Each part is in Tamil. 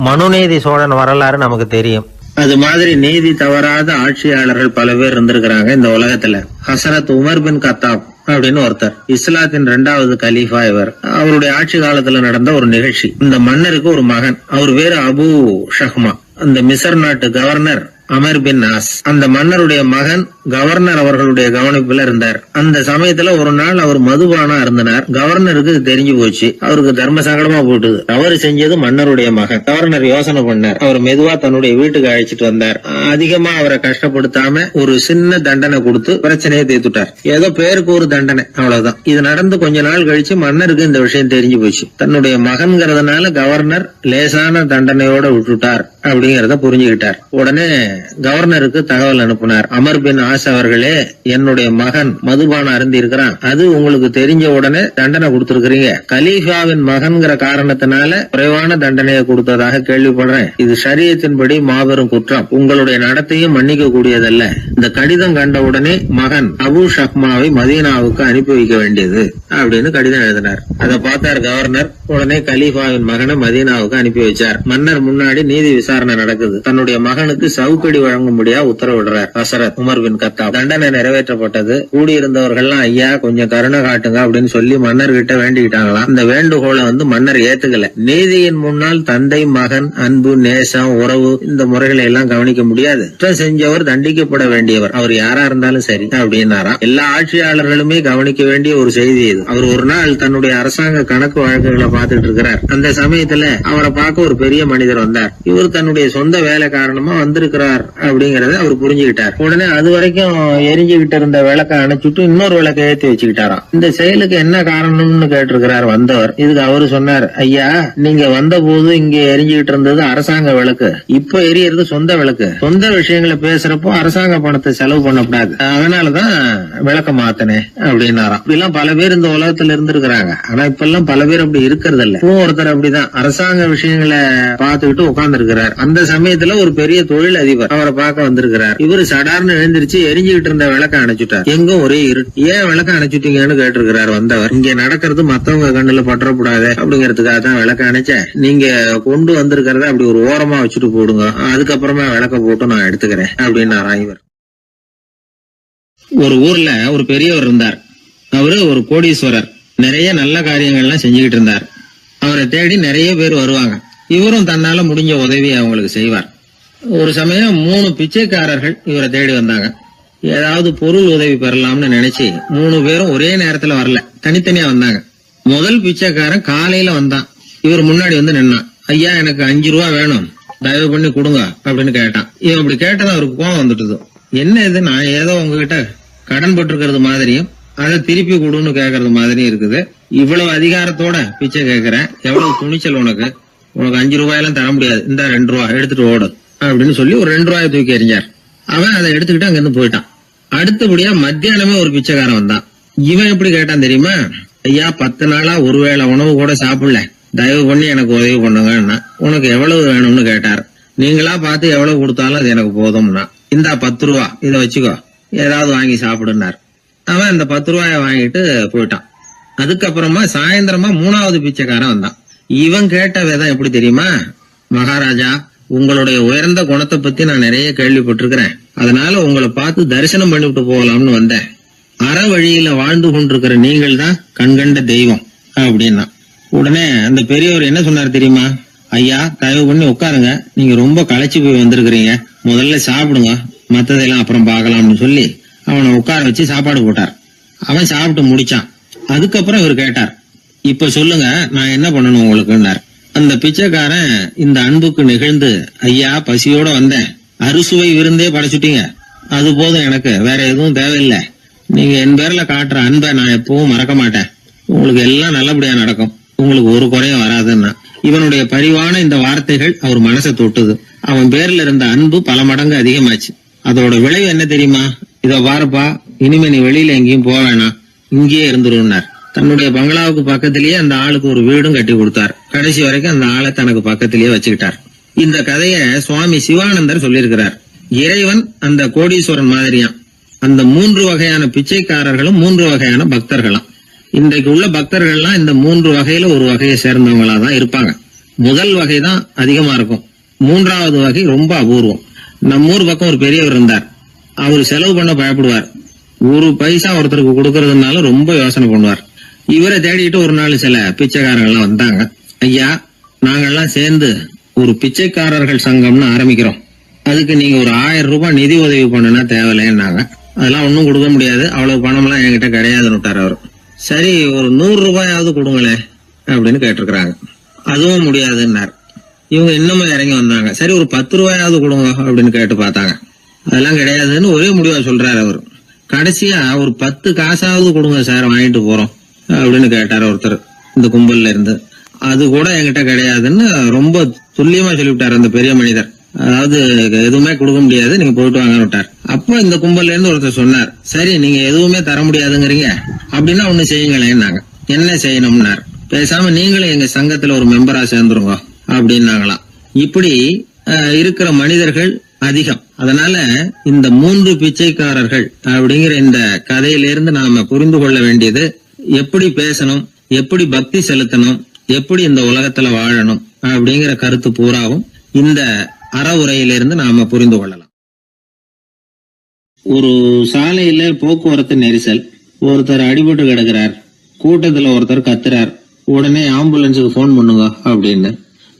மனுநீதி சோழன் வரலாறு நமக்கு தெரியும். அது மாதிரி நீதி தவறாத ஆட்சியாளர்கள் பல பேர் இருந்திருக்கிறாங்க இந்த உலகத்துல. ஹசரத் உமர் பின் கத்தாப் அப்படின்னு ஒருத்தர், இஸ்லாத்தின் 2வது கலீஃபா இவர். அவருடைய ஆட்சி காலத்துல நடந்த ஒரு நிகழ்ச்சி. இந்த மன்னருக்கு ஒரு மகன், அவர் பேரு அபு ஷஹ்மா. அந்த மிசர் நாட்டு கவர்னர் அமர் பின் ஆஸ், அந்த மன்னருடைய மகன் கவர்னர் அவர்களுடைய கவனிப்புல இருந்தார். அந்த சமயத்துல ஒரு நாள் அவர் மதுபானா இருந்தனார். கவர்னருக்கு தெரிஞ்சு போச்சு. அவருக்கு தர்ம சங்கடமா போட்டுது. அவர் செஞ்சது மன்னருடைய மகன். கவர்னர் யோசனை பண்ணார். அவர் மெதுவா தன்னுடைய வீட்டுக்கு அழைச்சிட்டு வந்தார். அதிகமா அவரை கஷ்டப்படுத்தாம ஒரு சின்ன தண்டனை கொடுத்து பிரச்சனையை தீர்த்துட்டார். ஏதோ பேருக்கு ஒரு தண்டனை, அவ்வளவுதான். இது நடந்து கொஞ்ச நாள் கழிச்சு மன்னருக்கு இந்த விஷயம் தெரிஞ்சு போச்சு. தன்னுடைய மகன்கிறதுனால கவர்னர் லேசான தண்டனையோட விட்டுட்டார் அப்படிங்கறத புரிஞ்சுக்கிட்டார். உடனே கவர்னருக்கு தகவல் அனுப்பினார். அமர் பின் ஆஸ் அவர்களே, என்னுடைய மகன் மதுபானம் அருந்தி இருக்கிறான். அது உங்களுக்கு தெரிஞ்ச உடனே தண்டனை கொடுத்திருக்கிறீங்க. கலீஃபாவின் மகன்கிற காரணத்தினால குறைவான தண்டனையை கொடுத்ததாக கேள்விப்படுறேன். இது ஷரியத்தின்படி மாபெரும் குற்றம். உங்களுடைய நடத்தையும் மன்னிக்க கூடியதல்ல. இந்த கடிதம் கண்ட உடனே மகன் அபு ஷஹ்மாவை மதீனாவுக்கு அனுப்பி வைக்க வேண்டியது அப்படின்னு கடிதம் எழுதினார். அதை பார்த்தார் கவர்னர். உடனே கலீஃபாவின் மகனை மதீனாவுக்கு அனுப்பி வச்சார். மன்னர் முன்னாடி நீதி விசாரணை நடக்குது. தன்னுடைய மகனுக்கு சவுக்கடி வழங்கும்படியா உத்தரவிடுறார் ஹசரத் உமர் பின் கத்தாப். தண்டனை நிறைவேற்றப்பட்டது. கூடியிருந்தவர்கள்லாம் ஐயா கொஞ்சம் கருணை காட்டுங்க அப்படின்னு சொல்லி மன்னர் கிட்ட வேண்டிக்கிட்டாங்களாம். இந்த வேண்டுகோளை மன்னர் ஏத்துக்கல. நீதியின் முன்னால் தந்தை மகன் அன்பு நேசம் உறவு இந்த முறைகளை எல்லாம் கவனிக்க முடியாது. குற்றம் செஞ்சவர் தண்டிக்கப்பட வேண்டியவர், அவர் யாரா இருந்தாலும் சரி அப்படின்னாராம். எல்லா ஆட்சியாளர்களுமே கவனிக்க வேண்டிய ஒரு செய்தி இது. அவர் ஒரு நாள் தன்னுடைய அரசாங்க கணக்கு வழக்குகளை பார்த்துட்டு இருக்கிறார். அந்த சமயத்துல அவரை பார்க்க ஒரு பெரிய மனிதர் வந்தார். இவர் தன்னுடைய சொந்த வேலை காரணமா வந்திருக்கிறார் அப்படிங்கறத அவர் புரிஞ்சுக்கிட்டார். உடனே அது வரைக்கும் எரிஞ்சுகிட்டு இருந்த விளக்க அணைச்சிட்டு இன்னொரு விளக்க ஏற்றி வச்சுக்கிட்டாராம். இந்த செயலுக்கு என்ன காரணம்னு கேட்டிருக்கிறார் வந்தவர். இதுக்கு அவரு சொன்னார், ஐயா நீங்க வந்த போது இங்க எரிஞ்சுகிட்டு இருந்தது அரசாங்க விளக்கு, இப்ப எரியறது சொந்த விளக்கு. சொந்த விஷயங்களை பேசுறப்போ அரசாங்க பணத்தை செலவு பண்ணக்கூடாது, அதனாலதான் விளக்க மாத்தினேன் அப்படின்னாராம். இப்படிலாம் பல பேர் இந்த உலகத்துல இருந்திருக்கிறாங்க. ஆனா இப்ப எல்லாம் பல பேர் அப்படி இருக்கிறது இல்ல. ஒருத்தர் அப்படிதான் அரசாங்க விஷயங்களை பார்த்துக்கிட்டு உட்கார்ந்து இருக்கிறார். அந்த சமயத்துல ஒரு பெரிய தொழில் அதிபர் அவரை பார்க்க வந்திருக்கிறார். இவரு சடார்னு எழுந்திருச்சு எரிஞ்சுகிட்டு இருந்த விளக்க அணைச்சுட்டார். எங்கும் ஒரே இருட்டு. ஏன் விளக்க அணைச்சுட்டீங்கன்னு கேட்டிருக்கிறார் வந்தவர். இங்க நடக்கிறது மத்தவங்க கண்ணுல பற்றக்கூடாது அப்படிங்கறதுக்காக தான் விளக்க அணைச்சேன். நீங்க கொண்டு வந்திருக்கிறத அப்படி ஒரு ஓரமா வச்சுட்டு போடுங்க, அதுக்கப்புறமா விளக்க போட்டு நான் எடுத்துக்கிறேன் அப்படின்னாராம் இவர். ஒரு ஊர்ல ஒரு பெரியவர் இருந்தார். அவரு ஒரு கோடீஸ்வரர். நிறைய நல்ல காரியங்கள்லாம் செஞ்சுக்கிட்டு இருந்தார். அவரை தேடி நிறைய பேர் வருவாங்க. இவரும் தன்னால முடிஞ்ச உதவியை அவங்களுக்கு செய்வார். ஒரு சமயம் 3 பிச்சைக்காரர்கள் இவரை தேடி வந்தாங்க. ஏதாவது பொருள் உதவி பெறலாம்னு நினைச்சு 3 பேரும் ஒரே நேரத்துல வரல, தனித்தனியா வந்தாங்க. முதல் பிச்சைக்காரன் காலையில வந்தான். இவர் முன்னாடி நின்னான். ஐயா எனக்கு 5 ரூபா வேணும், தயவு பண்ணி கொடுங்க அப்படின்னு கேட்டான். இவன் அப்படி கேட்டதான் அவருக்கு கோவம் வந்துட்டுது. என்ன இது, நான் ஏதோ உங்ககிட்ட கடன் பட்டிருக்கிறது மாதிரியும் அதை திருப்பி கொடுன்னு கேக்குறது மாதிரியும் இருக்குது. இவ்வளவு அதிகாரத்தோட பிச்சை கேட்கிறேன், எவ்வளவு துணிச்சல் உனக்கு 5 ரூபாயெல்லாம் தர முடியாது, இந்த 2 ரூபா எடுத்துட்டு ஓடு அப்படின்னு சொல்லி ஒரு 2 ரூபாயை தூக்கி எறிஞ்சார். அவன் அதை எடுத்துக்கிட்டு அங்கிருந்து போயிட்டான். அடுத்தபடியா மத்தியானமே ஒரு பிச்சைக்காரன் வந்தான். இவன் எப்படி கேட்டான் தெரியுமா? ஐயா 10 நாளா ஒருவேளை உணவு கூட சாப்பிடல, தயவு பண்ணி எனக்கு உதவி பண்ணுங்கன்னா. உனக்கு எவ்வளவு வேணும்னு கேட்டார். நீங்களா பார்த்து எவ்வளவு கொடுத்தாலும் அது எனக்கு போதும்னா. இந்தா 10 ரூபா, இதை வச்சுக்கோ, ஏதாவது வாங்கி சாப்பிடுனார். அவன் அந்த 10 ரூபாய வாங்கிட்டு போயிட்டான். அதுக்கப்புறமா சாயந்தரமா 3வது பிச்சைக்காரன் வந்தான். இவன் கேட்ட விதம் எப்படி தெரியுமா? மகாராஜா, உங்களுடைய உயர்ந்த குணத்தை பத்தி நான் நிறைய கேள்விப்பட்டிருக்கிறேன், அதனால உங்களை பார்த்து தரிசனம் பண்ணிவிட்டு போகலாம்னு வந்தேன். அற வழியில வாழ்ந்து கொண்டிருக்கிற நீங்கள் தான் கண்கண்ட தெய்வம் அப்படின்னா. உடனே அந்த பெரியவர் என்ன சொன்னார் தெரியுமா? ஐயா தயவு பண்ணி உட்காருங்க, நீங்க ரொம்ப களைச்சு போய் வந்திருக்கிறீங்க, முதல்ல சாப்பிடுங்க, மத்ததெல்லாம் அப்புறம் பார்க்கலாம்னு சொல்லி அவனை உட்கார வச்சு சாப்பாடு போட்டார். அவன் சாப்பிட்டு முடிச்சான். அதுக்கப்புறம் இவர் கேட்டார், இப்ப சொல்லுங்க நான் என்ன பண்ணணும் உங்களுக்குன்னார். அந்த பிச்சைக்காரன் இந்த அன்புக்கு நிகழ்ந்து, ஐயா பசியோட வந்தேன், அறுசுவை விருந்தே படைச்சுட்டீங்க, அது போதும், எனக்கு வேற எதுவும் தேவையில்லை, நீங்க என் பேர்ல காட்டுற அன்பை நான் எப்பவும் மறக்க மாட்டேன், உங்களுக்கு எல்லாம் நல்லபடியா நடக்கும், உங்களுக்கு ஒரு குறையும் வராதுன்னா. இவனுடைய பரிவான இந்த வார்த்தைகள் அவர் மனசை தொட்டுது. அவன் பேர்ல இருந்த அன்பு பல மடங்கு அதிகமாச்சு. அதோட விளைவு என்ன தெரியுமா? இத பாருப்பா, இனிமே நீ வெளியில எங்கேயும் போக வேணாம், இங்கேயே இருந்துருன்னார். தன்னுடைய பங்களாவுக்கு பக்கத்திலேயே அந்த ஆளுக்கு ஒரு வீடும் கட்டி கொடுத்தார். கடைசி வரைக்கும் அந்த ஆளை தனக்கு பக்கத்திலேயே வச்சுக்கிட்டார். இந்த கதைய சுவாமி சிவானந்தர் சொல்லியிருக்கிறார். இறைவன் அந்த கோடீஸ்வரன் மாதிரியாம். அந்த 3 வகையான பிச்சைக்காரர்களும் 3 வகையான பக்தர்களும். இன்றைக்கு உள்ள பக்தர்கள்லாம் இந்த 3 வகையில ஒரு வகையை சேர்ந்தவங்களா தான் இருப்பாங்க. முதல் வகை தான் அதிகமா இருக்கும், மூன்றாவது வகை ரொம்ப அபூர்வம். நம்ம ஊர் பக்கம் ஒரு பெரியவர் இருந்தார். அவர் செலவு பண்ண பயப்படுவார். ஒரு பைசா ஒருத்தருக்கு கொடுக்கறதுனால ரொம்ப யோசனை பண்ணுவார். இவரை தேடிட்டு ஒரு நாள் சில பிச்சைக்காரங்கள்லாம் வந்தாங்க. ஐயா, நாங்கெல்லாம் சேர்ந்து ஒரு பிச்சைக்காரர்கள் சங்கம்னு ஆரம்பிக்கிறோம். அதுக்கு நீங்க ஒரு 1000 ரூபாய் நிதி உதவி பண்ணுனா தேவையில்லைன்னாங்க. அதெல்லாம் ஒன்னும் கொடுக்க முடியாது, அவ்வளவு பணம் எல்லாம் என்கிட்ட கிடையாதுன்னு விட்டார் அவர். சரி, ஒரு 100 ரூபாயாவது கொடுங்களே அப்படின்னு கேட்டிருக்கிறாங்க. அதுவும் முடியாதுன்னார். இவங்க இன்னமும் இறங்கி வந்தாங்க. சரி, ஒரு 10 ரூபாயாவது கொடுங்க அப்படின்னு கேட்டு பார்த்தாங்க. அதெல்லாம் கிடையாதுன்னு ஒரே முடிவா சொல்றாரு அவர். கடைசியா ஒரு 10 காசாவது கொடுங்க சார், வாங்கிட்டு போறோம் அப்படின்னு கேட்டார் ஒருத்தர் இந்த கும்பல்ல இருந்து. அது கூட என்கிட்ட கிடையாதுன்னு ரொம்ப துல்லியமா சொல்லிவிட்டார் அந்த பெரிய மனிதர். அதாவது எதுவுமே கொடுக்க முடியாது, நீங்க போயிட்டு வாங்கன்னு விட்டார். அப்ப இந்த கும்பல்ல இருந்து ஒருத்தர் சொன்னார், சரி நீங்க எதுவுமே தர முடியாதுங்கிறீங்க, அப்படின்னா ஒண்ணு செய்யுங்களேன்னாங்க. என்ன செய்யணும்னார். பேசாம நீங்களும் எங்க சங்கத்துல ஒரு மெம்பரா சேர்ந்துருங்க அப்படின்னாங்களாம். இப்படி இருக்கிற மனிதர்கள் அதிகம். அதனால இந்த 3 பிச்சைக்காரர்கள் அப்படிங்கிற இந்த கதையிலிருந்து நாம புரிந்து கொள்ள வேண்டியது, எப்படி பேசணும், எப்படி பக்தி செலுத்தணும், எப்படி இந்த உலகத்துல வாழணும் அப்படிங்கிற கருத்து பூராவும் இந்த அறவுரையிலிருந்து நாம புரிந்து கொள்ளலாம். ஒரு சாலையில போக்குவரத்து நெரிசல், ஒருத்தர் அடிபட்டு கிடக்கிறார். கூட்டத்துல ஒருத்தர் கத்துறார், உடனே ஆம்புலன்ஸுக்கு போன் பண்ணுங்க அப்படின்னு.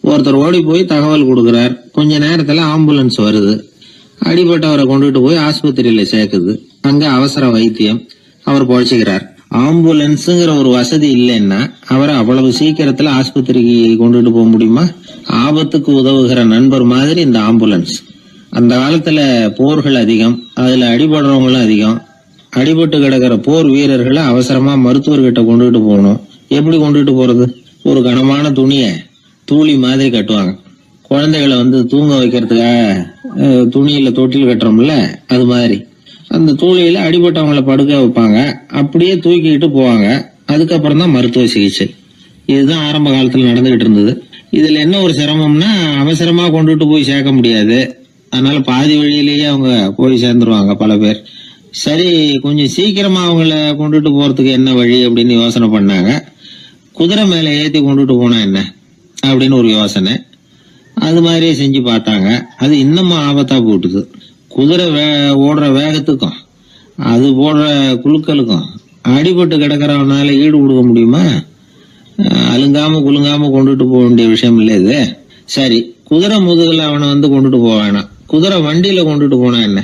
ஒருத்தர் ஓடி போய் தகவல் கொடுக்கிறார். கொஞ்ச நேரத்துல ஆம்புலன்ஸ் வருது. அடிபட்டவரை கொண்டுட்டு போய் ஆஸ்பத்திரியில சேர்க்குது. அங்க அவசர வைத்தியம், அவர் பொழைச்சுக்கிறார். ஆம்புலன்ஸுங்கிற ஒரு வசதி இல்லைன்னா அவரை அவ்வளவு சீக்கிரத்துல ஆஸ்பத்திரிக்கு கொண்டுட்டு போக முடியுமா? ஆபத்துக்கு உதவுகிற நண்பர் மாதிரி இந்த ஆம்புலன்ஸ். அந்த காலத்துல போர்கள் அதிகம், அதுல அடிபடுறவங்களும் அதிகம். அடிபட்டு கிடக்கிற போர் வீரர்களை அவசரமா மருத்துவர்கிட்ட கொண்டுட்டு போகணும். எப்படி கொண்டுட்டு போறது? ஒரு கனமான துணிய தூளி மாதிரி கட்டுவாங்க. குழந்தைகளை தூங்க வைக்கிறதுக்காக துணியில தொட்டில் கட்டுறோம்ல, அது மாதிரி அந்த தூளியில அடிபட்டவங்களை படுக்க வைப்பாங்க. அப்படியே தூக்கிட்டு போவாங்க. அதுக்கப்புறம் தான் மருத்துவ சிகிச்சை. இதுதான் ஆரம்ப காலத்துல நடந்துகிட்டு இருந்தது. இதுல என்ன ஒரு சிரமம்னா, அவசரமா கொண்டுட்டு போய் சேர்க்க முடியாது. அதனால பாதி வழியிலேயே அவங்க போய் சேர்ந்துருவாங்க பல பேர். சரி, கொஞ்சம் சீக்கிரமா அவங்கள கொண்டுட்டு போறதுக்கு என்ன வழி அப்படின்னு யோசனை பண்ணாங்க. குதிரை மேல ஏத்தி கொண்டுட்டு போனா என்ன அப்படின்னு ஒரு யோசனை. அது மாதிரியே செஞ்சு பார்த்தாங்க. அது இன்னமும் ஆபத்தா போட்டுது. குதிரை ஓடுற வேகத்துக்கும் அது போடுற குலுக்கலுக்கும் அடிபட்டு கிடக்கிறவனால ஈடு கொடுக்க முடியுமா? அலுங்காம குலுங்காம கொண்டுட்டு போக வேண்டிய விஷயம் இல்லை இது. சரி, குதிரை முதுகுல அவனை கொண்டுட்டு போக வேணாம், குதிரை வண்டியில கொண்டுட்டு போனா என்ன?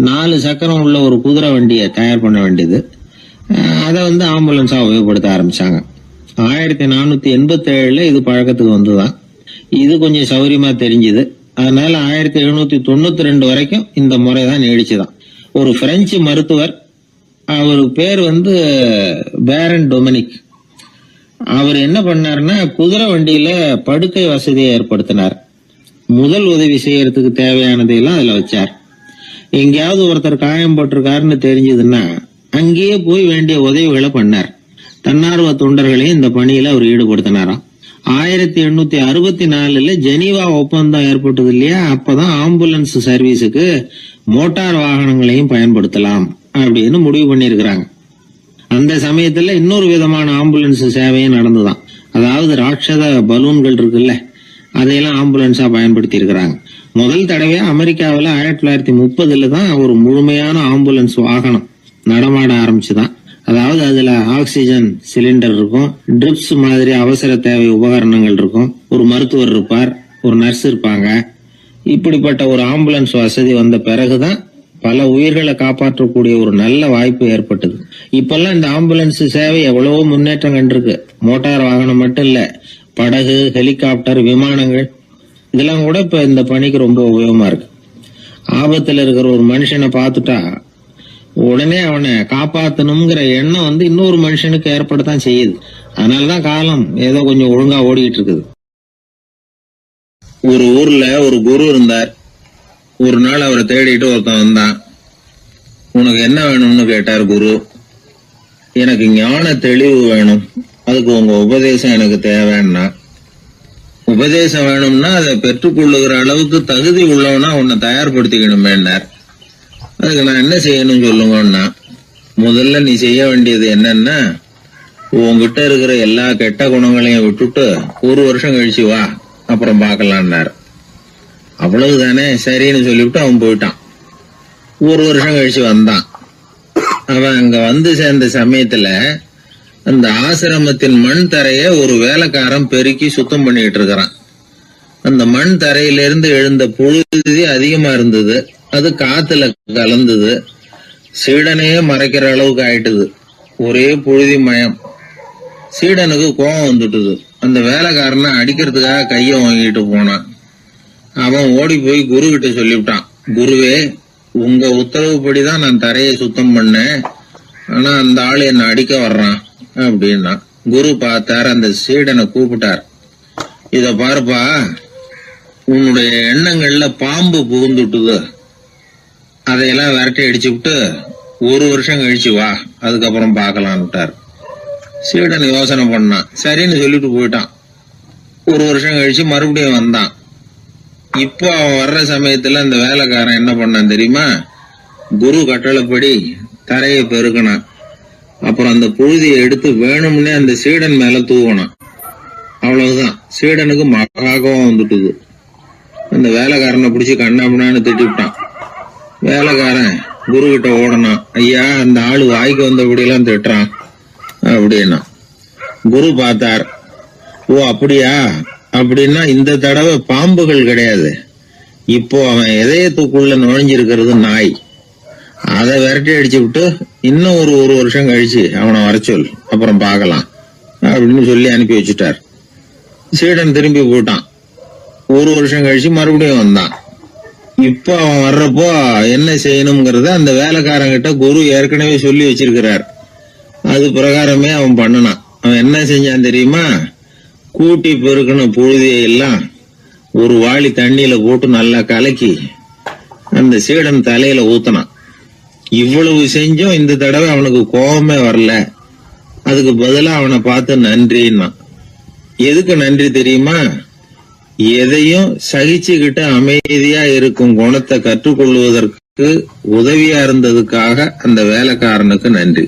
4 சக்கரம் உள்ள ஒரு குதிரை வண்டியை தயார் பண்ண வேண்டியது. அதை ஆம்புலன்ஸா உபயோகப்படுத்த ஆரம்பிச்சாங்க. 1487 இது பழக்கத்துக்கு வந்துதான். இது கொஞ்சம் சௌரியமா தெரிஞ்சுது. அதனால 1792 வரைக்கும் இந்த முறைதான் நீடிச்சுதான். ஒரு பிரெஞ்சு மருத்துவர், அவர் பேர் பேரன் டொமினிக். அவர் என்ன பண்ணாருன்னா, குதிரை வண்டியில படுக்கை வசதியை ஏற்படுத்தினார். முதல் உதவி செய்யறதுக்கு தேவையானதையெல்லாம் அதுல வச்சார். எங்கேயாவது ஒருத்தர் காயம் போட்டிருக்காருன்னு தெரிஞ்சதுன்னா அங்கேயே போய் வேண்டிய உதவிகளை பண்ணார். தன்னார்வ தொண்டர்களையும் இந்த பணியில அவர் ஈடுபடுத்தினாராம். 1864 ஜெனீவா ஒப்பந்தம் ஏற்பட்டது இல்லையா, அப்பதான் ஆம்புலன்ஸ் சர்வீஸுக்கு மோட்டார் வாகனங்களையும் பயன்படுத்தலாம் அப்படின்னு முடிவு பண்ணிருக்கிறாங்க. அந்த சமயத்துல இன்னொரு விதமான ஆம்புலன்ஸ் சேவையும் நடந்துதான். அதாவது ராட்சத பலூன்கள் இருக்குல்ல, அதையெல்லாம் ஆம்புலன்ஸா பயன்படுத்தி இருக்கிறாங்க. முதல் தடவையா அமெரிக்காவில 1930 தான் ஒரு முழுமையான ஆம்புலன்ஸ் வாகனம் நடமாட ஆரம்பிச்சுதான். அதாவது அதுல ஆக்சிஜன் சிலிண்டர் இருக்கும், ட்ரிப்ஸ் மாதிரி அவசர தேவை உபகரணங்கள் இருக்கும், ஒரு மருத்துவர் இருப்பார், ஒரு நர்ஸ் இருப்பாங்க. இப்படிப்பட்ட ஒரு ஆம்புலன்ஸ் வசதி வந்த பிறகுதான் பல உயிர்களை காப்பாற்றக்கூடிய ஒரு நல்ல வாய்ப்பு ஏற்பட்டது. இப்பெல்லாம் இந்த ஆம்புலன்ஸ் சேவை எவ்வளவோ முன்னேற்றம் கண்டிருக்கு. மோட்டார் வாகனம் மட்டும் இல்ல, படகு, ஹெலிகாப்டர், விமானங்கள் இதெல்லாம் கூட இப்ப இந்த பணிக்கு ரொம்ப உபயோகமா இருக்கு. ஆபத்துல இருக்கிற ஒரு மனுஷனை பார்த்துட்டா உடனே அவனை காப்பாத்தணுங்கிற எண்ணம் இன்னொரு மனுஷனுக்கு ஏற்படத்தான் செய்யுது. அதனாலதான் காலம் ஏதோ கொஞ்சம் ஒழுங்கா ஓடிட்டு இருக்குது. ஒரு ஊர்ல ஒரு குரு இருந்தார். ஒரு நாள் அவரை தேடிட்டு ஒருத்தன் வந்தான். உனக்கு என்ன வேணும்னு கேட்டார் குரு. எனக்கு ஞான தெளிவு வேணும், அதுக்கு உங்க உபதேசம் எனக்கு தேவைன்னா. உபதேசம் வேணும்னா அதை பெற்றுக்கொள்ளுகிற அளவுக்கு தகுதி உள்ளவனா உன்னை தயார்படுத்திக்கணுமேன்னார். அதுக்கு நான் என்ன செய்யணும் சொல்லுங்கன்னா, முதல்ல நீ செய்ய வேண்டியது என்னன்னா, உங்ககிட்ட இருக்கிற எல்லா கெட்ட குணங்களையும் விட்டுட்டு 1 வருஷம் கழிச்சு வா அப்புறம் பார்க்கலான்னாரு. அவ்வளவுதானே, சரின்னு சொல்லிவிட்டு அவன் போயிட்டான். ஒரு வருஷம் கழிச்சு வந்தான். அவன் அங்க வந்து சேர்ந்த சமயத்துல அந்த ஆசிரமத்தின் மண் தரைய ஒரு வேலைக்காரன் பெருக்கி சுத்தம் பண்ணிட்டு இருக்கிறான். அந்த மண் தரையிலிருந்து எழுந்த புழுதி அதிகமா இருந்தது. அது காத்துல கலந்தது. சீடனையே மறைக்கிற அளவுக்கு ஆயிட்டுது. ஒரே புழுதி மயம். சீடனுக்கு கோபம் வந்துட்டுது. அந்த வேலைக்காரனை அடிக்கிறதுக்காக கைய வாங்கிட்டு போனான். அவன் ஓடி போய் குரு கிட்ட சொல்லிவிட்டான், குருவே, உங்க உத்தரவுப்படிதான் நான் தரையை சுத்தம் பண்ணேன், ஆனா அந்த ஆளு என்ன அடிக்க வர்றான் அப்படின்னா. குரு பார்த்தார், அந்த சீடனை கூப்பிட்டார். இத பாருப்பா, உன்னுடைய எண்ணங்கள்ல பாம்பு புகுந்துட்டுது, அதையெல்லாம் விரட்டி அடிச்சு விட்டு ஒரு வருஷம் கழிச்சு வா, அதுக்கப்புறம் பார்க்கலான்னுட்டார். சீடன் யோசனை பண்ணான். சரின்னு சொல்லிட்டு போயிட்டான். ஒரு வருஷம் கழிச்சு மறுபடியும் வந்தான். இப்போ அவன் வர்ற சமயத்துல அந்த வேலைக்காரன் என்ன பண்ணான் தெரியுமா? குரு கட்டளைப்படி தரையை பெருக்கினான். அப்புறம் அந்த புழுதியை எடுத்து வேணும்னே அந்த சீடன் மேல தூவனான். அவ்வளவுதான். சீடனுக்கு மகாகோவம் வந்துட்டுது. அந்த வேலைக்காரனை பிடிச்சி கண்ணாமண்ணான்னு திட்டிவிட்டான். வேலைக்காரன் குரு கிட்ட ஓடனான். ஐயா, அந்த ஆளு வாய்க்கு வந்தபடியெல்லாம் திட்டுறான் அப்படின்னா. குரு பார்த்தார். ஓ அப்படியா? அப்படின்னா இந்த தடவை பாம்புகள் கிடையாது, இப்போ அவன் இதயத்துக்குள்ள நுழைஞ்சிருக்கிறது நாய். அதை விரட்டி அடிச்சு விட்டு இன்னும் ஒரு வருஷம் கழிச்சு அவனை வர சொல், அப்புறம் பார்க்கலாம் அப்படின்னு சொல்லி அனுப்பி வச்சுட்டார். சீடன் திரும்பி போயிட்டான். ஒரு வருஷம் கழிச்சு மறுபடியும் வந்தான். இப்போ அவன் வர்றப்போ என்ன செய்யணுங்கிறத அந்த வேலைக்காரங்கிட்ட குரு ஏற்கனவே சொல்லி வச்சிருக்கிறார். அது பிரகாரமே அவன் பண்ணனான். அவன் என்ன செஞ்சான் தெரியுமா? கூட்டி பெருக்கின புழுதியை எல்லாம் ஒரு வாளி தண்ணியில போட்டு நல்லா கலக்கி அந்த சீடன் தலையில ஊத்தினான். இவ்வளவு செஞ்சும் இந்த தடவை அவனுக்கு கோபமே வரல. அதுக்கு பதிலா அவனை பார்த்து நன்றின்னா. எதுக்கு நன்றி தெரியுமா? எதையும் சகிச்சுக்கிட்டு அமைதியா இருக்கும் குணத்தை கற்றுக்கொள்வதற்கு உதவியா இருந்ததுக்காக அந்த வேலைக்காரனுக்கு நன்றி.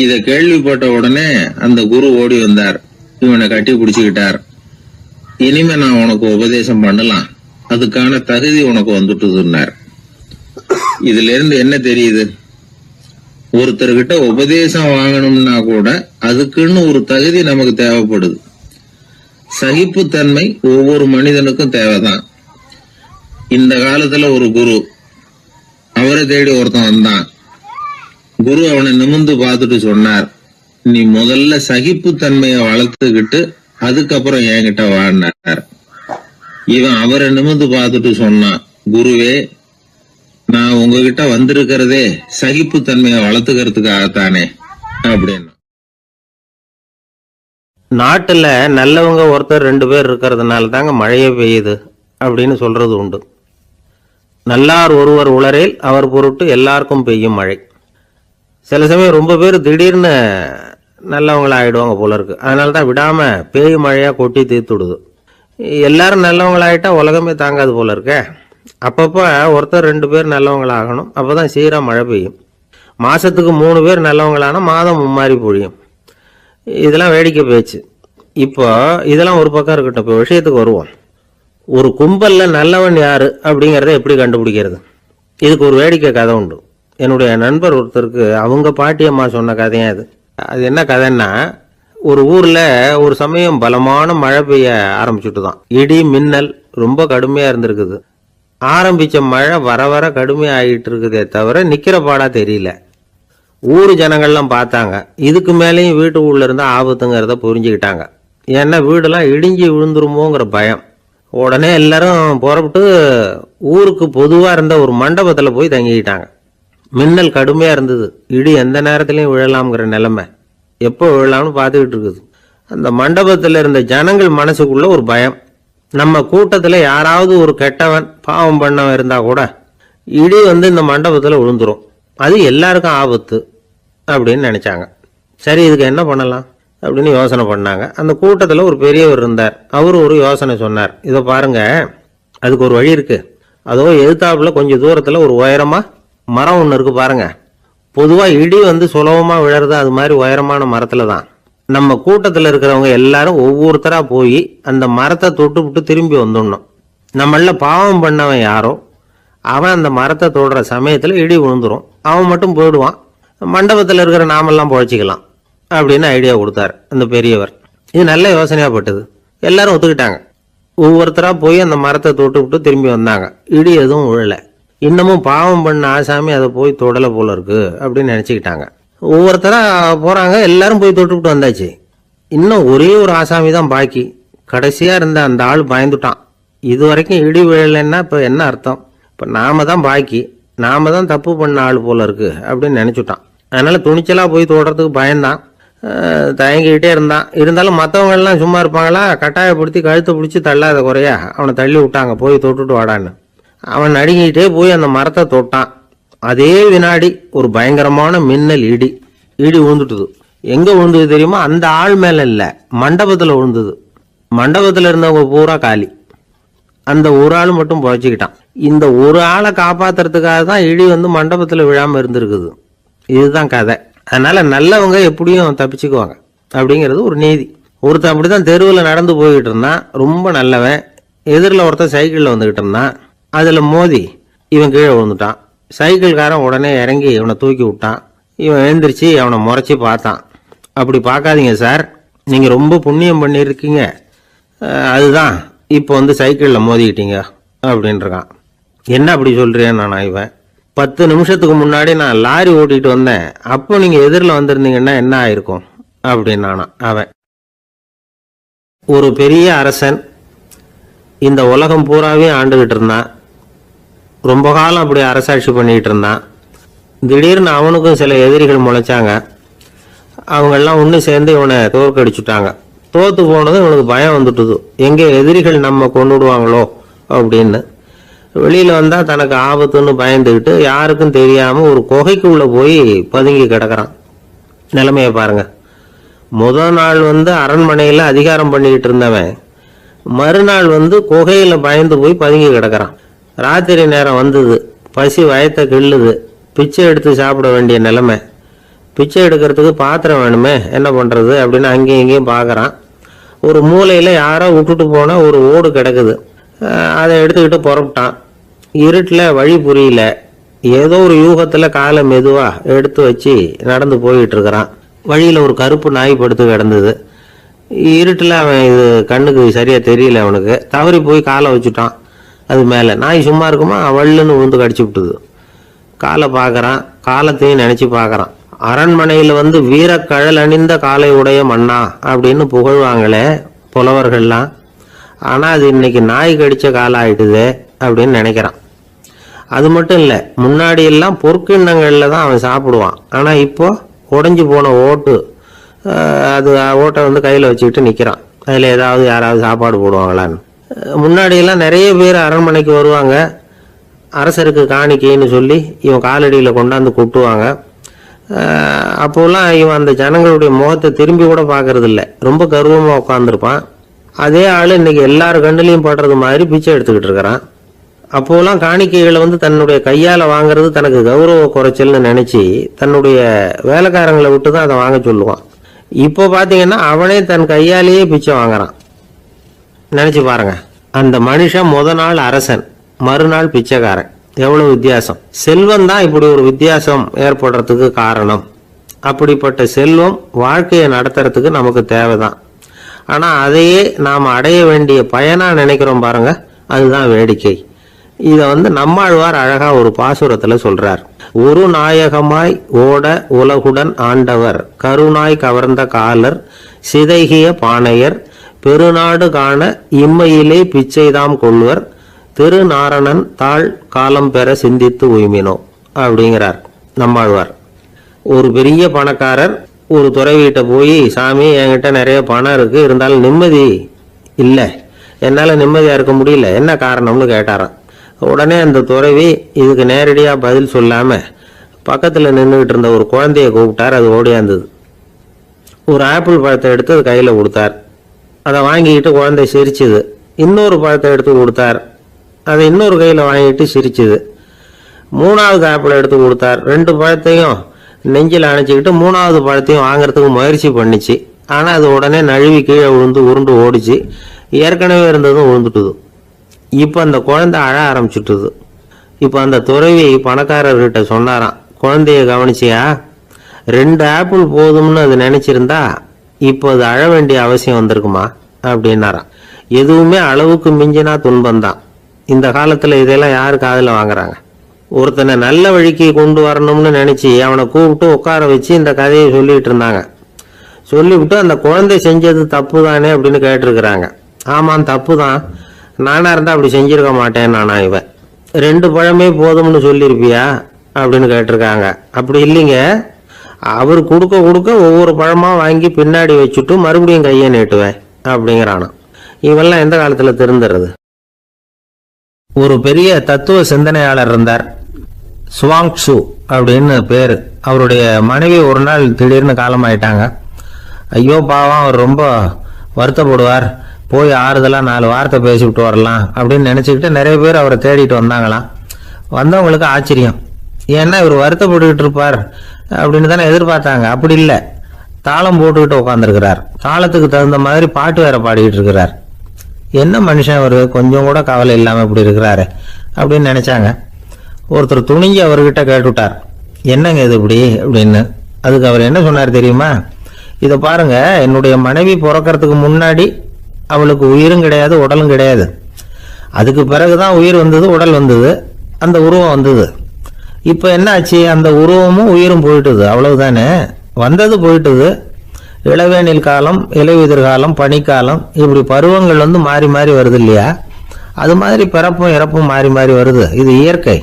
இத கேள்விப்பட்ட உடனே அந்த குரு ஓடி வந்தார். இவனை கட்டி பிடிச்சுக்கிட்டார். இனிமே நான் உனக்கு உபதேசம் பண்ணலாம், அதுக்கான தகுதி உனக்கு வந்துட்டுதுன்னார். இதுல இருந்து என்ன தெரியுது? ஒருத்தர்கிட்ட உபதேசம் வாங்கணும்னா கூட அதுக்குன்னு ஒரு தகுதி நமக்கு தேவைப்படுது. சகிப்புத்தன்மை ஒவ்வொரு மனிதனுக்கும் தேவைதான். இந்த காலத்துல ஒரு குரு, அவரை தேடி ஒருத்தன் வந்தான். குரு அவனை நிமிர்ந்து பார்த்துட்டு சொன்னார், நீ முதல்ல சகிப்புத்தன்மைய வளர்த்துக்கிட்டு அதுக்கப்புறம் என்கிட்ட வாழ்னார். இவன் அவரை நிமிர்ந்து பார்த்துட்டு சொன்னான், குருவே, நான் உங்ககிட்ட வந்திருக்கிறதே சகிப்புத்தன்மைய வளர்த்துக்கிறதுக்காகத்தானே அப்படின்னு. நாட்டுல நல்லவங்க ஒருத்தர் 2 பேர் இருக்கிறதுனால தாங்க மழையே பெய்யுது அப்படின்னு சொல்றது உண்டு. நல்லார் ஒருவர் உளரேல் அவர் பொருட்டு எல்லாருக்கும் பெய்யும் மழை. சில சமயம் ரொம்ப பேர் திடீர்னு நல்லவங்களா ஆயிடுவாங்க போல இருக்கு. அதனால தான் விடாம பேய் மழையா கொட்டி தீர்த்துடுது. எல்லாரும் நல்லவங்களாயிட்டா உலகமே தாங்காது போல இருக்க. அப்பப்போ ஒருத்தர் 2 பேர் நல்லவங்களாகணும். அப்பதான் சீரா மழை பெய்யும். மாசத்துக்கு 3 பேர் நல்லவங்களானா மாதம் மும்மாரி பொழியும். இதெல்லாம் வேடிக்கை பேச்சு. இப்போ இதெல்லாம் ஒரு பக்கம் இருக்கட்டும். இப்போ விஷயத்துக்கு வருவோம். ஒரு கும்பல்ல நல்லவன் யாரு அப்படிங்கறத எப்படி கண்டுபிடிக்கிறது? இதுக்கு ஒரு வேடிக்கை கதை உண்டு. என்னுடைய நண்பர் ஒருத்தருக்கு அவங்க பாட்டியம்மா சொன்ன கதையா இது. அது என்ன கதைன்னா, ஒரு ஊர்ல ஒரு சமயம் பலமான மழை பெய்ய ஆரம்பிச்சுட்டுதான். இடி மின்னல் ரொம்ப கடுமையா இருந்திருக்குது. ஆரம்பிச்ச மழை வர வர கடுமையா ஆகிட்டு இருக்குதே தவிர நிக்கிற பாடா தெரியல. ஊர் ஜனங்கள்லாம் பார்த்தாங்க. இதுக்கு மேலேயும் வீட்டு உள்ள இருந்தா ஆபத்துங்கிறத புரிஞ்சுக்கிட்டாங்க. ஏன்னா வீடெல்லாம் இடிஞ்சு விழுந்துருமோங்கிற பயம். உடனே எல்லாரும் புறப்பட்டு ஊருக்கு பொதுவா இருந்த ஒரு மண்டபத்துல போய் தங்கிக்கிட்டாங்க. மின்னல் கடுமையா இருந்தது. இடி எந்த நேரத்திலையும் விழலாம்ங்கிற நிலைமை. எப்போ விழலாம்னு பார்த்துக்கிட்டு இருக்குது. அந்த மண்டபத்துல இருந்த ஜனங்கள் மனசுக்குள்ள ஒரு பயம். நம்ம கூட்டத்துல யாராவது ஒரு கெட்டவன் பாவம் பண்ணவன் இருந்தா கூட இடி வந்து இந்த மண்டபத்துல விழுந்துரும், அது எல்லாருக்கும் ஆபத்து அப்படின்னு நினைச்சாங்க. சரி, இதுக்கு என்ன பண்ணலாம் அப்படின்னு யோசனை பண்ணாங்க. அந்த கூட்டத்தில் ஒரு பெரியவர் இருந்தார். அவரு ஒரு யோசனை சொன்னார். இதை பாருங்க, அதுக்கு ஒரு வழி இருக்கு. அதோ எதிர்த்தாப்புல கொஞ்சம் தூரத்தில் ஒரு உயரமா மரம் ஒன்று இருக்கு பாருங்க. பொதுவாக இடி வந்து சுலபமாக விழறது அது மாதிரி உயரமான மரத்துல தான். நம்ம கூட்டத்தில் இருக்கிறவங்க எல்லாரும் ஒவ்வொருத்தரா போய் அந்த மரத்தை தொட்டு விட்டு திரும்பி வந்துடணும். நம்மள பாவம் பண்ணவன் யாரோ அவன் அந்த மரத்தை தொடுற சமயத்தில் இடி விழுந்துரும், அவன் மட்டும் போயிடுவான், மண்டபத்தில் இருக்கிற நாமெல்லாம் பொழைச்சிக்கலாம் அப்படின்னு ஐடியா கொடுத்தாரு அந்த பெரியவர். இது நல்ல யோசனையா பட்டது. எல்லாரும் ஒத்துக்கிட்டாங்க. ஒவ்வொருத்தரா போய் அந்த மரத்தை தொட்டு விட்டு திரும்பி வந்தாங்க. இடி எதுவும் விழல. இன்னமும் பாவம் பண்ண ஆசாமி அதை போய் தொடலை போல இருக்கு அப்படின்னு நினைச்சுக்கிட்டாங்க. ஒவ்வொருத்தரா போறாங்க, எல்லாரும் போய் தொட்டுவிட்டு வந்தாச்சு. இன்னும் ஒரே ஒரு ஆசாமி தான் பாக்கி. கடைசியா இருந்த அந்த ஆள் பயந்துட்டான். இது வரைக்கும் இடி விழலைன்னா இப்ப என்ன அர்த்தம்? இப்ப நாம தான் பாக்கி, நாம தான் தப்பு பண்ண ஆள் போல இருக்கு அப்படின்னு நினைச்சுட்டான். அதனால துணிச்சலா போய் தொடுறதுக்கு பயந்தான், தயங்கிக்கிட்டே இருந்தான். இருந்தாலும் மற்றவங்க எல்லாம் சும்மா இருப்பாங்களா? கட்டாயப்படுத்தி கழுத்தை பிடிச்சி தள்ளாத குறையா அவனை தள்ளி விட்டாங்க, போய் தொட்டுட்டு வாடான்னு. அவன் நடுங்கிட்டே போய் அந்த மரத்தை தொட்டான். அதே வினாடி ஒரு பயங்கரமான மின்னல் இடி விழுந்துட்டுது. எங்க விழுந்தது தெரியுமா? அந்த ஆள் மேல இல்ல, மண்டபத்துல விழுந்தது. மண்டபத்துல இருந்தவங்க பூரா காலி. அந்த ஒரு ஆள் மட்டும் பொழைச்சிக்கிட்டான். இந்த ஒரு ஆளை காப்பாத்துறதுக்காக தான் இடி வந்து மண்டபத்துல விழாம இருந்திருக்குது. இதுதான் கதை. அதனால நல்லவங்க எப்படியும் தப்பிச்சுக்குவாங்க அப்படிங்கிறது ஒரு நீதி. ஒருத்தன் அப்படிதான் தெருவில் நடந்து போய்கிட்டு இருந்தான், ரொம்ப நல்லவன். எதிரில் ஒருத்தன் சைக்கிளில் வந்துகிட்டு இருந்தான். அதுல மோதி இவன் கீழே விழுந்துட்டான். சைக்கிள்காரன் உடனே இறங்கி இவனை தூக்கி விட்டான். இவன் எழுந்திரிச்சு அவனை முறைச்சி பார்த்தான். அப்படி பார்க்காதீங்க சார், நீங்க ரொம்ப புண்ணியம் பண்ணியிருக்கீங்க, அதுதான் இப்போ வந்து சைக்கிளில் மோதிக்கிட்டீங்க அப்படின்றான். என்ன அப்படி சொல்றேன் நானா? இவன் 10 நிமிஷத்துக்கு முன்னாடி நான் லாரி ஓட்டிட்டு வந்தேன், அப்போ நீங்க எதிரில் வந்திருந்தீங்கன்னா என்ன ஆயிருக்கும் அப்படின்னானா அவன். ஒரு பெரிய அரசன் இந்த உலகம் பூராவே ஆண்டுகிட்டு இருந்தான். ரொம்ப காலம் அப்படி அரசாட்சி பண்ணிக்கிட்டு இருந்தான். திடீர்னு அவனுக்கும் சில எதிரிகள் முளைச்சாங்க. அவங்கெல்லாம் ஒன்று சேர்ந்து இவனை தோற்கடிச்சுட்டாங்க. தோத்து போனதும் இவனுக்கு பயம் வந்துட்டுது, எங்கே எதிரிகள் நம்ம கொண்டுடுவாங்களோ அப்படின்னு. வெளியில வந்தா தனக்கு ஆபத்துன்னு பயந்துக்கிட்டு யாருக்கும் தெரியாம ஒரு குகைக்குள்ள போய் பதுங்கி கிடக்குறான். நிலைமைய பாருங்க. முதல் நாள் வந்து அரண்மனையில அதிகாரம் பண்ணிக்கிட்டு இருந்தவன் மறுநாள் வந்து குகையில பயந்து போய் பதுங்கி கிடக்குறான். ராத்திரி நேரம் வந்தது, பசி வயத்தை கிள்ளுது, பிச்சை எடுத்து சாப்பிட வேண்டிய நிலைமை. பிச்சை எடுக்கிறதுக்கு பாத்திரம் வேணுமே, என்ன பண்றது அப்படின்னு அங்கேயும் இங்கேயும் பார்க்கறான். ஒரு மூலையில யாரோ விட்டுட்டு போன ஒரு ஓடு கிடக்குது, அதை எடுத்துக்கிட்டு புறப்பட்டான். இருட்டில் வழி புரியல, ஏதோ ஒரு யூகத்துல காலை மெதுவா எடுத்து வச்சு நடந்து போயிட்டு இருக்கிறான். வழியில ஒரு கருப்பு நாய் படுத்து கிடந்தது. இருட்டில் அவன் இது கண்ணுக்கு சரியா தெரியல, அவனுக்கு தவறி போய் காலை வச்சுட்டான். அது மேல நாய் சும்மா இருக்குமா, வள்ளுன்னு விழுந்து கடிச்சு விட்டுது. காலை பார்க்கறான், காலத்தையும் நினைச்சு பார்க்கறான். அரண்மனையில வந்து வீரக்கழல் அணிந்த காலை உடைய மன்னா அப்படின்னு புகழ்வாங்களே புலவர்கள்லாம், ஆனா அது இன்னைக்கு நாய் கடிச்ச காலம் ஆயிட்டுதே அப்படின்னு நினைக்கிறான். அது மட்டும் இல்ல, முன்னாடி எல்லாம் பொற்கிண்ணங்கள்ல தான் அவன் சாப்பிடுவான். ஆனா இப்போ உடைஞ்சு போன ஓட்டு, அது ஓட்டை வந்து கையில வச்சுக்கிட்டு நிக்கிறான். அதுல ஏதாவது யாராவது சாப்பாடு போடுவாங்களான்னு. முன்னாடி எல்லாம் நிறைய பேர் அரண்மனைக்கு வருவாங்க, அரசருக்கு காணிக்கைன்னு சொல்லி இவன் காலடியில கொண்டாந்து கொட்டுவாங்க. அப்போலாம் இவன் அந்த ஜனங்களுடைய முகத்தை திரும்பி கூட பாக்குறது இல்லை, ரொம்ப கர்வமா உட்காந்துருப்பான். அதே ஆளு இன்னைக்கு எல்லாரு கண்ணுலையும் படுறது மாதிரி பிச்சை எடுத்துக்கிட்டு இருக்கிறான். அப்போலாம் காணிக்கைகளை வந்து தன்னுடைய கையால வாங்குறது தனக்கு கௌரவ குறைச்சல்னு நினைச்சு தன்னுடைய வேலைக்காரங்களை விட்டு தான் அதை வாங்க சொல்லுவான். இப்போ பாத்தீங்கன்னா அவனே தன் கையாலேயே பிச்சை வாங்குறான். நினைச்சு பாருங்க, அந்த மனுஷன் முத நாள் அரசன், மறுநாள் பிச்சைக்காரன். எவ்வளவு வித்தியாசம்! செல்வம் தான் இப்படி ஒரு வித்தியாசம் ஏற்படுறதுக்கு காரணம். அப்படிப்பட்ட செல்வம் வாழ்க்கையை நடத்துறதுக்கு நமக்கு தேவைதான். ஆனா அதையே நாம் அடைய வேண்டிய பயனா நினைக்கிறோம் பாருங்க, அதுதான் வேடிக்கை. இத வந்து நம்மாழ்வார் அழகா ஒரு பாசுரத்துல சொல்றார். ஒரு நாயகமாய் ஓட உலகுடன் ஆண்டவர், கருணாய் கவர்ந்த காலர், சிதைகிய பானையர், பெருநாடு காண இம்மையிலே பிச்சைதாம் கொள்வர், திருநாரணன் தாழ் காலம் பெற சிந்தித்து உய்மினோ அப்படிங்கிறார் நம்மாழ்வார். ஒரு பெரிய பணக்காரர் ஒரு துறவிகிட்ட போய், சாமி என்கிட்ட நிறைய பணம் இருக்கு, இருந்தாலும் நிம்மதி இல்லை, என்னால நிம்மதியா இருக்க முடியல, என்ன காரணம்னு கேட்டாராம். உடனே அந்த துறவி இதுக்கு நேரடியா பதில் சொல்லாம பக்கத்துல நின்றுகிட்டு இருந்த ஒரு குழந்தைய கூப்பிட்டார். அது ஓடியாந்தது. ஒரு ஆப்பிள் பழத்தை எடுத்து அது கையில கொடுத்தார். அதை வாங்கிக்கிட்டு குழந்தை சிரிச்சுது. இன்னொரு பழத்தை எடுத்து கொடுத்தார், அதை இன்னொரு கையில வாங்கிட்டு சிரிச்சுது. 3வது ஆப்பிளை எடுத்து கொடுத்தார். 2 பழத்தையும் நெஞ்சில் அணைச்சிக்கிட்டு 3வது பழத்தையும் வாங்கறதுக்கு முயற்சி பண்ணிச்சு. ஆனால் அது உடனே நழுவி கீழே விழுந்து உருண்டு ஓடிச்சு. ஏற்கனவே இருந்ததும் விழுந்துட்டுது. இப்போ அந்த குழந்தை அழ ஆரம்பிச்சுட்டுது. இப்போ அந்த துறவி பணக்காரர்கிட்ட சொன்னாராம், குழந்தைய கவனிச்சியா, 2 ஆப்பிள் போதும்னு அது நினைச்சிருந்தா இப்போ அது அழ வேண்டிய அவசியம் வந்திருக்குமா அப்படின்னாராம். எதுவுமே அளவுக்கு மிஞ்சினா துன்பம்தான். இந்த காலத்தில் இதெல்லாம் யாரு காதில் வாங்குறாங்க? ஒருத்தனை நல்ல வழிக்கு கொண்டு வரணும்னு நினைச்சு அவனை கூப்பிட்டு உட்கார வச்சு இந்த கதையை சொல்லிட்டு இருந்தாங்க. சொல்லிவிட்டு அந்த குழந்தை செஞ்சது தப்பு தானே அப்படின்னு கேட்டிருக்கிறாங்க. ஆமாம், தப்பு தான், நானா இருந்தா அப்படி செஞ்சிருக்க மாட்டேன் நானா இவன். 2 பழமே போதும்னு சொல்லியிருப்பியா அப்படின்னு கேட்டிருக்காங்க. அப்படி இல்லைங்க, அவர் கொடுக்க கொடுக்க ஒவ்வொரு பழமா வாங்கி பின்னாடி வச்சுட்டு மறுபடியும் கையை நீட்டுவேன் அப்படிங்கிறானா. இவெல்லாம் எந்த காலத்துல திருந்துறது? ஒரு பெரிய தத்துவ சிந்தனையாளர் இருந்தார், சுவாங்சு அப்படின்னு பேரு. அவருடைய மனைவி ஒரு நாள் திடீர்னு காலமாயிட்டாங்க. ஐயோ பாவம், அவர் ரொம்ப வருத்தப்படுவார், போய் ஆறுதலா 4 வார்த்தை பேசிவிட்டு வரலாம் அப்படின்னு நினைச்சுக்கிட்டு நிறைய பேர் அவரை தேடிட்டு வந்தாங்களாம். வந்தவங்களுக்கு ஆச்சரியம், ஏன்னா இவர் வருத்தப்பட்டுக்கிட்டு இருப்பார் அப்படின்னு தானே எதிர்பார்த்தாங்க. அப்படி இல்லை, தாளம் போட்டுக்கிட்டு உட்காந்துருக்கிறார். தாளத்துக்கு தகுந்த மாதிரி பாட்டு வேற பாடிக்கிட்டு இருக்கிறார். என்ன மனுஷன் அவர், கொஞ்சம் கூட கவலை இல்லாம இப்படி இருக்கிறாரு அப்படின்னு நினைச்சாங்க. ஒருத்தர் துணிஞ்சு அவர்கிட்ட கேட்டுவிட்டார், என்னங்க இது இப்படி அப்படின்னு. அதுக்கு அவர் என்ன சொன்னார் தெரியுமா? இதை பாருங்க, என்னுடைய மனைவி பிறக்கிறதுக்கு முன்னாடி அவளுக்கு உயிரும் கிடையாது, உடலும் கிடையாது. அதுக்கு பிறகுதான் உயிர் வந்தது, உடல் வந்தது, அந்த உருவம் வந்தது. இப்போ என்ன ஆச்சு? அந்த உருவமும் உயிரும் போயிட்டுது, அவ்வளவுதானே. வந்தது போயிட்டுது. இளவேனில் காலம், இலையுதிர் காலம், பனிக்காலம், இப்படி பருவங்கள் மாறி மாறி வருது இல்லையா? அது மாதிரி பிறப்பும் இறப்பும் மாறி மாறி வருது. இது இயற்கை.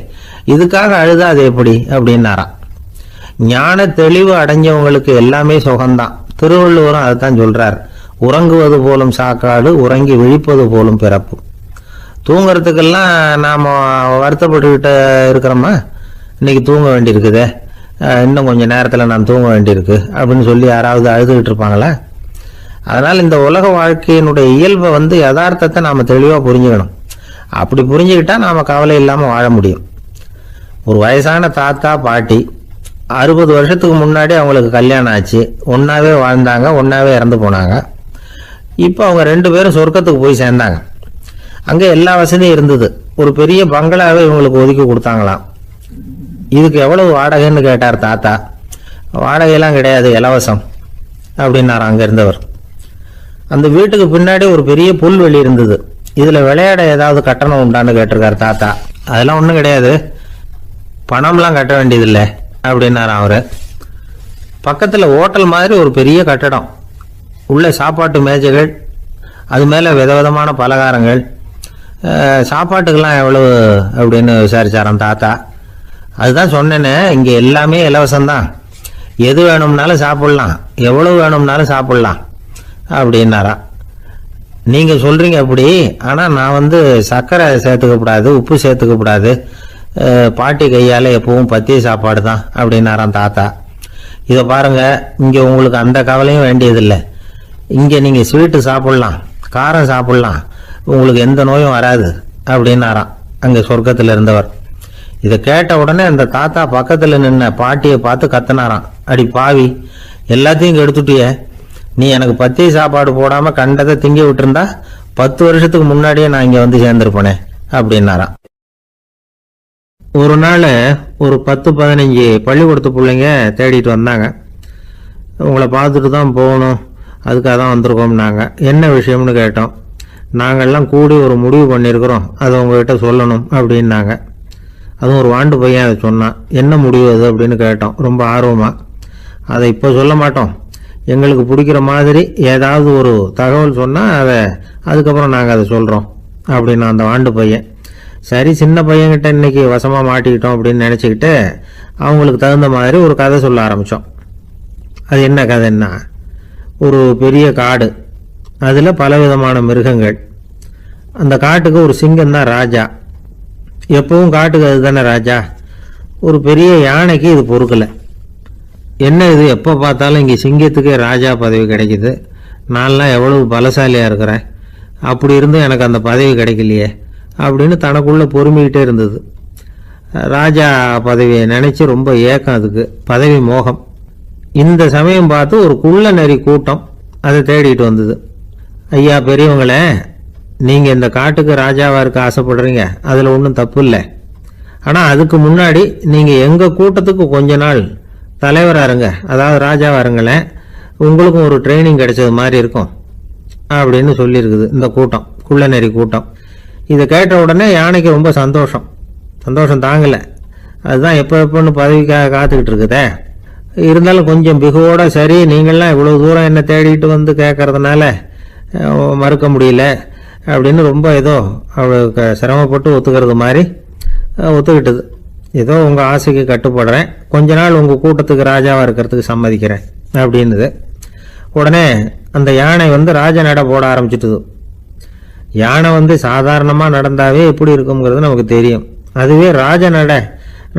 இதுக்காக அழுதா அது எப்படி அப்படின்னாராம். ஞான தெளிவு அடைஞ்சவங்களுக்கு எல்லாமே சுகம்தான். திருவள்ளுவரும் அதைத்தான் சொல்றார், உறங்குவது போலும் சாக்காடு, உறங்கி விழிப்பது போலும் பிறப்பு. தூங்குறதுக்கெல்லாம் நாம வருத்தப்பட்டுக்கிட்ட இருக்கிறோமா? இன்னைக்கு தூங்க வேண்டியிருக்குதே, இன்னும் கொஞ்சம் நேரத்தில் நான் தூங்க வேண்டியிருக்கு அப்படின்னு சொல்லி யாராவது அழுதுகிட்டு இருப்பாங்களா? அதனால் இந்த உலக வாழ்க்கையினுடைய இயல்பை யதார்த்தத்தை நாம் தெளிவாக புரிஞ்சுக்கணும். அப்படி புரிஞ்சுக்கிட்டா நாம் கவலை இல்லாமல் வாழ முடியும். ஒரு வயசான தாத்தா பாட்டி 60 வருஷத்துக்கு முன்னாடி அவங்களுக்கு கல்யாணம் ஆச்சு, ஒன்றாவே வாழ்ந்தாங்க, ஒன்றாவே இறந்து போனாங்க. இப்போ அவங்க 2 பேரும் சொர்க்கத்துக்கு போய் சேர்ந்தாங்க. அங்கே எல்லா வசதியும் இருந்தது. ஒரு பெரிய பங்களாவே இவங்களுக்கு ஒதுக்கி கொடுத்தாங்களாம். இதுக்கு எவ்வளவு வாடகைன்னு கேட்டார் தாத்தா. வாடகையெல்லாம் கிடையாது, இலவசம் அப்படின்னார் அங்கே இருந்தவர். அந்த வீட்டுக்கு பின்னாடி ஒரு பெரிய புல்வெளி இருந்தது. இதில் விளையாட ஏதாவது கட்டணம் உண்டான்னு கேட்டிருக்காரு தாத்தா. அதெல்லாம் ஒன்றும் கிடையாது, பணம்லாம் கட்ட வேண்டியதில்லை அப்படின்னார் அவரு. பக்கத்தில் ஹோட்டல் மாதிரி ஒரு பெரிய கட்டடம், உள்ள சாப்பாட்டு மேஜைகள், அது மேலே விதவிதமான பலகாரங்கள். சாப்பாட்டுக்கெல்லாம் எவ்வளவு அப்படின்னு விசாரிச்சாராம் தாத்தா. அதுதான் சொன்னேன்னு, இங்கே எல்லாமே இலவசம்தான், எது வேணும்னாலும் சாப்பிடலாம், எவ்வளவு வேணும்னாலும் சாப்பிடலாம் அப்படின்னாரா. நீங்கள் சொல்கிறீங்க அப்படி, ஆனால் நான் சர்க்கரை சேர்த்துக்கக்கூடாது, உப்பு சேர்த்துக்கக்கூடாது, பாட்டி கையால் எப்பவும் பத்திய சாப்பாடு தான் அப்படின்னாராம் தாத்தா. இதை பாருங்க, இங்கே உங்களுக்கு அந்த கவலையும் வேண்டியதில்லை. இங்கே நீங்கள் ஸ்வீட்டு சாப்பிடலாம், காரம் சாப்பிடலாம், உங்களுக்கு எந்த நோயும் வராது அப்படின்னாராம் அங்கே சொர்க்கத்தில் இருந்தவர். இதை கேட்ட உடனே அந்த தாத்தா பக்கத்தில் நின்ன பாட்டியை பார்த்து கத்தினாராம், அடி பாவி, எல்லாத்தையும் கெடுத்துட்டிய, நீ எனக்கு பத்திய சாப்பாடு போடாமல் கண்டதை திங்க விட்டுருந்தா 10 வருஷத்துக்கு முன்னாடியே நான் இங்கே சேர்ந்திருப்பேனே அப்படின்னாராம். ஒரு நாள் ஒரு 10-15 பள்ளிக்கூடத்து பிள்ளைங்க தேடிட்டு வந்தாங்க. உங்களை பார்த்துட்டு தான் போகணும், அதுக்காக தான் வந்திருக்கோம்னாங்க. என்ன விஷயம்னு கேட்டோம். நாங்கள்லாம் கூடி ஒரு முடிவு பண்ணியிருக்கிறோம், அதை உங்ககிட்ட சொல்லணும் அப்படின்னாங்க. அதுவும் ஒரு வாண்டு பையன் அதை சொன்னான். என்ன முடிவு அது அப்படின்னு கேட்டோம் ரொம்ப ஆர்வமாக. அதை இப்போ சொல்ல மாட்டோம், எங்களுக்கு பிடிக்கிற மாதிரி ஏதாவது ஒரு தகவல் சொன்னால் அதுக்கப்புறம் நாங்கள் அதை சொல்கிறோம் அப்படின்னா அந்த வாண்டு பையன். சரி, சின்ன பையன்கிட்ட இன்னைக்கு வசமாக மாட்டிக்கிட்டோம் அப்படின்னு நினச்சிக்கிட்டு அவங்களுக்கு தகுந்த மாதிரி ஒரு கதை சொல்ல ஆரம்பித்தோம். அது என்ன கதைன்னா, ஒரு பெரிய காடு, அதில் பலவிதமான மிருகங்கள். அந்த காட்டுக்கு ஒரு சிங்கம் தான் ராஜா. எப்பவும் காட்டுக்கு அது தானே ராஜா. ஒரு பெரிய யானைக்கு இது பொறுக்கலை. என்ன இது, எப்போ பார்த்தாலும் இங்கே சிங்கத்துக்கே ராஜா பதவி கிடைக்குது, நான்லாம் எவ்வளவு பலசாலியாக இருக்கிறேன், அப்படி இருந்தும் எனக்கு அந்த பதவி கிடைக்கலையே அப்படின்னு தனக்குள்ளே பொறுமிக்கிட்டே இருந்தது. ராஜா பதவியை நினச்சி ரொம்ப ஏக்கம், அதுக்கு பதவி மோகம். இந்த சமயம் பார்த்து ஒரு குள்ள நெறி கூட்டம் அதை தேடிட்டு வந்தது. ஐயா பெரியவங்களே, நீங்கள் இந்த காட்டுக்கு ராஜாவாக இருக்க ஆசைப்படுறீங்க, அதில் ஒன்றும் தப்பு இல்லை. ஆனால் அதுக்கு முன்னாடி நீங்கள் எங்கள் கூட்டத்துக்கு கொஞ்ச நாள் தலைவராக இருங்க, அதாவது ராஜாவாக இருங்களேன், உங்களுக்கும் ஒரு ட்ரைனிங் கிடைச்சது மாதிரி இருக்கும் அப்படின்னு சொல்லியிருக்குது இந்த கூட்டம், குள்ளநெறி கூட்டம். இதை கேட்ட உடனே யானைக்கு ரொம்ப சந்தோஷம் தாங்கலை. அதுதான் எப்போன்னு பதவிக்காக காத்துக்கிட்டு இருக்குதே. இருந்தாலும் கொஞ்சம் பிகுவோட, சரி நீங்கள்லாம் இவ்வளோ தூரம் என்ன தேடிட்டு வந்து கேட்கறதுனால மறுக்க முடியல அப்படின்னு ரொம்ப ஏதோ அவளுக்கு சிரமப்பட்டு ஒத்துக்கிறது மாதிரி ஒத்துக்கிட்டது. ஏதோ உங்கள் ஆசைக்கு கட்டுப்படுறேன், கொஞ்ச நாள் உங்கள் கூட்டத்துக்கு ராஜாவாக இருக்கிறதுக்கு சம்மதிக்கிறேன் அப்படின்னுது. உடனே அந்த யானை ராஜ நடை போட ஆரம்பிச்சிட்டுது. யானை சாதாரணமாக நடந்தாவே எப்படி இருக்குங்கிறது நமக்கு தெரியும். அதுவே ராஜ நடை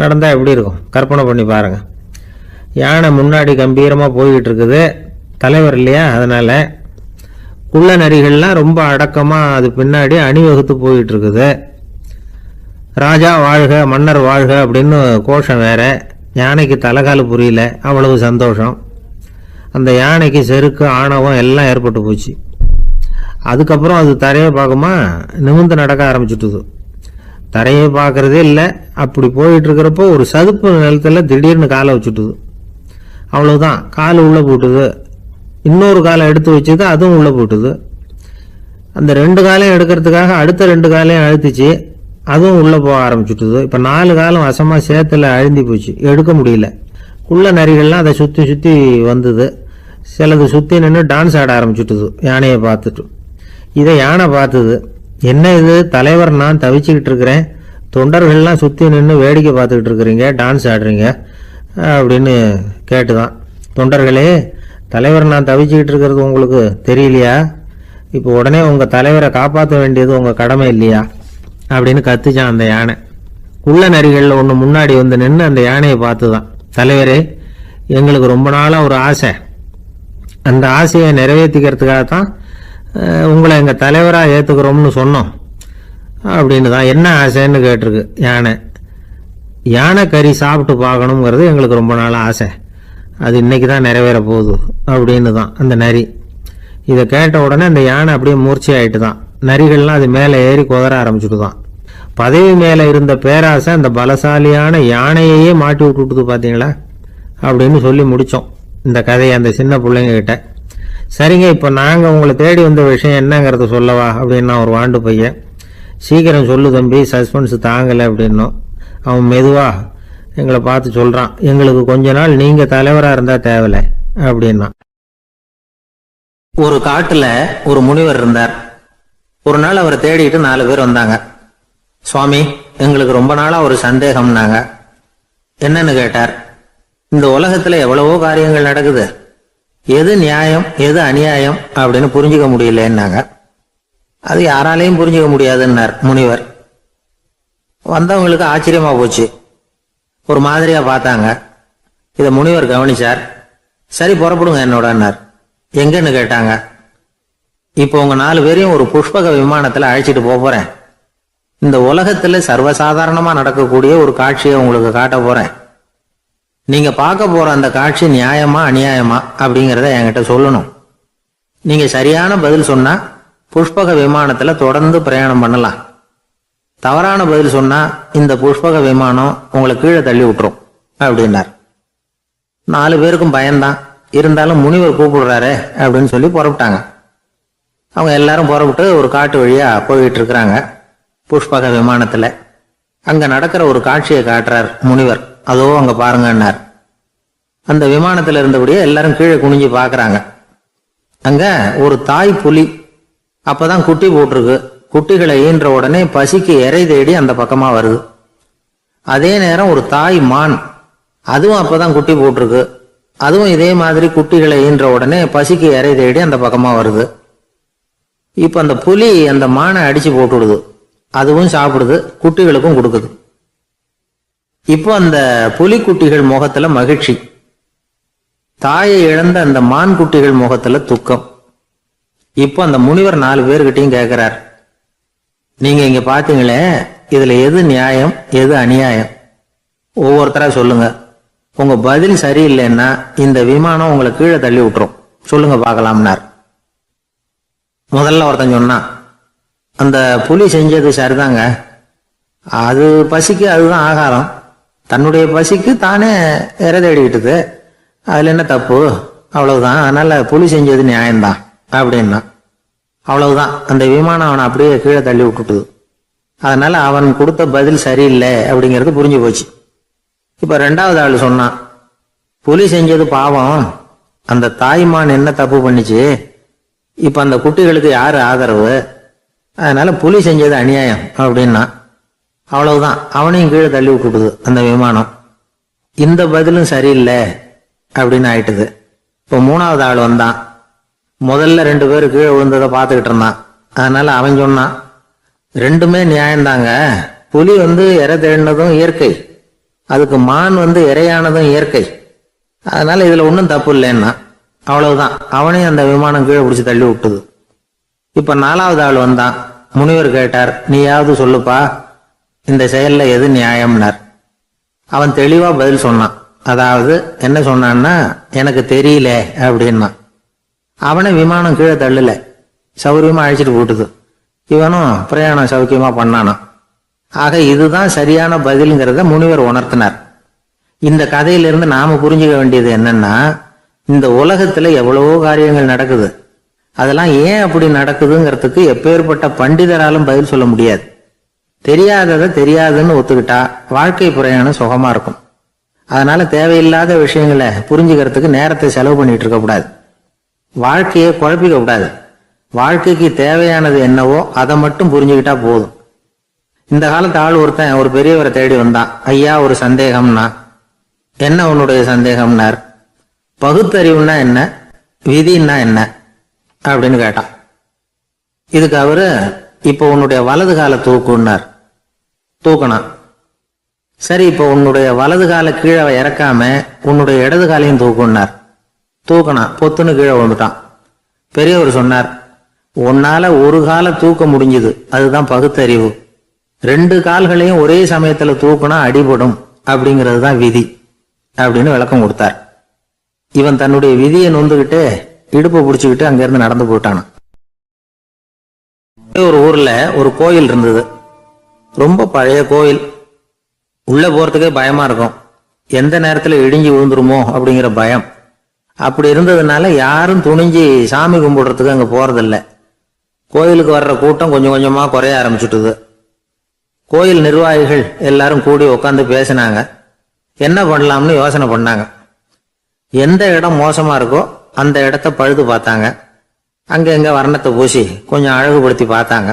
நடந்தால் எப்படி இருக்கும் கற்பனை பண்ணி பாருங்க. யானை முன்னாடி கம்பீரமாக போய்கிட்டு இருக்குது, தலைவர் இல்லையா, அதனால் குள்ள நரிகள்லாம் ரொம்ப அடக்கமாக அது பின்னாடி அணிவகுத்து போயிட்டு இருக்குது. ராஜா வாழ்க, மன்னர் வாழ்க அப்படின்னு கோஷம் வேற. யானைக்கு தலைகால் புரியல, அவ்வளவு சந்தோஷம். அந்த யானைக்கு செருக்கு, ஆணவம் எல்லாம் ஏற்பட்டு போச்சு. அதுக்கப்புறம் அது தரையை பார்க்குமா, நிமிர்ந்து நடக்க ஆரம்பிச்சுட்டுது. தரையை பார்க்கறதே இல்லை. அப்படி போயிட்டு இருக்கிறப்போ ஒரு சதுப்பு நிலத்தில் திடீர்னு காலை வச்சுட்டுது. அவ்வளவுதான், கால் உள்ளே போட்டுது. இன்னொரு காலை எடுத்து வச்சுது, அதுவும் உள்ளே போட்டுது. அந்த 2 காலையும் எடுக்கிறதுக்காக அடுத்த 2 காலையும் அழுத்திச்சு, அதுவும் உள்ளே போக ஆரம்பிச்சுட்டுது. இப்போ 4 காலம் வசமாக சேத்துல அழுந்தி போச்சு, எடுக்க முடியல. குள்ள நரிகள்லாம் அதை சுற்றி சுற்றி வந்தது. சிலது சுற்றி நின்று டான்ஸ் ஆட ஆரம்பிச்சுட்டுது யானையை பார்த்துட்டு. இதை யானை பார்த்தது. என்ன இது தலைவர், நான் தவிச்சுக்கிட்டு இருக்கிறேன், தொண்டர்கள்லாம் சுற்றி நின்று வேடிக்கை பார்த்துக்கிட்டு இருக்கிறீங்க, டான்ஸ் ஆடுறீங்க அப்படின்னு கேட்டுதான். தொண்டர்களே, தலைவர் நான் தவிச்சுக்கிட்டு இருக்கிறது உங்களுக்கு தெரியலையா? இப்போ உடனே உங்கள் தலைவரை காப்பாற்ற வேண்டியது உங்கள் கடமை இல்லையா அப்படின்னு கத்துச்சான் அந்த யானை. குள்ள நரிகளில் ஒன்று முன்னாடி நின்று அந்த யானையை பார்த்து தான், தலைவரே எங்களுக்கு ரொம்ப நாளாக ஒரு ஆசை, அந்த ஆசையை நிறைவேற்றிக்கிறதுக்காக தான் உங்களை எங்கள் தலைவராக ஏற்றுக்கிறோம்னு சொன்னோம் அப்படின்னு தான். என்ன ஆசைன்னு கேட்டிருக்கு யானை. யானை கறி சாப்பிட்டு பார்க்கணுங்கிறது எங்களுக்கு ரொம்ப நாள் ஆசை, அது இன்னைக்கு தான் நிறைவேற போகுது அப்படின்னு தான் அந்த நரி. இதை கேட்ட உடனே அந்த யானை அப்படியே மூர்ச்சி ஆயிட்டு தான். நரிகள்லாம் அது மேலே ஏறி குதற ஆரம்பிச்சுட்டு தான். பதவி மேலே இருந்த பேராசை அந்த பலசாலியான யானையையே மாட்டி விட்டுட்டுது பார்த்தீங்களா அப்படின்னு சொல்லி முடித்தோம் இந்த கதையை அந்த சின்ன பிள்ளைங்க கிட்ட. சரிங்க, இப்போ நாங்கள் உங்களை தேடி வந்த விஷயம் என்னங்கிறத சொல்லவா அப்படின்னா ஒரு வாண்டு பையன். சீக்கிரம் சொல்லு தம்பி, சஸ்பென்ஸ் தாங்கலை அப்படின்னோம். அவன் மெதுவாக எங்களை பார்த்து சொல்கிறான், எங்களுக்கு கொஞ்ச நாள் நீங்கள் தலைவராக இருந்தால் தேவலை அப்படின்னா. ஒரு காட்டில் ஒரு முனிவர் இருந்தார். ஒரு நாள் அவரை தேடிட்டு 4 பேர் வந்தாங்க. சுவாமி, எங்களுக்கு ரொம்ப நாளாக ஒரு சந்தேகம்னாங்க. என்னன்னு கேட்டார். இந்த உலகத்தில் எவ்வளவோ காரியங்கள் நடக்குது, எது நியாயம் எது அநியாயம் அப்படின்னு புரிஞ்சுக்க முடியலன்னாங்க. அது யாராலையும் புரிஞ்சுக்க முடியாதுன்னார் முனிவர். வந்தவங்களுக்கு ஆச்சரியமா போச்சு, ஒரு மாதிரியா பார்த்தாங்க. இதை முனிவர் கவனிச்சார். சரி புறப்படுங்க என்னோடன்னார். எங்கன்னு கேட்டாங்க. இப்போ உங்க 4 பேரையும் ஒரு புஷ்பக விமானத்துல அழைச்சிட்டு போறேன். இந்த உலகத்துல சர்வசாதாரணமா நடக்கக்கூடிய ஒரு காட்சியை உங்களுக்கு காட்ட போறேன். நீங்க பார்க்க போற அந்த காட்சி நியாயமா அநியாயமா அப்படிங்கிறத என்கிட்ட சொல்லணும். நீங்க சரியான பதில் சொன்னா புஷ்பக விமானத்துல தொடர்ந்து பிரயாணம் பண்ணலாம். தவறான பதில் சொன்னா இந்த புஷ்பக விமானம் உங்களை கீழே தள்ளி விட்டுரும் அப்படின்னார். 4 பேருக்கும் பயம்தான், இருந்தாலும் முனிவர் கூப்பிடுறாரு அப்படின்னு சொல்லி புறப்பட்டாங்க. அவங்க எல்லாரும் புறப்பட்டு ஒரு காட்டு வழியா போயிட்டு இருக்கிறாங்க புஷ்பக விமானத்துல. அங்க நடக்கிற ஒரு காட்சியை காட்டுறார் முனிவர். அதோ அங்க பாருங்கன்னார். அந்த விமானத்துல இருந்தபடியே எல்லாரும் கீழே குனிஞ்சு பாக்குறாங்க. அங்க ஒரு தாய் புலி அப்பதான் குட்டி போட்டிருக்கு. குட்டிகளை ஈன்ற உடனே பசிக்கு இறை தேடி அந்த பக்கமா வருது. அதே நேரம் ஒரு தாய் மான், அதுவும் அப்பதான் குட்டி போட்டிருக்கு. அதுவும் இதே மாதிரி குட்டிகளை ஈன்ற உடனே பசிக்கு இறை தேடி அந்த பக்கமா வருது. இப்ப அந்த புலி அந்த மானை அடிச்சு போட்டுடுது, அதுவும் சாப்பிடுது, குட்டிகளுக்கும் கொடுக்குது. இப்போ அந்த புலிக்குட்டிகள் முகத்துல மகிழ்ச்சி, தாயை இழந்த அந்த மான் குட்டிகள் முகத்துல துக்கம். இப்போ அந்த முனிவர் 4 பேர்கிட்டையும் கேட்கிறார், நீங்க இங்க பாத்தீங்களே, இதுல எது நியாயம் எது அநியாயம் ஒவ்வொருத்தரா சொல்லுங்க. உங்க பதில் சரியில்லைன்னா இந்த விமானம் உங்களை கீழே தள்ளி விட்டுரும், சொல்லுங்க பார்க்கலாம்னார். முதல்ல ஒருத்தன் சொன்னான், அந்த புலி செஞ்சது சரிதாங்க, அது பசிக்கு அதுதான் ஆகாரம், தன்னுடைய பசிக்கு தானே இறை தேடிக்கிட்டது, அதுல என்ன தப்பு, அவ்வளவுதான், அதனால புலி செஞ்சது நியாயம்தான் அப்படின்னா. அவ்வளவுதான், அந்த விமானம் அவனை அப்படியே கீழே தள்ளி விட்டுட்டுது. அதனால அவன் கொடுத்த பதில் சரியில்லை அப்படிங்கிறது புரிஞ்சு போச்சு. இப்ப ரெண்டாவது ஆள் சொன்னான், புலி செஞ்சது பாவம், அந்த தாய்மான் என்ன தப்பு பண்ணிச்சு, இப்ப அந்த குட்டிகளுக்கு யாரு ஆதரவு, அதனால புலி செஞ்சது அநியாயம் அப்படின்னா. அவ்வளவுதான், அவனையும் கீழே தள்ளி விட்டுடுது அந்த விமானம். இந்த பதிலும் சரியில்லை அப்படின்னு ஆயிட்டுது. இப்ப மூணாவது ஆள் வந்தான். முதல்ல 2 பேரு கீழே விழுந்ததை பார்த்துக்கிட்டு இருந்தான். அதனால அவன் சொன்னான், ரெண்டுமே நியாயம்தாங்க, புலி இறை தேடினதும் இயற்கை, அதுக்கு மான் இறையானதும் இயற்கை, அதனால இதுல ஒன்றும் தப்பு இல்லைன்னா. அவ்வளவுதான், அவனையும் அந்த விமானம் கீழே பிடிச்சி தள்ளி விட்டுது. இப்ப 4வது ஆள் வந்தான். முனிவர் கேட்டார், நீயாவது சொல்லுப்பா, இந்த செயல்ல எது நியாயம்னார். அவன் தெளிவா பதில் சொன்னான். அதாவது என்ன சொன்னான்னா, எனக்கு தெரியல அப்படின்னா. அவனை விமானம் கீழே தள்ளல, சௌரியமா அழைச்சிட்டு போட்டுது. இவனும் பிரயாணம் சௌக்கியமா பண்ணானான். ஆக இதுதான் சரியான பதிலுங்கிறத முனிவர் உணர்த்தினார். இந்த கதையிலிருந்து நாம புரிஞ்சுக்க வேண்டியது என்னன்னா, இந்த உலகத்துல எவ்வளவோ காரியங்கள் நடக்குது, அதெல்லாம் ஏன் அப்படி நடக்குதுங்கிறதுக்கு எப்பேற்பட்ட பண்டிதராலும் பதில் சொல்ல முடியாது. தெரியாததை தெரியாதுன்னு ஒத்துக்கிட்டா வாழ்க்கை பிரயாணம் சுகமா இருக்கும். அதனால தேவையில்லாத விஷயங்களை புரிஞ்சுக்கிறதுக்கு நேரத்தை செலவு பண்ணிட்டு இருக்க கூடாது, வாழ்க்கையை குழப்பிக்க கூடாது. வாழ்க்கைக்கு தேவையானது என்னவோ அதை மட்டும் புரிஞ்சுக்கிட்டா போதும். இந்த காலத்து ஆள் ஒருத்தன் ஒரு பெரியவரை தேடி வந்தான். ஐயா, ஒரு சந்தேகம்னா. என்ன உன்னுடைய சந்தேகம்னார். பகுத்தறிவுன்னா என்ன, விதின்னா என்ன அப்படின்னு கேட்டான். இதுக்கு அவரு, இப்ப உன்னுடைய வலது கால தூக்குன்னார். தூக்கணும். சரி, இப்ப உன்னுடைய வலது கால கீழே இறக்காம உன்னுடைய இடது காலையும் தூக்குன்னார். தூக்கணும். பொத்துன்னு கீழே விழுந்துட்டான். பெரியவர் சொன்னார், உன்னால ஒரு காலை தூக்க முடிஞ்சுது, அதுதான் பகுத்தறிவு. 2 கால்களையும் ஒரே சமயத்துல தூக்குனா அடிபடும், அப்படிங்கிறது தான் விதி அப்படின்னு விளக்கம் கொடுத்தார். இவன் தன்னுடைய விதியை நொந்துகிட்டு இடுப்பை பிடிச்சுக்கிட்டு அங்கிருந்து நடந்து போயிட்டானான். ஒரு ஊர்ல ஒரு கோயில் இருந்தது, ரொம்ப பழைய கோயில். உள்ள போறதுக்கே பயமா இருக்கும், எந்த நேரத்துல இடிஞ்சு விழுந்துருமோ அப்படிங்கிற பயம். அப்படி இருந்ததுனால யாரும் துணிஞ்சு சாமி கும்பிடுறதுக்கு அங்க போறதில்ல. கோயிலுக்கு வர்ற கூட்டம் கொஞ்சம் கொஞ்சமா குறைய ஆரம்பிச்சுட்டுது. கோயில் நிர்வாகிகள் எல்லாரும் கூடி உட்காந்து பேசினாங்க. என்ன பண்ணலாம்னு யோசனை பண்ணாங்க. எந்த இடம் மோசமா இருக்கோ அந்த இடத்த பழுது பார்த்தாங்க. அங்க எங்க வர்ணத்தை பூசி கொஞ்சம் அழகுபடுத்தி பார்த்தாங்க.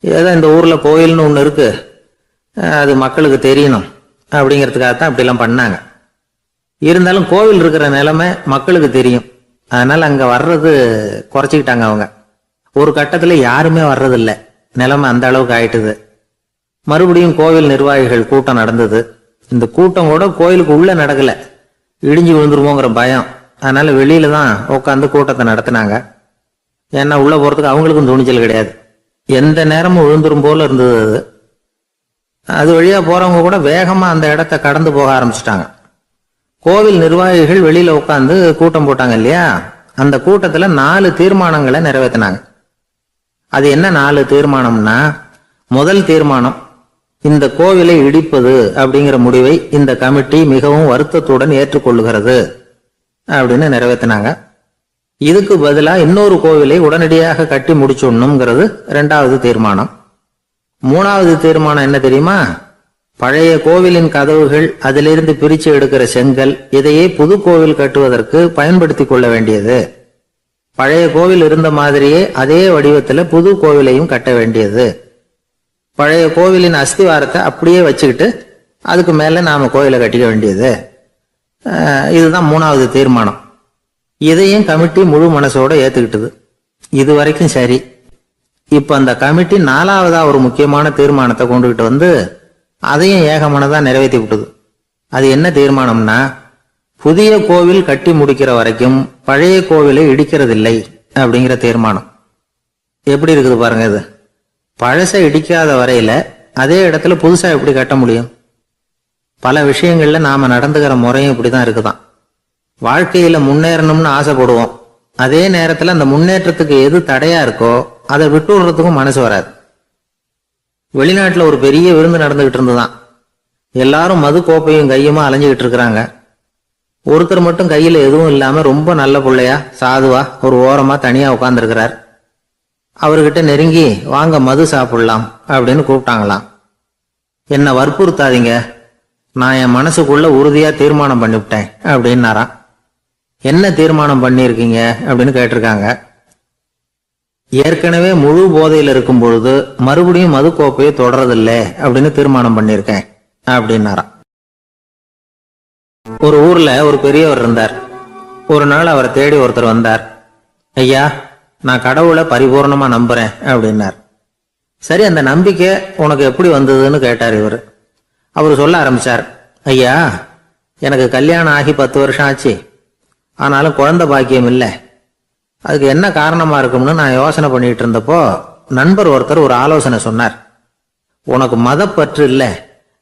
ஏதோ இந்த ஊர்ல கோயில்னு ஒண்ணு இருக்கு, அது மக்களுக்கு தெரியணும் அப்படிங்கிறதுக்காகத்தான் இப்படிலாம் பண்ணாங்க. இருந்தாலும் கோவில் இருக்கிற நிலைமை மக்களுக்கு தெரியும், அதனால அங்க வர்றது குறைச்சிக்கிட்டாங்க அவங்க. ஒரு கட்டத்துல யாருமே வர்றதில்ல, நிலைமை அந்த அளவுக்கு ஆயிட்டுது. மறுபடியும் கோவில் நிர்வாகிகள் கூட்டம் நடந்தது. இந்த கூட்டம் கூட கோயிலுக்கு உள்ள நடக்கல, இடிஞ்சு விழுந்துருமோங்கிற பயம். அதனால வெளியில தான் உட்காந்து கூட்டத்தை நடத்தினாங்க. ஏன்னா உள்ள போறதுக்கு அவங்களுக்கும் துணிச்சல் கிடையாது, எந்த நேரமும் விழுந்துரும் போல இருந்தது அது. அது வழியா போறவங்க கூட வேகமா அந்த இடத்த கடந்து போக ஆரம்பிச்சுட்டாங்க. கோவில் நிர்வாகிகள் வெளியில உட்காந்து கூட்டம் போட்டாங்க இல்லையா, அந்த கூட்டத்துல 4 தீர்மானங்களை நிறைவேற்றினாங்க. அது என்ன 4 தீர்மானம்னா, முதல் தீர்மானம், இந்த கோவிலை இடிப்பது அப்படிங்கிற முடிவை இந்த கமிட்டி மிகவும் வருத்தத்துடன் ஏற்றுக்கொள்ளுகிறது அப்படின்னு நிறைவேற்றினாங்க. இதுக்கு பதிலா இன்னொரு கோவிலை உடனடியாக கட்டி முடிச்சுடணுங்கிறது 2வது தீர்மானம். 3வது தீர்மானம் என்ன தெரியுமா, பழைய கோவிலின் கதவுகள், அதிலிருந்து பிரிச்சு எடுக்கிற செங்கல், இதையே புது கோவில் கட்டுவதற்கு பயன்படுத்தி கொள்ள வேண்டியது. பழைய கோவில் இருந்த மாதிரியே அதே வடிவத்துல புது கோவிலையும் கட்ட வேண்டியது. பழைய கோவிலின் அஸ்திவாரத்தை அப்படியே வச்சுக்கிட்டு அதுக்கு மேல நாம கோவிலை கட்டிக்க வேண்டியது. இதுதான் 3வது தீர்மானம். இதையும் கமிட்டி முழு மனசோட ஏத்துக்கிட்டது. இது வரைக்கும் சரி. இப்ப அந்த கமிட்டி 4வதா ஒரு முக்கியமான தீர்மானத்தை கொண்டுகிட்டு வந்து அதையும் ஏகமனதா நிறைவேற்றி விட்டது. அது என்ன தீர்மானம்னா, புதிய கோவில் கட்டி முடிக்கிற வரைக்கும் பழைய கோவிலை இடிக்கிறதில்லை அப்படிங்கிற தீர்மானம். எப்படி இருக்குது பாருங்க இது. பழசை இடிக்காத வரையில அதே இடத்துல புதுசா எப்படி கட்ட முடியும்? பல விஷயங்கள்ல நாம நடந்துகிற முறையும் இப்படிதான் இருக்குதான். வாழ்க்கையில முன்னேறணும்னு ஆசைப்படுவோம், அதே நேரத்துல அந்த முன்னேற்றத்துக்கு எது தடையா இருக்கோ அதை விட்டு விடுறதுக்கும் மனசு வராது. வெளிநாட்டுல ஒரு பெரிய விருந்து நடந்துகிட்டு இருந்துதான். எல்லாரும் மது கோப்பையும் கையுமா அலைஞ்சுகிட்டு இருக்கிறாங்க. ஒருத்தர் மட்டும் கையில எதுவும் இல்லாம ரொம்ப நல்ல பிள்ளையா சாதுவா ஒரு ஓரமா தனியா உட்கார்ந்துருக்கிறார். அவர்கிட்ட நெருங்கி வாங்க மது சாப்பிடலாம் அப்படின்னு கூப்பிட்டாங்களாம். என்ன வற்புறுத்தாதீங்க, நான் என் மனசுக்குள்ள உறுதியா தீர்மானம் பண்ணிவிட்டேன் அப்படின்னாராம். என்ன தீர்மானம் பண்ணிருக்கீங்க அப்படின்னு கேட்டிருக்காங்க. ஏற்கனவே முழு போதையில் இருக்கும் பொழுது மறுபடியும் மது கோப்பையை தொடறதில்ல அப்படின்னு தீர்மானம் பண்ணிருக்கேன் அப்படின்னாராம். ஒரு ஊர்ல ஒரு பெரியவர் இருந்தார். ஒரு நாள் அவரை தேடி ஒருத்தர் வந்தார். ஐயா, நான் கடவுளை பரிபூர்ணமா நம்புறேன் அப்படின்னார். சரி, அந்த நம்பிக்கை உனக்கு எப்படி வந்ததுன்னு கேட்டார் இவர். அவர் சொல்ல ஆரம்பிச்சார். ஐயா, எனக்கு கல்யாணம் ஆகி 10 வருஷம் ஆச்சு. ஆனாலும் குழந்தை பாக்கியம் இல்லை. அதுக்கு என்ன காரணமா இருக்கும்னு நான் யோசனை பண்ணிட்டு இருந்தப்போ நண்பர் ஒருத்தர் ஒரு ஆலோசனை சொன்னார். உனக்கு மதப்பற்று இல்லை,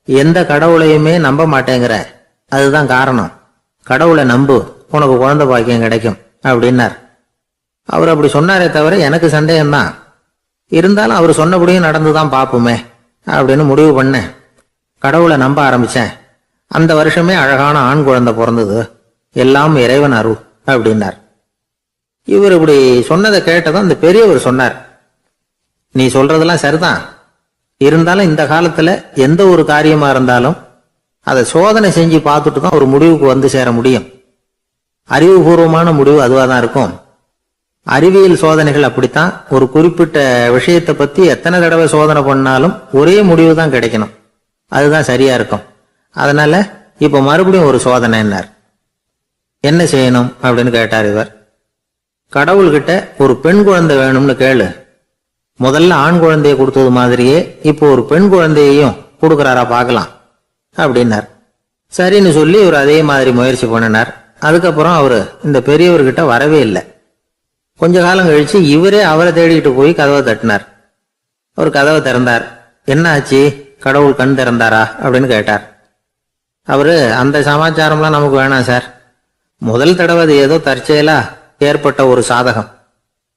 எந்த கடவுளையுமே நம்ப மாட்டேங்கிற, அதுதான் காரணம். கடவுளை நம்பு, உனக்கு குழந்தை பாக்கியம் கிடைக்கும் அப்படின்னார். அவர் அப்படி சொன்னாரே தவிர எனக்கு சந்தேகம்தான். இருந்தாலும் அவர் சொன்னபடியும் நடந்துதான் பார்ப்போமே அப்படின்னு முடிவு பண்ணேன். கடவுளை நம்ப ஆரம்பிச்சேன். அந்த வருஷமே அழகான ஆண் குழந்தை பிறந்தது. எல்லாம் இறைவன் அருள் அப்படின்னார். இவர் இப்படி சொன்னதை கேட்டதும் அந்த பெரியவர் சொன்னார். நீ சொல்றதெல்லாம் சரிதான். இருந்தாலும் இந்த காலத்துல எந்த ஒரு காரியமா இருந்தாலும் அதை சோதனை செஞ்சு பார்த்துட்டு தான் ஒரு முடிவுக்கு வந்து சேர முடியும். அறிவுபூர்வமான முடிவு அதுவா தான் இருக்கும். அறிவியல் சோதனைகள் அப்படித்தான். ஒரு குறிப்பிட்ட விஷயத்தை பத்தி எத்தனை தடவை சோதனை பண்ணாலும் ஒரே முடிவு தான் கிடைக்கணும். அதுதான் சரியா இருக்கும். அதனால இப்ப மறுபடியும் ஒரு சோதனைன்னார். என்ன செய்யணும் அப்படின்னு கேட்டார் இவர். கடவுள்கிட்ட ஒரு பெண் குழந்தை வேணும்னு கேளு. முதல்ல ஆண் குழந்தைய கொடுத்தது மாதிரியே இப்போ ஒரு பெண் குழந்தையையும் கொடுக்கறாரா பார்க்கலாம் அப்படின்னார். சரின்னு சொல்லி இவர் அதே மாதிரி முயற்சி பண்ணினார். அதுக்கப்புறம் அவரு இந்த பெரியவர்கிட்ட வரவே இல்லை. கொஞ்ச காலம் கழிச்சு இவரே அவரை தேடிட்டு போய் கதவை தட்டினார். அவர் கதவை திறந்தார். என்ன ஆச்சு, கடவுள் கண் திறந்தாரா அப்படின்னு கேட்டார். அவரு, அந்த சமாச்சாரம்லாம் நமக்கு வேணாம் சார். முதல் தடவை அது ஏதோ தற்செயலா ஏற்பட்ட ஒரு சாதகம்.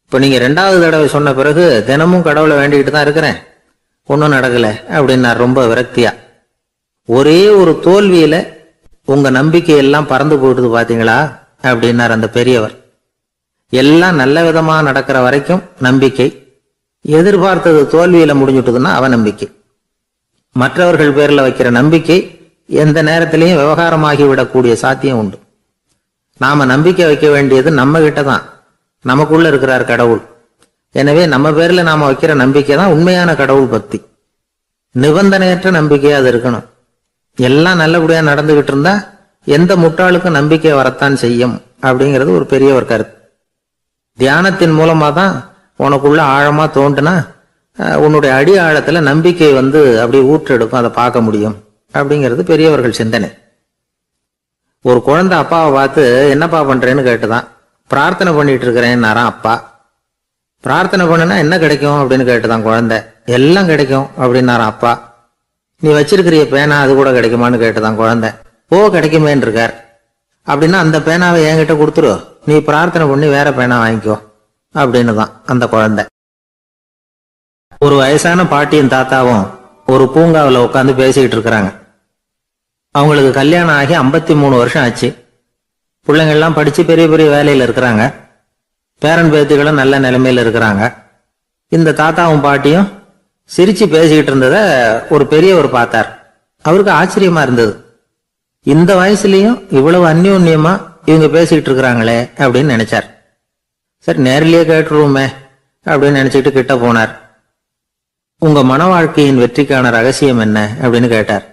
இப்ப நீங்க 2வது தடவை சொன்ன பிறகு தினமும் கடவுளை வேண்டிக்கிட்டு தான் இருக்கிறேன், ஒன்னும் நடக்கல அப்படின்னார் ரொம்ப விரக்தியா. ஒரே ஒரு தோல்வியில உங்க நம்பிக்கை எல்லாம் பறந்து போயிடுது பாத்தீங்களா அப்படின்னார் அந்த பெரியவர். எல்லாம் நல்ல விதமா நடக்கிற வரைக்கும் நம்பிக்கை, எதிர்பார்த்தது தோல்வியில முடிஞ்சுட்டுதுன்னா அவநம்பிக்கை. மற்றவர்கள் பேர்ல வைக்கிற நம்பிக்கை எந்த நேரத்திலையும் விவகாரமாகி விடக்கூடிய சாத்தியம் உண்டு. நாம நம்பிக்கை வைக்க வேண்டியது நம்ம கிட்ட தான். நமக்குள்ள இருக்கிறார் கடவுள். எனவே நம்ம பேர்ல நாம வைக்கிற நம்பிக்கை தான் உண்மையான கடவுள் பக்தி. நிபந்தனையற்ற நம்பிக்கையா அது இருக்கணும். எல்லாம் நல்லபடியா நடந்துகிட்டு இருந்தா எந்த முட்டாளுக்கும் நம்பிக்கை வரத்தான் செய்யும் அப்படிங்கிறது ஒரு பெரியவர் கருத்து. தியானத்தின் மூலமா தான் உனக்குள்ள ஆழமா தோண்டுனா உன்னுடைய அடி ஆழத்துல நம்பிக்கை வந்து அப்படி ஊற்றெடுக்கும், அதை பார்க்க முடியும் அப்படிங்கிறது பெரியவர்கள் சிந்தனை. ஒரு குழந்தை அப்பாவை பார்த்து என்னப்பா பண்றேன்னு கேட்டுதான். பிரார்த்தனை பண்ணிட்டு இருக்கிறேன்னாராம் அப்பா. பிரார்த்தனை பண்ணுனா என்ன கிடைக்கும் அப்படின்னு கேட்டுதான் குழந்தை. எல்லாம் கிடைக்கும் அப்படின்னாராம் அப்பா. நீ வச்சிருக்கிறிய பேனா அது கூட கிடைக்குமான்னு கேட்டுதான் குழந்தை. ஓ, கிடைக்குமேன்னு இருக்கார். அப்படின்னா அந்த பேனாவை என்கிட்ட கொடுத்துரு, நீ பிரார்த்தனை பண்ணி வேற பேனா வாங்கிக்கோ அப்படின்னு தான் அந்த குழந்தை. ஒரு வயசான பாட்டியும் தாத்தாவும் ஒரு பூங்காவில் உட்காந்து பேசிக்கிட்டு இருக்கிறாங்க. அவங்களுக்கு கல்யாணம் ஆகி 53 வருஷம் ஆச்சு. பிள்ளைங்கள்லாம் படிச்சு பெரிய பெரிய வேலையில இருக்கிறாங்க. பேரன் பேத்திகளும் நல்ல நிலைமையில இருக்கிறாங்க. இந்த தாத்தாவும் பாட்டியும் சிரிச்சு பேசிக்கிட்டு இருந்தத ஒரு பெரியவர் பார்த்தார். அவருக்கு ஆச்சரியமா இருந்தது. இந்த வயசுலயும் இவ்வளவு அந்யோன்யமா இவங்க பேசிக்கிட்டு இருக்கிறாங்களே அப்படின்னு நினைச்சார். சரி, நேரிலேயே கேட்டுருவோமே அப்படின்னு நினைச்சிட்டு கிட்ட போனார். உங்க மன வாழ்க்கையின் வெற்றிக்கான ரகசியம் என்ன அப்படின்னு கேட்டார்.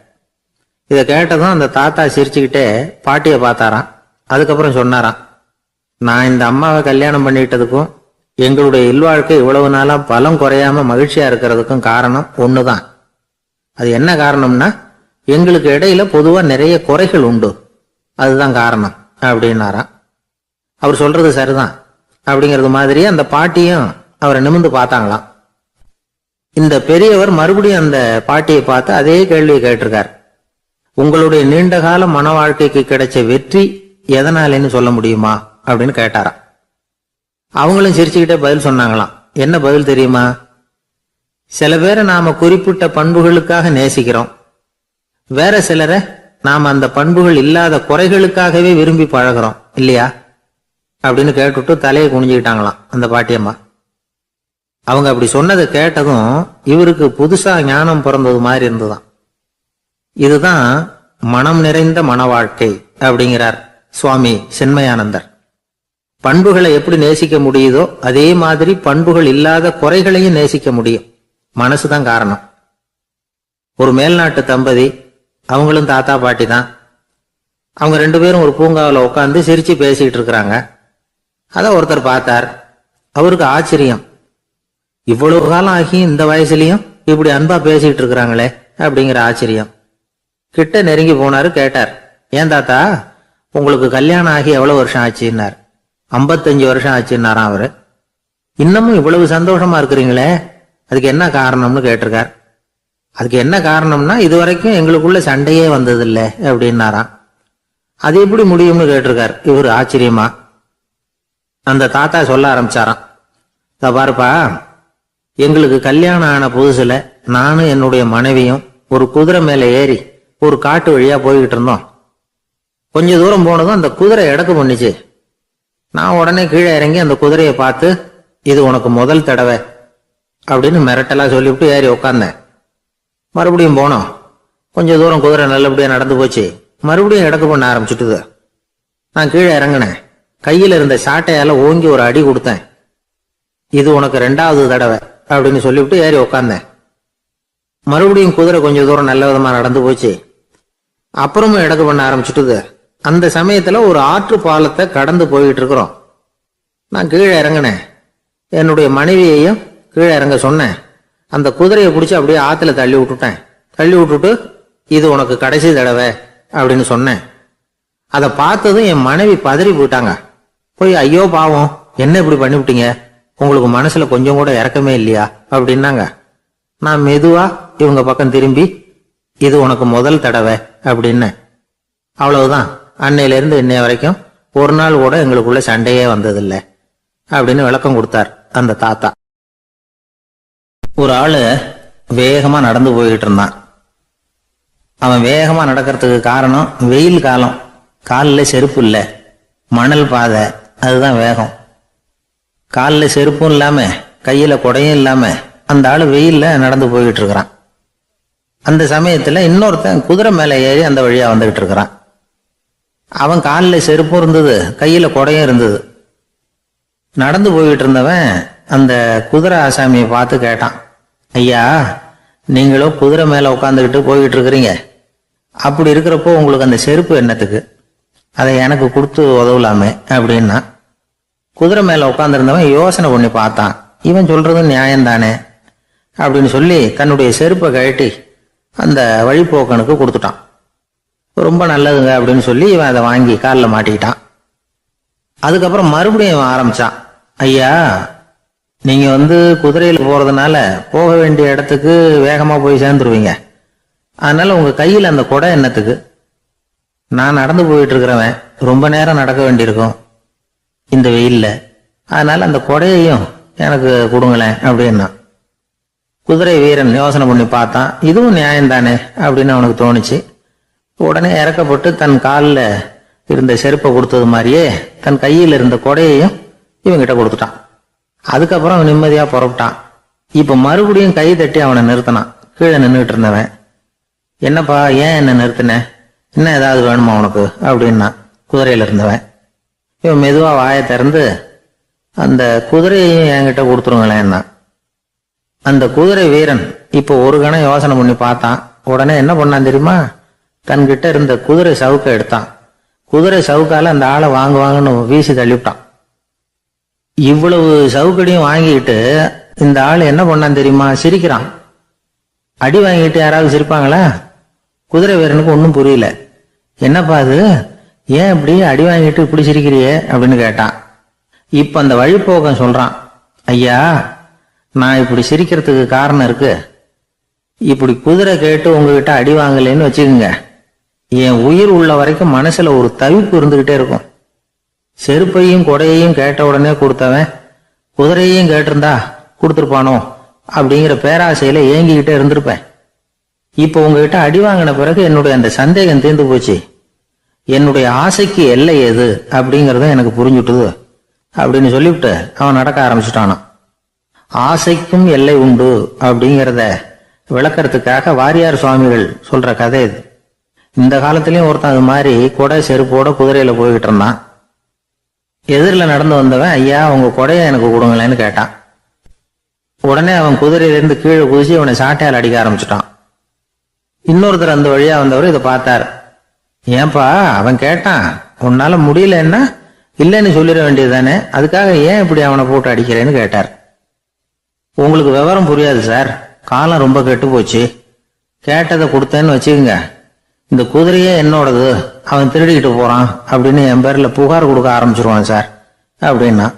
இதை கேட்டதும் அந்த தாத்தா சிரிச்சுக்கிட்டே பாட்டியை பார்த்தாராம். அதுக்கப்புறம் சொன்னாராம், நான் இந்த அம்மாவை கல்யாணம் பண்ணிட்டதுக்கும் எங்களுடைய இல்வாழ்க்கை இவ்வளவு நாளா பலம் குறையாம மகிழ்ச்சியா இருக்கிறதுக்கும் காரணம் ஒண்ணுதான். அது என்ன காரணம்னா, எங்களுக்கு இடையில பொதுவா நிறைய குறைகள் உண்டு, அதுதான் காரணம் அப்படின்னாராம். அவர் சொல்றது சரிதான் அப்படிங்கிறது மாதிரியே அந்த பாட்டியும் அவரை நிமிர்ந்து பார்த்தாங்களாம். இந்த பெரியவர் மறுபடியும் அந்த பாட்டியை பார்த்து அதே கேள்வியை கேட்டிருக்கார். உங்களுடைய நீண்டகால மன வாழ்க்கைக்கு கிடைச்ச வெற்றி எதனாலேன்னு சொல்ல முடியுமா அப்படின்னு கேட்டாராம். அவங்களும் சிரிச்சுக்கிட்டே பதில் சொன்னாங்களாம். என்ன பதில் தெரியுமா? சில பேரை நாம குறிப்பிட்ட பண்புகளுக்காக நேசிக்கிறோம், வேற சிலரை நாம அந்த பண்புகள் இல்லாத குறைகளுக்காகவே விரும்பி பழகிறோம் இல்லையா அப்படின்னு கேட்டுட்டு தலையை குனிஞ்சுக்கிட்டாங்களாம் அந்த பாட்டியம்மா. அவங்க அப்படி சொன்னதை கேட்டதும் இவருக்கு புதுசா ஞானம் பிறந்தது மாதிரி இருந்ததுதான். இதுதான் மனம் நிறைந்த மன வாழ்க்கை அப்படிங்கிறார் சுவாமி சின்மயானந்தர். பண்புகளை எப்படி நேசிக்க முடியுதோ அதே மாதிரி பண்புகள் இல்லாத குறைகளையும் நேசிக்க முடியும். மனசுதான் காரணம். ஒரு மேல்நாட்டு தம்பதி, அவங்களும் தாத்தா பாட்டி தான். அவங்க 2 பேரும் ஒரு பூங்காவில் உட்காந்து சிரிச்சு பேசிட்டு இருக்கிறாங்க. அதை ஒருத்தர் பார்த்தார். அவருக்கு ஆச்சரியம், இவ்வளவு காலம் ஆகி இந்த வயசுலயும் இப்படி அன்பா பேசிட்டு இருக்கிறாங்களே அப்படிங்கிற ஆச்சரியம். கிட்ட நெருங்கி போனாரு. கேட்டார், ஏன் தாத்தா உங்களுக்கு கல்யாணம் ஆகி எவ்வளவு வருஷம் ஆச்சுன்னார். 55 வருஷம் ஆச்சுன்னாராம் அவரு. இன்னமும் இவ்வளவு சந்தோஷமா இருக்கிறீங்களே, அதுக்கு என்ன காரணம்னு கேட்டிருக்கார். அதுக்கு என்ன காரணம்னா, இதுவரைக்கும் எங்களுக்குள்ள சண்டையே வந்தது இல்லை அப்படின்னாராம். அது எப்படி முடியும்னு கேட்டிருக்கார் இவர் ஆச்சரியமா. அந்த தாத்தா சொல்ல ஆரம்பிச்சாராம், பாருப்பா, எங்களுக்கு கல்யாணம் ஆன புதுசுல நானும் என்னுடைய மனைவியும் ஒரு குதிரை மேல ஏறி ஒரு காட்டு வழியா போய்கிட்டு இருந்தோம். கொஞ்ச தூரம் போனதும் அந்த குதிரை எடக்கு பண்ணிச்சு. நான் உடனே கீழே இறங்கி அந்த குதிரையை பார்த்து, இது உனக்கு முதல் தடவை அப்படின்னு மிரட்டலா சொல்லிவிட்டு ஏறி உட்கார்ந்தேன். மறுபடியும் போனோம். கொஞ்ச தூரம் குதிரை நல்லபடியா நடந்து போச்சு. மறுபடியும் எடக்கு பண்ண ஆரம்பிச்சுட்டுது. நான் கீழே இறங்கினேன். கையில இருந்த சாட்டையால ஓங்கி ஒரு அடி கொடுத்தேன். இது உனக்கு 2வது தடவை அப்படின்னு சொல்லிவிட்டு ஏறி உட்கார்ந்தேன். மறுபடியும் குதிரை கொஞ்ச தூரம் நல்ல விதமா நடந்து போச்சு. அப்புறமும் எடக்கு பண்ண ஆரம்பிச்சுட்டுது. அந்த சமயத்துல ஒரு ஆற்று பாலத்தை கடந்து போயிட்டு இருக்கிறோம். நான் கீழே இறங்கினேன். என்னுடைய மனைவியையும் கீழே இறங்க சொன்னேன். அந்த குதிரையை பிடிச்சி அப்படியே ஆத்துல தள்ளி விட்டுட்டேன். தள்ளி விட்டுட்டு, இது உனக்கு கடைசி தடவை அப்படின்னு சொன்னேன். அதை பார்த்ததும் என் மனைவி பதறி போயிட்டாங்க. போய், ஐயோ பாவம், என்ன இப்படி பண்ணிவிட்டீங்க, உங்களுக்கு மனசுல கொஞ்சம் கூட இறக்கமே இல்லையா அப்படின்னாங்க. நான் மெதுவா இவங்க பக்கம் திரும்பி, இது உனக்கு முதல் தடவை அப்படின்னு. அவ்வளவுதான், அன்னையில இருந்து இன்னைய வரைக்கும் ஒரு நாள் கூட எங்களுக்குள்ள சண்டையே வந்ததில்லை அப்படின்னு விளக்கம் கொடுத்தார் அந்த தாத்தா. ஒரு ஆளு வேகமா நடந்து போயிட்டு இருந்தான். அவன் வேகமா நடக்கிறதுக்கு காரணம் வெயில் காலம், காலில் செருப்பு இல்லை, மணல் பாதை, அதுதான் வேகம். காலில் செருப்பும் இல்லாம கையில குடையும் இல்லாம அந்த ஆளு வெயில்ல நடந்து போயிட்டு இருக்கிறான். அந்த சமயத்துல இன்னொருத்தன் குதிரை மேல ஏறி அந்த வழியா வந்துகிட்டு இருக்கிறான். அவன் காலில் செருப்பும் இருந்தது, கையில குடையும் இருந்தது. நடந்து போயிட்டு இருந்தவன் அந்த குதிரை ஆசாமியை பார்த்து கேட்டான், ஐயா, நீங்களும் குதிரை மேல உட்காந்துக்கிட்டு போயிட்டு இருக்கிறீங்க, அப்படி இருக்கிறப்போ உங்களுக்கு அந்த செருப்பு என்னத்துக்கு, அதை எனக்கு கொடுத்து உதவலாமே அப்படின்னா. குதிரை மேல உட்காந்துருந்தவன் யோசனை பண்ணி பார்த்தான். இவன் சொல்றது நியாயம்தானே அப்படின்னு சொல்லி தன்னுடைய செருப்பை கழட்டி அந்த வழிபோக்கனுக்கு கொடுத்துட்டான். ரொம்ப நல்லதுங்க அப்படின்னு சொல்லி இவன் அதை வாங்கி காலில் மாட்டிக்கிட்டான். அதுக்கப்புறம் மறுபடியும் இவன் ஆரம்பிச்சான், ஐயா, நீங்க குதிரையில போறதுனால போக வேண்டிய இடத்துக்கு வேகமா போய் சேர்ந்துருவீங்க, அதனால உங்க கையில அந்த குடை என்னத்துக்கு, நான் நடந்து போயிட்டு இருக்கிறவன் ரொம்ப நேரம் நடக்க வேண்டியிருக்கும் இந்த வெயில்ல, அதனால அந்த குடையையும் எனக்கு கொடுங்களேன் அப்படின்னா. குதிரை வீரன் யோசனை பண்ணி பார்த்தான். இதுவும் நியாயம்தானே அப்படின்னு அவனுக்கு தோணுச்சு. உடனே இறக்கப்பட்டு தன் காலில் இருந்த செருப்பை கொடுத்தது மாதிரியே தன் கையில் இருந்த கொடையையும் இவங்கிட்ட கொடுத்துட்டான். அதுக்கப்புறம் அவன் நிம்மதியா புறப்பட்டான். இப்ப மறுபடியும் கை தட்டி அவனை நிறுத்தினான். கீழே நின்றுட்டு இருந்தவன், என்னப்பா ஏன் என்ன நிறுத்தின, இன்னும் ஏதாவது வேணுமா உனக்கு அப்படின்னா குதிரையில இருந்தவன். இவன் மெதுவா வாயை திறந்து, அந்த குதிரையையும் என்கிட்ட கொடுத்துருங்களேன்னா. அந்த குதிரை வீரன் இப்போ ஒரு கணம் யோசனை பண்ணி பார்த்தான். உடனே என்ன பண்ணான் தெரியுமா, தன்கிட்ட இருந்த குதிரை சவுக்கை எடுத்தான். குதிரை சவுக்கால அந்த ஆளை வாங்குவாங்கன்னு வீசி தள்ளிவிட்டான். இவ்வளவு சவுக்கடியும் வாங்கிட்டு இந்த ஆள் என்ன பண்ணான் தெரியுமா, சிரிக்கிறான். அடி வாங்கிட்டு யாராவது சிரிப்பாங்களா? குதிரை வீரனுக்கு ஒன்றும் புரியல. என்னப்பா அது, ஏன் இப்படி அடி வாங்கிட்டு இப்படி சிரிக்கிறியே அப்படின்னு கேட்டான். இப்ப அந்த வழிபோக்கன் சொல்றான், ஐயா, நான் இப்படி சிரிக்கிறதுக்கு காரணம் இருக்கு. இப்படி குதிரை கேட்டு உங்ககிட்ட அடி வாங்கலைன்னு வச்சுக்கோங்க, என் உயிர் உள்ள வரைக்கும் மனசுல ஒரு தவிப்பு இருந்துகிட்டே இருக்கும். செருப்பையும் கொடையையும் கேட்ட உடனே கொடுத்தவன் குதிரையையும் கேட்டிருந்தா கொடுத்துருப்பானோ அப்படிங்கிற பேராசையில ஏங்கிக்கிட்டே இருந்திருப்பேன். இப்போ உங்ககிட்ட அடி வாங்கின பிறகு என்னுடைய அந்த சந்தேகம் தீர்ந்து போச்சு. என்னுடைய ஆசைக்கு எல்லை எது அப்படிங்கறத எனக்கு புரிஞ்சுட்டுது அப்படின்னு சொல்லிவிட்டு அவன் நடக்க ஆரம்பிச்சுட்டானான். ஆசைக்கும் எல்லை உண்டு அப்படிங்கிறத விளக்கறதுக்காக வாரியார் சுவாமிகள் சொல்ற கதை இது. இந்த காலத்திலயும் ஒருத்தன் அது மாதிரி கொடை செருப்போட குதிரையில போய்கிட்டு இருந்தான். எதிரில் நடந்து வந்தவன், ஐயா உங்க கொடையை எனக்கு கொடுங்களேன்னு கேட்டான். உடனே அவன் குதிரையிலிருந்து கீழே குதிச்சு அவனை சாட்டையால் அடிக்க ஆரம்பிச்சுட்டான். இன்னொருத்தர் அந்த வழியா வந்தவர் இதை பார்த்தார். ஏன்பா அவன் கேட்டான், உன்னால முடியலன்னா இல்லைன்னு சொல்லிட வேண்டியது தானே, அதுக்காக ஏன் இப்படி அவனை போட்டு அடிக்கிறேன்னு கேட்டார். உங்களுக்கு விவரம் புரியாது சார், காலம் ரொம்ப கெட்டு போச்சு. கேட்டதை கொடுத்தேன்னு வச்சுக்கோங்க, இந்த குதிரையே என்னோடது, அவன் திருடிக்கிட்டு போறான் அப்படின்னு என் பேர்ல புகார் கொடுக்க ஆரம்பிச்சிருவான் சார் அப்படின்னா.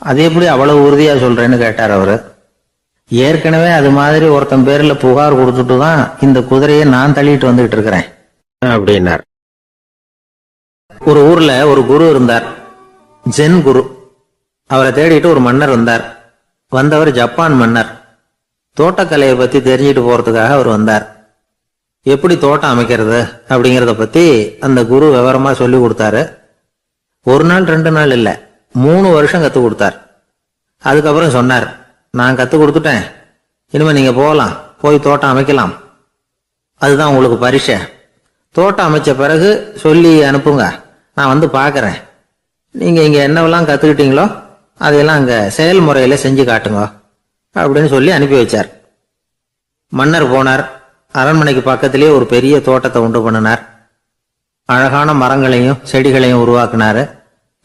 அது எப்படி அவ்வளவு உறுதியா சொல்றேன்னு கேட்டார் அவரு. ஏற்கனவே அது மாதிரி ஒருத்தன் பேர்ல புகார் கொடுத்துட்டு தான் இந்த குதிரையை நான் தள்ளிட்டு வந்துகிட்டு இருக்கிறேன் அப்படின்னார். ஒரு ஊர்ல ஒரு குரு இருந்தார், ஜென் குரு. அவரை தேடிட்டு ஒரு மன்னர் வந்தார். வந்தவர் ஜப்பான் மன்னர். தோட்டக்கலையை பத்தி தெரிஞ்சுட்டு போறதுக்காக அவர் வந்தார். எப்படி தோட்டம் அமைக்கிறது அப்படிங்கறத பத்தி அந்த குரு விவரமா சொல்லி கொடுத்தாரு. ஒரு நாள் 2 நாள் இல்ல, 3 வருஷம் கத்து கொடுத்தார். அதுக்கப்புறம் சொன்னார், நான் கத்து கொடுத்துட்டேன், இனிமே நீங்க போகலாம், போய் தோட்டம் அமைக்கலாம், அதுதான் உங்களுக்கு பரிசை. தோட்டம் அமைச்ச பிறகு சொல்லி அனுப்புங்க, நான் வந்து பாக்குறேன். நீங்க இங்க என்னவெல்லாம் கத்துக்கிட்டீங்களோ அதையெல்லாம் அங்க செயல்முறையில செஞ்சு காட்டுங்க அப்படின்னு சொல்லி அனுப்பி வச்சார். மன்னர் போனார். அரண்மனைக்கு பக்கத்திலேயே ஒரு பெரிய தோட்டத்தை உண்டு பண்ணினார். அழகான மரங்களையும் செடிகளையும் உருவாக்கினாரு.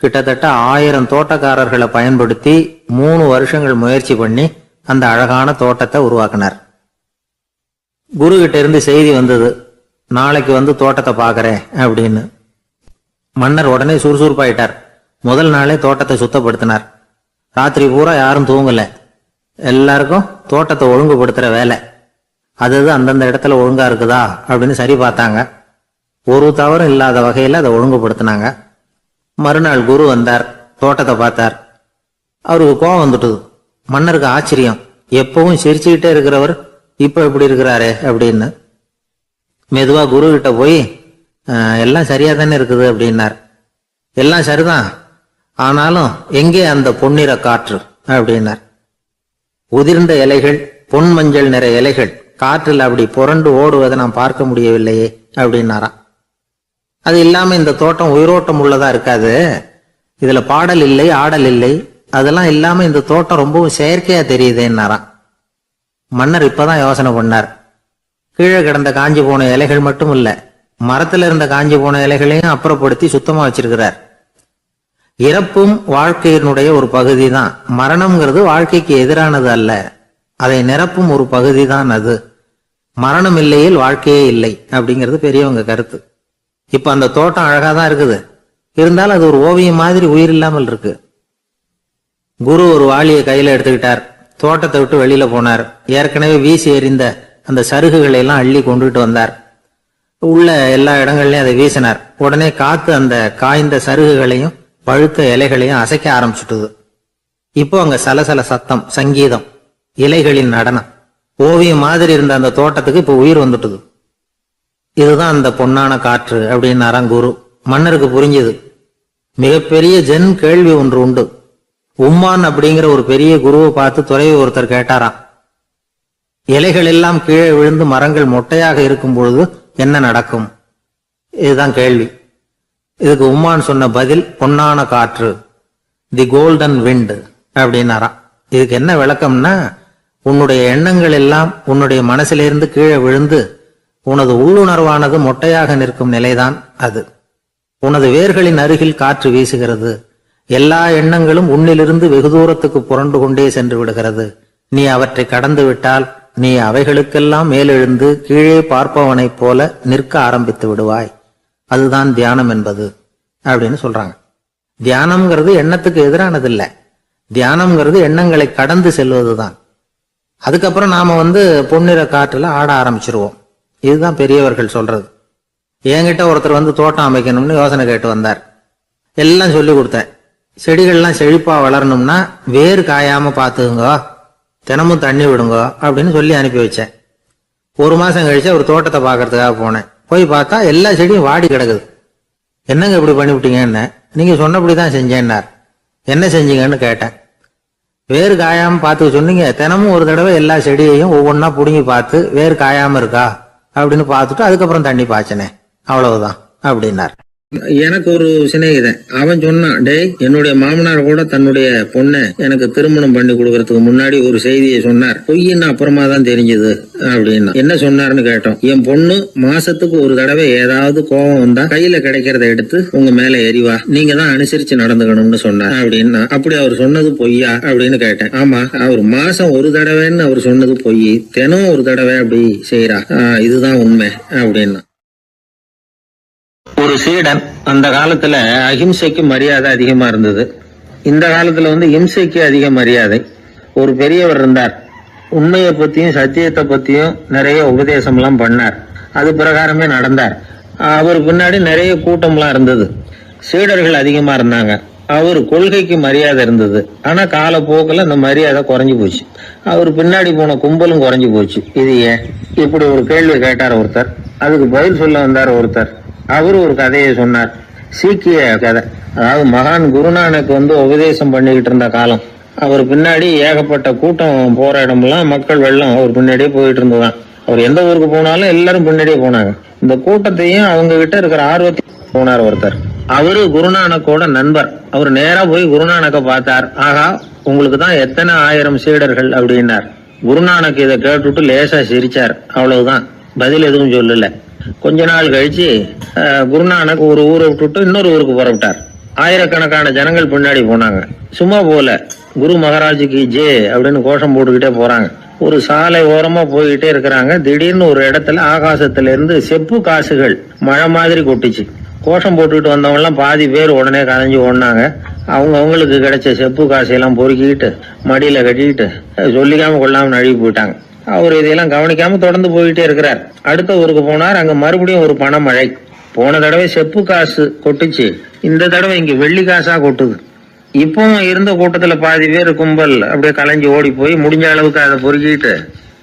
கிட்டத்தட்ட 1000 தோட்டக்காரர்களை பயன்படுத்தி 3 வருஷங்கள் முயற்சி பண்ணி அந்த அழகான தோட்டத்தை உருவாக்கினார். குரு கிட்ட இருந்து செய்தி வந்தது, நாளைக்கு வந்து தோட்டத்தை பாக்குறேன் அப்படின்னு. மன்னர் உடனே சுறுசுறுப்பாயிட்டார். முதல் நாளே தோட்டத்தை சுத்தப்படுத்தினார். ராத்திரி பூரா யாரும் தூங்கல. எல்லாருக்கும் தோட்டத்தை ஒழுங்குபடுத்துற வேலை. அது அந்தந்த இடத்துல ஒழுங்கா இருக்குதா அப்படின்னு சரி பார்த்தாங்க. ஒரு தவறும் இல்லாத வகையில அதை ஒழுங்குபடுத்தினாங்க. மறுநாள் குரு வந்தார், தோட்டத்தை பார்த்தார். அவருக்கு கோபம் வந்துட்டுது. மன்னருக்கு ஆச்சரியம், எப்பவும் சிரிச்சுக்கிட்டே இருக்கிறவர் இப்ப எப்படி இருக்கிறாரு அப்படின்னு. மெதுவா குரு கிட்ட போய், எல்லாம் சரியா தானே இருக்குது அப்படின்னார். எல்லாம் சரிதான், ஆனாலும் எங்கே அந்த பொன்னிற காற்று அப்படின்னார். உதிர்ந்த இலைகள், பொன் மஞ்சள் நிற இலைகள் காற்றில் அப்படி புரண்டு ஓடுவதை நான் பார்க்க முடியவில்லையே அப்படின்னாராம். அது இல்லாம இந்த தோட்டம் உயிரோட்டம் உள்ளதா இருக்காது, இதுல பாடல் இல்லை, ஆடல் இல்லை, அதெல்லாம் இல்லாம இந்த தோட்டம் ரொம்பவும் செயற்கையா தெரியுதுன்னாராம். மன்னர் இப்பதான் யோசனை பண்ணார். கீழே கிடந்த காஞ்சி போன இலைகள் மட்டும் இல்ல, மரத்துல இருந்த காஞ்சி போன இலைகளையும் அப்புறப்படுத்தி சுத்தமா வச்சிருக்கிறார். இறப்பும் வாழ்க்கையினுடைய ஒரு பகுதி தான். மரணம்ங்கிறது வாழ்க்கைக்கு எதிரானது அல்ல, அதை நிரப்பும் ஒரு பகுதி தான் அது. மரணம் இல்லையில் வாழ்க்கையே இல்லை அப்படிங்கிறது பெரியவங்க கருத்து. இப்ப அந்த தோட்டம் அழகாதான் இருக்குது, இருந்தாலும் அது ஒரு ஓவியம் மாதிரி உயிர் இல்லாமல் இருக்கு. குரு ஒரு வாளியை கையில எடுத்துக்கிட்டார். தோட்டத்தை விட்டு வெளியில போனார். ஏற்கனவே வீசி எறிந்த அந்த சருகுகளை எல்லாம் அள்ளி கொண்டுகிட்டு வந்தார். உள்ள எல்லா இடங்கள்லயும் அதை வீசினார். உடனே காத்து அந்த காய்ந்த சருகுகளையும் பழுத்த இலைகளையும் அசைக்க ஆரம்பிச்சுட்டுது. இப்போ அங்க சலசல சத்தம், சங்கீதம், இலைகளின் நடனம், ஓவியம் மாதிரி இருந்த அந்த தோட்டத்துக்கு இப்ப உயிர் வந்துட்டுது. இதுதான் அந்த பொன்னான காற்று அப்படின்னாராம் குரு. மன்னருக்கு புரிஞ்சது. மிகப்பெரிய ஜென் கேள்வி ஒன்று உண்டு. உம்மான் அப்படிங்கிற ஒரு பெரிய குருவை பார்த்து துறவி ஒருத்தர் கேட்டாராம், இலைகள் எல்லாம் கீழே விழுந்து மரங்கள் மொட்டையாக இருக்கும் பொழுது என்ன நடக்கும்? இதுதான் கேள்வி. இதுக்கு உம்மான் சொன்ன பதில் பொன்னான காற்று, தி கோல்டன் விண்ட் அப்படின்னாராம். இதுக்கு என்ன விளக்கம்னா, உன்னுடைய எண்ணங்கள் எல்லாம் உன்னுடைய மனசிலிருந்து கீழே விழுந்து உனது உள்ளுணர்வானது மொட்டையாக நிற்கும் நிலைதான் அது. உனது வேர்களின் அருகில் காற்று வீசுகிறது. எல்லா எண்ணங்களும் உன்னிலிருந்து வெகு தூரத்துக்கு புரண்டு கொண்டே சென்று விடுகிறது. நீ அவற்றை கடந்து விட்டால் நீ அவைகளுக்கெல்லாம் மேலெழுந்து கீழே பார்ப்பவனைப் போல நிற்க ஆரம்பித்து விடுவாய். அதுதான் தியானம் என்பது அப்படின்னு சொல்றாங்க. தியானம்ங்கிறது எண்ணத்துக்கு எதிரானது இல்ல, தியானம்ங்கிறது எண்ணங்களை கடந்து செல்வதுதான். அதுக்கப்புறம் நாம பொன்னிற காற்றுல ஆட ஆரம்பிச்சிருவோம். இதுதான் பெரியவர்கள் சொல்றது. என்கிட்ட ஒருத்தர் தோட்டம் அமைக்கணும்னு யோசனை கேட்டு வந்தார். எல்லாம் சொல்லி கொடுத்தேன். செடிகள்லாம் செழிப்பா வளரணும்னா வேர் காயாம பாத்துக்குங்க, தினமும் தண்ணி விடுங்க அப்படின்னு சொல்லி அனுப்பி வச்சேன். ஒரு மாசம் கழிச்சு ஒரு தோட்டத்தை பாக்குறதுக்காக போனேன். போய் பார்த்தா எல்லா செடியும் வாடி கிடக்குது. என்னங்க இப்படி பண்ணிவிட்டீங்கன்னு. நீங்க சொன்னபடிதான் செஞ்சேன்னார். என்ன செஞ்சீங்கன்னு கேட்டேன். வேறு காயாம பார்த்துக்க சொன்னீங்க, தினமும் ஒரு தடவை எல்லா செடியையும் ஒவ்வொன்னா புடுங்கி பார்த்து வேறு காயாம இருக்கா அப்படின்னு பார்த்துட்டு அதுக்கப்புறம் தண்ணி பாய்ச்சனே, அவ்வளவுதான் அப்படின்னார். எனக்கு ஒரு சிநேகிதன், அவன் சொன்னான், டேய் என்னுடைய மாமனார் கூட தன்னுடைய பொண்ணை எனக்கு திருமணம் பண்ணி கொடுக்கறதுக்கு முன்னாடி ஒரு செய்தியை சொன்னார். பொய்ன்னு அப்புறமா தான் தெரிஞ்சது அப்படின்னா. என்ன சொன்னார்னு கேட்டோம். என் பொண்ணு மாசத்துக்கு ஒரு தடவை ஏதாவது கோபம் வந்தா கையில கிடைக்கிறத எடுத்து உங்க மேல எரிவா, நீங்க தான் அனுசரிச்சு நடந்துக்கணும்னு சொன்னார் அப்படின்னா. அப்படி அவர் சொன்னது பொய்யா அப்படின்னு கேட்டேன். ஆமா, அவர் மாசம் ஒரு தடவைன்னு அவர் சொன்னது பொய், தினம் ஒரு தடவை அப்படி செய்யறா, இதுதான் உண்மை அப்படின்னா. ஒரு சீடன் அந்த காலத்துல அஹிம்சைக்கு மரியாதை அதிகமா இருந்தது. இந்த காலத்துல இம்சைக்கு அதிக மரியாதை. ஒரு பெரியவர் இருந்தார். உண்மையை பத்தியும் சத்தியத்தை பத்தியும் நிறைய உபதேசம் எல்லாம் பண்ணார். அது பிரகாரமே நடந்தார். அவர் பின்னாடி நிறைய கூட்டம்லாம் இருந்தது. சீடர்கள் அதிகமா இருந்தாங்க. அவர் கொள்கைக்கு மரியாதை இருந்தது. ஆனா காலப்போக்கில் அந்த மரியாதை குறைஞ்சு போச்சு. அவர் பின்னாடி போன கும்பலும் குறைஞ்சு போச்சு. இது ஏன்? இப்படி ஒரு கேள்வி கேட்டார் ஒருத்தர். அதுக்கு பதில் சொல்ல வந்தார் ஒருத்தர். அவரு ஒரு கதையை சொன்னார். சீக்கிய கதை. அதாவது மகான் குருநானக் உபதேசம் பண்ணிக்கிட்டு இருந்த காலம். அவர் பின்னாடி ஏகப்பட்ட கூட்டம் போற இடமெல்லாம் மக்கள் வெள்ளம் அவர் பின்னாடியே போயிட்டு இருந்ததுதான். அவர் எந்த ஊருக்கு போனாலும் எல்லாரும் பின்னாடியே போனாங்க. இந்த கூட்டத்தையும் அவங்க கிட்ட இருக்கிற ஆர்வத்தையும் போனார் ஒருத்தர். அவரு குருநானக்கோட நண்பர். அவர் நேரா போய் குருநானக்க பார்த்தார். ஆகா, உங்களுக்கு தான் எத்தனை ஆயிரம் சீடர்கள் அப்படின்னார். குருநானக் இதை கேட்டுட்டு லேசா சிரிச்சார். அவ்வளவுதான், பதில் எதுவும் சொல்லல. கொஞ்ச நாள் கழிச்சு குருநானக் ஒரு ஊரை விட்டுட்டு இன்னொரு ஊருக்கு புறப்பட்டார். ஆயிரக்கணக்கான ஜனங்கள் பின்னாடி போனாங்க. சும்மா போல, குரு மகாராஜுக்கு ஜே அப்படின்னு கோஷம் போட்டுக்கிட்டே போறாங்க. ஒரு சாலை ஓரமா போய்கிட்டே இருக்கிறாங்க. திடீர்னு ஒரு இடத்துல ஆகாசத்துல இருந்து செப்பு காசுகள் மழை மாதிரி கொட்டுச்சு. கோஷம் போட்டுக்கிட்டு வந்தவங்க எல்லாம் பாதி பேர் உடனே கலைஞ்சு ஓடினாங்க. அவங்களுக்கு கிடைச்ச செப்பு காசையெல்லாம் பொறுக்கிட்டு மடியில கட்டிக்கிட்டு சொல்லிக்காம கொள்ளாம நழுவி போயிட்டாங்க. அவர் இதையெல்லாம் கவனிக்காம தொடர்ந்து போயிட்டே இருக்கிறார். அடுத்த ஊருக்கு போனார். அங்க மறுபடியும் ஒரு பணமழை. போன தடவை செப்பு காசு கொட்டுச்சு, இந்த தடவை இங்க வெள்ளி காசா கொட்டுது. இப்பவும் இருந்த கூட்டத்துல பாதி பேர் கும்பல் அப்படியே கலைஞ்சு ஓடி போய் முடிஞ்ச அளவுக்கு அதை பொறுக்கிட்டு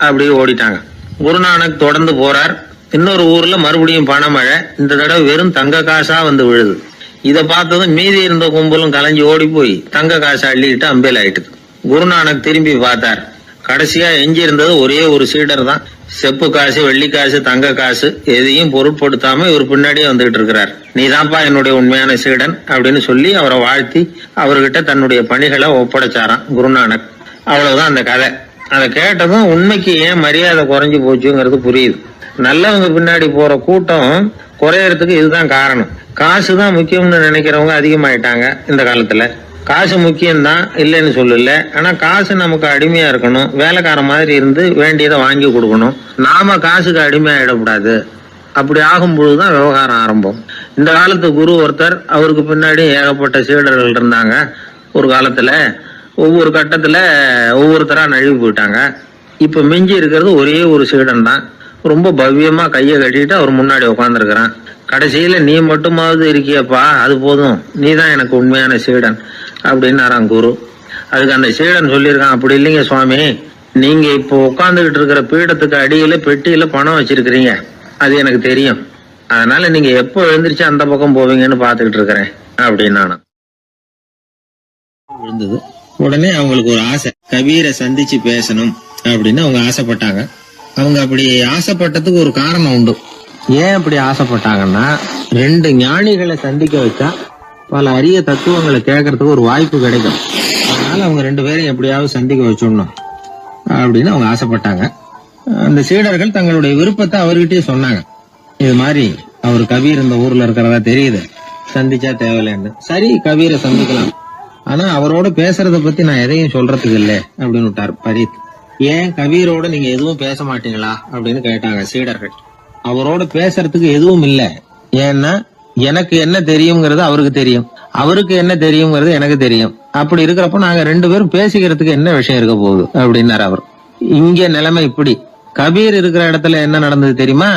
அப்படியே ஓடிட்டாங்க. குருநானக் தொடர்ந்து போறார். இன்னொரு ஊர்ல மறுபடியும் பணமழை. இந்த தடவை வெறும் தங்க காசா விழுது. இதை பார்த்ததும் மீதி இருந்த கும்பலும் கலைஞ்சு ஓடி போய் தங்க காசை அள்ளிக்கிட்டு அம்பேல் ஆயிட்டுது. குருநானக் திரும்பி பார்த்தார். கடைசியா எஞ்சி இருந்தது ஒரே ஒரு சீடர் தான். செப்பு காசு, வெள்ளி காசு, தங்க காசு எதையும் பொருட்படுத்தாம இவர் பின்னாடியே வந்துகிட்டு இருக்கிறார். நீதான்ப்பா என்னுடைய உண்மையான சீடன் அப்படின்னு சொல்லி அவரை வாழ்த்தி அவர்கிட்ட தன்னுடைய பணிகளை ஒப்படைச்சாராம் குருநானக். அவ்வளவுதான் அந்த கதை. அதை கேட்டதும் உண்மைக்கு ஏன் மரியாதை குறைஞ்சு போச்சுங்கிறது புரியுது. நல்லவங்க பின்னாடி போற கூட்டம் குறையறதுக்கு இதுதான் காரணம். காசு தான் முக்கியம்னு நினைக்கிறவங்க அதிகமாயிட்டாங்க இந்த காலத்துல. காசு முக்கியம்தான், இல்லைன்னு சொல்லல. ஆனா காசு நமக்கு அடிமையா இருக்கணும். வேலைக்கார மாதிரி இருந்து வேண்டியதை வாங்கி கொடுக்கணும். நாம காசுக்கு அடிமையாயிடக்கூடாது. அப்படி ஆகும் பொழுதுதான் விவகாரம் ஆரம்பம். இந்த காலத்து குரு ஒருத்தர், அவருக்கு பின்னாடி ஏகப்பட்ட சீடர்கள் இருந்தாங்க. ஒரு காலத்துல ஒவ்வொரு கட்டத்துல ஒவ்வொருத்தரா நழுவி போயிட்டாங்க. இப்ப மிஞ்சி இருக்கிறது ஒரே ஒரு சீடன் தான். ரொம்ப பவ்யமா கையை கட்டிட்டு அவர் முன்னாடி உட்காந்துருக்கிறான். கடைசியில நீ மட்டுமாவது இருக்கியப்பா, அது போதும், நீ தான் எனக்கு உண்மையான சீடன் அப்படின்னாராம் குரு. அதுக்கு அந்த சீடன் சொல்லியிருக்கான், அப்படி இல்லைங்க சுவாமி, நீங்க இப்போ உட்காந்துக்கிட்டு இருக்கிற பீடத்துக்கு அடியில பெட்டியில பணம் வச்சிருக்கிறீங்க, அது எனக்கு தெரியும். அதனால நீங்க எப்போ எழுந்திரிச்சு அந்த பக்கம் போவீங்கன்னு பாத்துக்கிட்டு இருக்கிறேன் அப்படின்னா விழுந்தது. உடனே அவங்களுக்கு ஒரு ஆசை, கபீரை சந்திச்சு பேசணும் அப்படின்னு அவங்க ஆசைப்பட்டாங்க. அவங்க அப்படி ஆசைப்பட்டதுக்கு ஒரு காரணம் உண்டு. ஏன் அப்படி ஆசைப்பட்டாங்கன்னா, ரெண்டு ஞானிகளை சந்திக்க வச்சா பல அரிய தத்துவங்களை கேட்கறதுக்கு ஒரு வாய்ப்பு கிடைக்கும். அதனால அவங்க ரெண்டு பேரையும் எப்படியாவது சந்திக்க வச்சிடணும் அப்படின்னு அவங்க ஆசைப்பட்டாங்க. அந்த சீடர்கள் தங்களுடைய விருப்பத்தை அவர்கிட்டயே சொன்னாங்க. இது மாதிரி அவர் கபீர் இந்த ஊர்ல இருக்கிறதா தெரியுது, சந்திச்சா தேவையில்லைன்னு. சரி, கபீரை சந்திக்கலாம், ஆனா அவரோட பேசுறத பத்தி நான் எதையும் சொல்றதுக்கு இல்லை அப்படின்னு விட்டார் பரீத். ஏன் கபீரோட நீங்க எதுவும் பேச மாட்டீங்களா அப்படின்னு கேட்டாங்க சீடர்கள். அவரோட பேசுறதுக்கு எதுவும் இல்ல. ஏன்னா எனக்கு என்ன தெரியுங்கிறது அவருக்கு தெரியும், அவருக்கு என்ன தெரியுங்கிறது எனக்கு தெரியும். அப்படி இருக்கிறப்ப நாங்க ரெண்டு பேரும் பேசிக்கிறதுக்கு என்ன விஷயம் இருக்க போகுது அப்படின்னாரு அவர். இங்க நிலைமை இப்படி. கபீர் இருக்கிற இடத்துல என்ன நடந்தது தெரியுமா?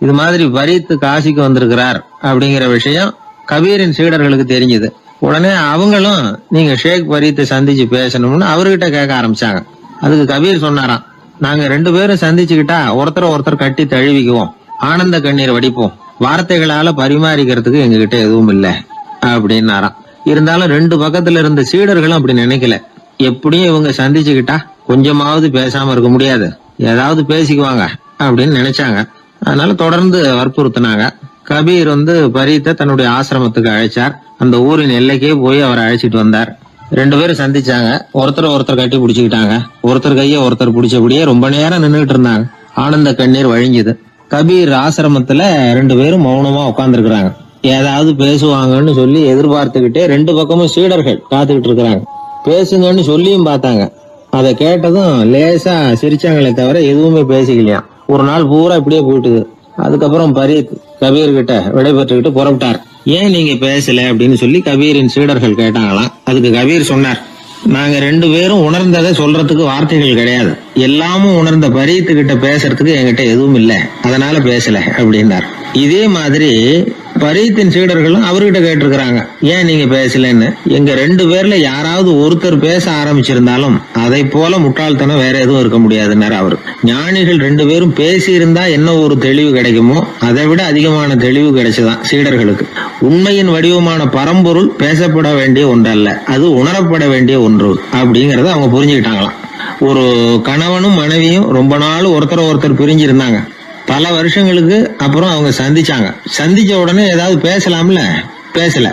இது மாதிரி பரீத் காசிக்கு வந்திருக்கிறார் அப்படிங்கிற விஷயம் கபீரின் சீடர்களுக்கு தெரிஞ்சது. உடனே அவங்களும் நீங்க ஷேக் பரீத்தை சந்திச்சு பேசணும்னு அவர்கிட்ட கேட்க ஆரம்பிச்சாங்க. அதுக்கு கபீர் சொன்னாராம், நாங்க 2 பேரும் சந்திச்சுக்கிட்டா ஒருத்தர் கட்டி தழுவிக்குவோம், ஆனந்த கண்ணீர் வடிப்போம், வார்த்தைகளால பரிமாறிக்கிறதுக்கு எங்ககிட்ட எதுவும் இல்லை அப்படின்னாராம். இருந்தாலும் 2 பக்கத்துல இருந்த சீடர்களும் அப்படி நினைக்கல. எப்படியும் இவங்க சந்திச்சுக்கிட்டா கொஞ்சமாவது பேசாம இருக்க முடியாது, ஏதாவது பேசிக்குவாங்க அப்படின்னு நினைச்சாங்க. அதனால தொடர்ந்து வற்புறுத்தினாங்க. கபீர் பரீத்தை தன்னுடைய ஆசிரமத்துக்கு அழைச்சார். அந்த ஊரின் எல்லைக்கே போய் அவரை அழைச்சிட்டு வந்தார். 2 பேரும் சந்திச்சாங்க. ஒருத்தர் கட்டி பிடிச்சுக்கிட்டாங்க. ஒருத்தர் கைய ஒருத்தர் பிடிச்சபடியே ரொம்ப நேரம் நின்றுட்டு இருந்தாங்க. ஆனந்த கண்ணீர் வழிஞ்சுது. கபீர் ஆசிரமத்துல 2 பேரும் மௌனமா உட்கார்ந்துருக்காங்க. ஏதாவது பேசுவாங்கன்னு சொல்லி எதிர்பார்த்துக்கிட்டே 2 பக்கமும் சீடர்கள் காத்துக்கிட்டு இருக்கிறாங்க. பேசுங்கன்னு சொல்லியும் பார்த்தாங்க. அதை கேட்டதும் லேசா சிரிச்சாங்களே தவிர எதுவுமே பேசிக்கலையா. ஒரு நாள் பூரா இப்படியே போயிட்டுது. அதுக்கப்புறம் பரீத் கபீர் கிட்ட விடைபெற்றுக்கிட்டு புறப்பட்டார். ஏன் நீங்க பேசல அப்படின்னு சொல்லி கபீரின் சீடர்கள் கேட்டாங்களாம். அதுக்கு கபீர் சொன்னார், நாங்க 2 பேரும் உணர்ந்ததை சொல்றதுக்கு வார்த்தைகள் கிடையாது. எல்லாமும் உணர்ந்த பரீத்து கிட்ட பேசுறதுக்கு என்கிட்ட எதுவும் இல்லை, அதனால பேசல அப்படின்னார். இதே மாதிரி பரீத்தின் சீடர்களும் அவர்கிட்ட கேட்டிருக்கிறாங்க, ஏன் நீங்க பேசலன்னு. எங்க 2 பேர்ல யாராவது ஒருத்தர் பேச ஆரம்பிச்சிருந்தாலும் அதை போல முட்டாள்தனம் வேற எதுவும் இருக்க முடியாதுன்னாரு அவரு. ஞானிகள் 2 பேரும் பேசி இருந்தா என்ன ஒரு தெளிவு கிடைக்குமோ அதை விட அதிகமான தெளிவு கிடைச்சதான் சீடர்களுக்கு. உண்மையின் வடிவமான பரம்பொருள் பேசப்பட வேண்டிய ஒன்றல்ல, அது உணரப்பட வேண்டிய ஒன்று அப்படிங்கறத அவங்க புரிஞ்சுக்கிட்டாங்களாம். ஒரு கணவனும் மனைவியும் ரொம்ப நாள் ஒருத்தர் பிரிஞ்சிருந்தாங்க. பல வருஷங்களுக்கு அப்புறம் அவங்க சந்திச்சாங்க. சந்திச்ச உடனே ஏதாவது பேசலாம்ல, பேசல.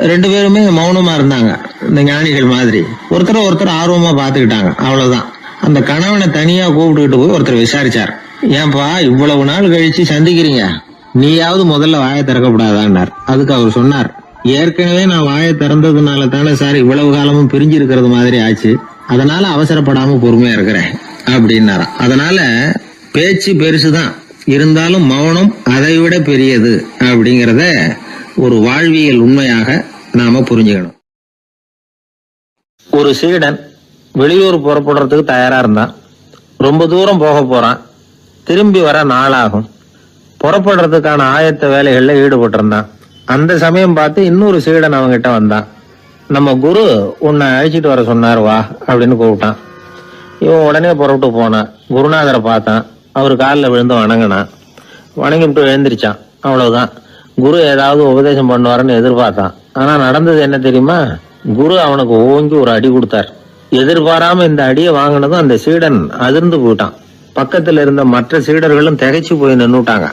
2 பேருமே மௌனமா இருந்தாங்க. இந்த ஞானிகள் மாதிரி ஒருத்தர் ஆர்வமா பாத்துக்கிட்டாங்க, அவ்வளவுதான். அந்த கணவனை தனியா கூப்பிட்டுக்கிட்டு போய் ஒருத்தர் விசாரிச்சார், ஏன்பா இவ்வளவு நாள் கழிச்சு சந்திக்கிறீங்க, நீயாவது முதல்ல வாயை திறக்கப்படாதான்னார். அதுக்கு அவர் சொன்னார், ஏற்கனவே நான் வாயை திறந்ததுனால தானே சார் இவ்வளவு காலமும் பிரிஞ்சு இருக்கிறது மாதிரி ஆச்சு, அதனால அவசரப்படாம பொறுமையா இருக்கிறேன் அப்படின்னாராம். அதனால பேச்சு பெருசுதான், இருந்தாலும் மௌனம் அதை விட பெரியது அப்படிங்கறத ஒரு வாழ்வியல் உண்மையாக நாம புரிஞ்சுக்கணும். ஒரு சீடன் வெளியூர் புறப்படுறதுக்கு தயாரா இருந்தான். ரொம்ப தூரம் போக போறான். திரும்பி வர நாளாகும். புறப்படுறதுக்கான ஆயத்த வேலைகள்ல ஈடுபட்டிருந்தான். அந்த சமயம் பார்த்து இன்னொரு சீடன் அவங்கிட்ட வந்தான். நம்ம குரு உன்னை அழைச்சிட்டு வர சொன்னார், வா அப்படின்னு கூப்பிட்டான். இவன் உடனே புறப்பட்டு போனான். குருநாதரை பார்த்தான். அவர் காலில் விழுந்து வணங்கினான். வணங்கிட்டு எழுந்திரிச்சான். அவ்வளவுதான். குரு ஏதாவது உபதேசம் பண்ணுவாருன்னு எதிர்பார்த்தான். ஆனா நடந்தது என்ன தெரியுமா? குரு அவனுக்கு ஓங்கி ஒரு அடி கொடுத்தார். எதிர்பாராம இந்த அடியை வாங்கினதும் அந்த சீடன் அதிர்ந்து போயிட்டான். பக்கத்துல இருந்த மற்ற சீடர்களும் திகைச்சு போய் நின்னுட்டாங்க.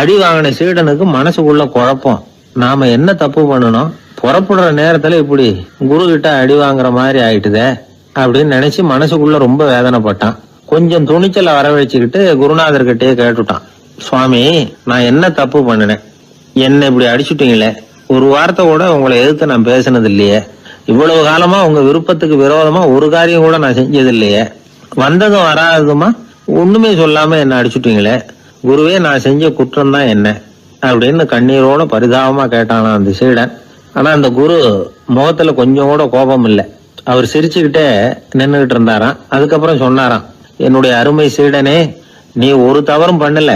அடி வாங்கின சீடனுக்கு மனசுக்குள்ள குழப்பம். நாம என்ன தப்பு பண்ணணும், புறப்படுற நேரத்துல இப்படி குரு கிட்ட அடி வாங்குற மாதிரி ஆயிட்டுதே அப்படின்னு நினைச்சு மனசுக்குள்ள ரொம்ப வேதனைப்பட்டான். கொஞ்சம் துணிச்சலை வரவழைச்சுக்கிட்டு குருநாதர்கிட்டயே கேட்டுட்டான், சுவாமி நான் என்ன தப்பு பண்ணினேன், என்ன இப்படி அடிச்சுட்டீங்களே, ஒரு வார்த்தை கூட உங்களை எதிர்த்து நான் பேசினது இல்லையே, இவ்வளவு காலமா உங்க விருப்பத்துக்கு விரோதமா ஒரு காரியம் கூட நான் செஞ்சது இல்லையே, வந்ததும் வராததுமா ஒண்ணுமே சொல்லாம என்ன அடிச்சுட்டீங்களே, குருவே நான் செஞ்ச குற்றம் தான் என்ன அப்படின்னு கண்ணீரோட பரிதாபமா கேட்டானா அந்த சீடன். ஆனா அந்த குரு முகத்துல கொஞ்சம் கூட கோபம் இல்லை. அவர் சிரிச்சுக்கிட்டே நின்றுகிட்டு இருந்தாராம். அதுக்கப்புறம் சொன்னாராம், என்னுடைய அருமை சீடனே, நீ ஒரு தவறும் பண்ணல.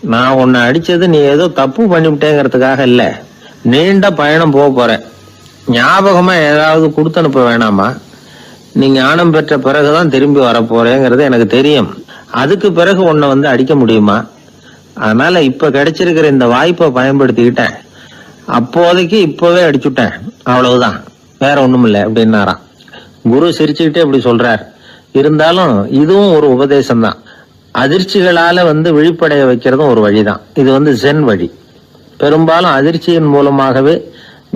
நான் உன்னை அடிச்சது நீ ஏதோ தப்பு பண்ணிவிட்டேங்கிறதுக்காக இல்ல, நீண்ட பயணம் போக போறேன், ஞாபகமா ஏதாவது கொடுத்து அனுப்ப வேணாமா, நீ ஞானம் பெற்ற பிறகுதான் திரும்பி வரப்போறேங்கிறது எனக்கு தெரியும், அதுக்கு பிறகு உன்னை அடிக்க முடியுமா, அதனால இப்ப கிடைச்சிருக்கிற இந்த வாய்ப்பை பயன்படுத்திக்கிட்டேன், அப்போதைக்கு இப்பவே அடிச்சுட்டேன், அவ்வளவுதான், வேற ஒண்ணும் இல்லை அப்படின்னாராம். குரு சிரிச்சுக்கிட்டே இப்படி சொல்றார். இருந்தாலும் இதுவும் ஒரு உபதேசம் தான். அதிர்ச்சிகளால விழிப்படைய வைக்கிறதும் ஒரு வழிதான். இது ஜென் வழி. பெரும்பாலும் அதிர்ச்சியின் மூலமாகவே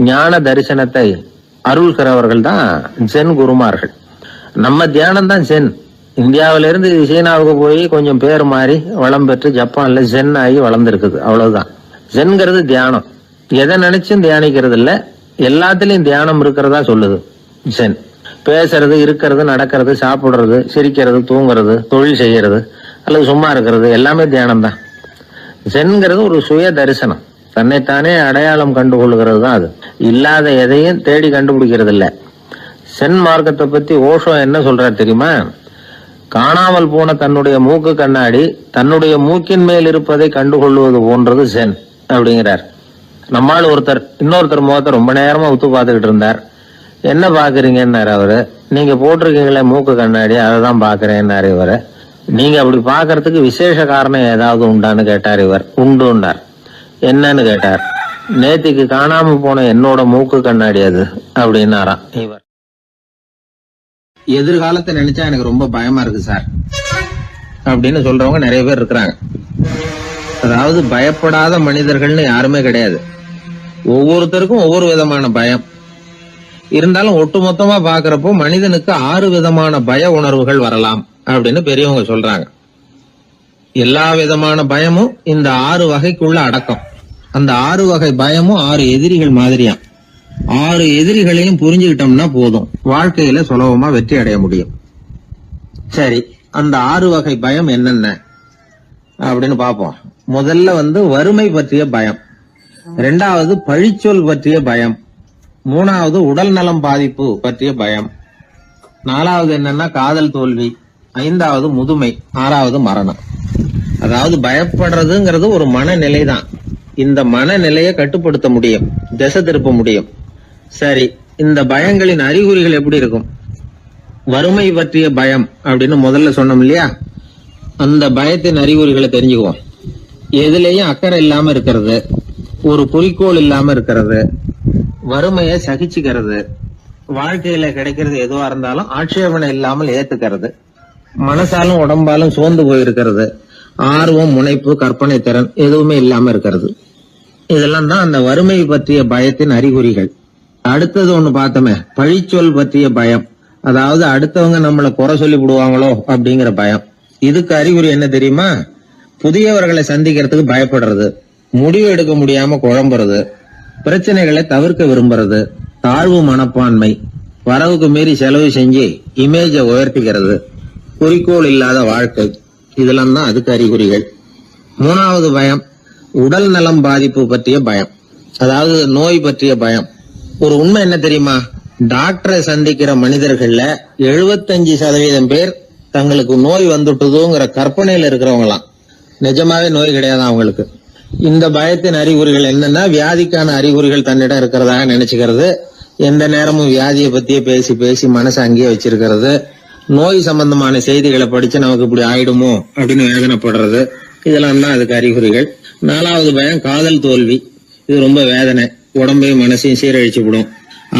ஞான தரிசனத்தை அருள்கிறவர்கள் தான் ஜென் குருமார்கள். நம்ம தியானம் தான் ஜென். இந்தியாவிலிருந்து சீனாவுக்கு போய் கொஞ்சம் பேர் மாறி வளம் பெற்று ஜப்பான்ல ஜென் ஆகி வளர்ந்துருக்குது, அவ்வளவுதான். ஜென்கிறது தியானம். எதை நினைச்சும் தியானிக்கிறது இல்ல, எல்லாத்திலையும் தியானம் இருக்கிறதா சொல்லுது ஜென். பேசுறது, இருக்கிறது, நடக்கிறது, சாப்பிடுறது, சிரிக்கிறது, தூங்குறது, தொழில் செய்யறது அல்லது சும்மா இருக்கிறது எல்லாமே தியானம் தான். ஜென்கிறது ஒரு சுய தரிசனம், தன்னைத்தானே அடையாளம் கண்டுகொள்கிறது தான் அது. இல்லாத எதையும் தேடி கண்டுபிடிக்கிறது இல்ல. சென் மார்க்கத்தை பத்தி ஓஷோ என்ன சொல்றாரு தெரியுமா? காணாமல் போன தன்னுடைய மூக்கு கண்ணாடி தன்னுடைய மூக்கின் மேல் இருப்பதை கண்டுகொள்வது போன்றது சென் அப்படிங்கிறார். நம்மால் ஒருத்தர் இன்னொருத்தர் முகத்தை ரொம்ப நேரமா உத்து பார்த்துக்கிட்டு இருந்தார். என்ன பாக்குறீங்கன்னாரு அவரு. நீங்க போட்டிருக்கீங்களே மூக்கு கண்ணாடி, அதை தான் பாக்குறேன்னாரு இவரு. நீங்க அப்படி பாக்குறதுக்கு விசேஷ காரணம் ஏதாவது உண்டான்னு கேட்டார் இவர். உண்டுன்னார். என்னன்னு கேட்டார். நேத்திக்கு காணாம போன என்னோட மூக்கு கண்ணாடி அது அப்படின்னாராம் இவர். எதிர்காலத்தை நினைச்சா எனக்கு ரொம்ப பயமா இருக்கு சார் அப்படின்னு சொல்றவங்க நிறைய பேர் இருக்கிறாங்க. அதாவது பயப்படாத மனிதர்கள்னு யாருமே கிடையாது. ஒவ்வொருத்தருக்கும் ஒவ்வொரு விதமான பயம் இருந்தாலும் ஒட்டுமொத்தமா பாக்குறப்போ மனிதனுக்கு 6 விதமான பய உணர்வுகள் வரலாம் அப்படின்னு பெரியவங்க சொல்றாங்க. எல்லா விதமான பயமும் இந்த 6 வகைக்குள்ள அடக்கம். அந்த 6 வகை பயமும் 6 எதிரிகள் மாதிரியாம். 6 எதிரிகளையும் புரிஞ்சுக்கிட்டோம்னா போதும், வாழ்க்கையில சுலபமா வெற்றி அடைய முடியும். சரி, அந்த 6 வகை பயம் என்னென்ன அப்படின்னு பாப்போம். முதல்ல வறுமை பற்றிய பயம், 2வது பழிச்சொல் பற்றிய பயம், 3வது உடல் நலம் பாதிப்பு பற்றிய பயம், 4வது என்னன்னா காதல் தோல்வி, 5வது முதுமை, 6வது மரணம். அதாவது பயப்படுறதுங்கிறது ஒரு மனநிலை தான். இந்த மனநிலையை கட்டுப்படுத்த முடியும், திசை திருப்ப முடியும். சரி, இந்த பயங்களின் அறிகுறிகள் எப்படி இருக்கும்? வறுமை பற்றிய பயம் அப்படின்னு முதல்ல சொன்னோம் இல்லையா, அந்த பயத்தின் அறிகுறிகளை தெரிஞ்சுக்குவோம். எதுலேயும் அக்கறை இல்லாம இருக்கிறது, ஒரு குறிக்கோள் இல்லாம இருக்கிறது, வறுமையை சகிச்சுக்கிறது, வாழ்க்கையில கிடைக்கிறது எதுவா இருந்தாலும் ஆட்சேபனை இல்லாமல் ஏத்துக்கிறது, மனசாலும் உடம்பாலும் சோர்ந்து போயிருக்கிறது, ஆர்வம், முனைப்பு, கற்பனை திறன் எதுவுமே இல்லாம இருக்கிறது. இதெல்லாம் தான் அந்த வறுமை பற்றிய பயத்தின் அறிகுறிகள். அடுத்தது ஒண்ணு பார்த்தோமே, பழிச்சொல் பற்றிய பயம். அதாவது அடுத்தவங்க நம்மளை குறை சொல்லி விடுவாங்களோ அப்படிங்கிற பயம். இதுக்கு அறிகுறி என்ன தெரியுமா? புதியவர்களை சந்திக்கிறதுக்கு பயப்படுறது, முடிவு எடுக்க முடியாம குழம்புறது, பிரச்சனைகளை தவிர்க்க விரும்புறது, தாழ்வு மனப்பான்மை, வரவுக்கு மீறி செலவு செஞ்சு இமேஜை உயர்த்திக்கிறது, குறிக்கோள் இல்லாத வாழ்க்கை. இதெல்லாம் தான் அதுக்கு அறிகுறிகள். 3வது பயம் உடல் நலம் பாதிப்பு பற்றிய பயம், அதாவது நோய் பற்றிய பயம். ஒரு உண்மை என்ன தெரியுமா? டாக்டரை சந்திக்கிற மனிதர்கள்ல 75% பேர் தங்களுக்கு நோய் வந்துட்டுதுங்கிற கற்பனையில இருக்கிறவங்களாம். நிஜமாவே நோய் கிடையாது அவங்களுக்கு. இந்த பயத்தின் அறிகுறிகள் என்னன்னா, வியாதிக்கான அறிகுறிகள் தன்னிடம் இருக்கிறதாக நினைச்சுக்கிறது, எந்த நேரமும் வியாதியை பத்தியே பேசி பேசி மனசை அங்கேயே வச்சிருக்கிறது, நோய் சம்பந்தமான செய்திகளை படிச்சு நமக்கு இப்படி ஆயிடுமோ அப்படின்னு வேதனைப்படுறது. இதெல்லாம் தான் அதுக்கு அறிகுறிகள். 4வது பயம் காதல் தோல்வி. இது ரொம்ப வேதனை, உடம்பையும் மனசையும் சீரழிச்சு விடும்.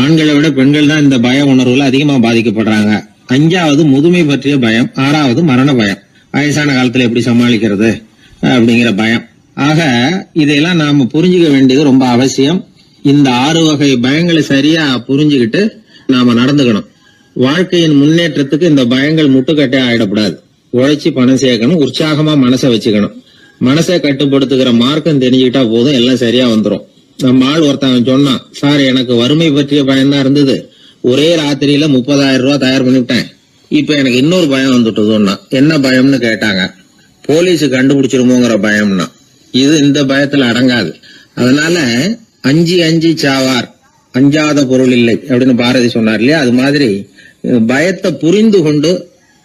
ஆண்களை விட பெண்கள் தான் இந்த பய உணர்வுல அதிகமா பாதிக்கப்படுறாங்க. 5வது முதுமை பற்றிய பயம். 6வது மரண பயம், வயசான காலத்துல எப்படி சமாளிக்கிறது அப்படிங்கிற பயம். ஆக இதையெல்லாம் நாம புரிஞ்சுக்க வேண்டியது ரொம்ப அவசியம். இந்த 6 வகை பயங்களை சரியா புரிஞ்சுக்கிட்டு நாம நடந்துக்கணும். வாழ்க்கையின் முன்னேற்றத்துக்கு இந்த பயங்கள் முட்டுக்கட்டே ஆயிடக்கூடாது. உழைச்சி பணம் சேர்க்கணும், உற்சாகமா மனசை வச்சுக்கணும். மனசை கட்டுப்படுத்துகிற மார்க்கம் தெரிஞ்சுக்கிட்டா போதும், எல்லாம் சரியா வந்துடும். நம்ம ஆள் ஒருத்தன் சொன்னான், சார் எனக்கு வறுமை பற்றிய பயம் தான் இருந்தது, ஒரே ராத்திரியில 30,000 ரூபாய் தயார் பண்ணிவிட்டேன், இப்ப எனக்கு இன்னொரு பயம் வந்துட்டுதுன்னா. என்ன பயம்னு கேட்டாங்க. போலீஸ் கண்டுபிடிச்சிருமோங்கிற பயம்னா. இது இந்த பயத்துல அடங்காது. அதனால அஞ்சி அஞ்சி சாவார், அஞ்சாத பொருள் இல்லை அப்படின்னு பாரதி சொன்னார் இல்லையா, அது மாதிரி பயத்தை புரிந்து கொண்டு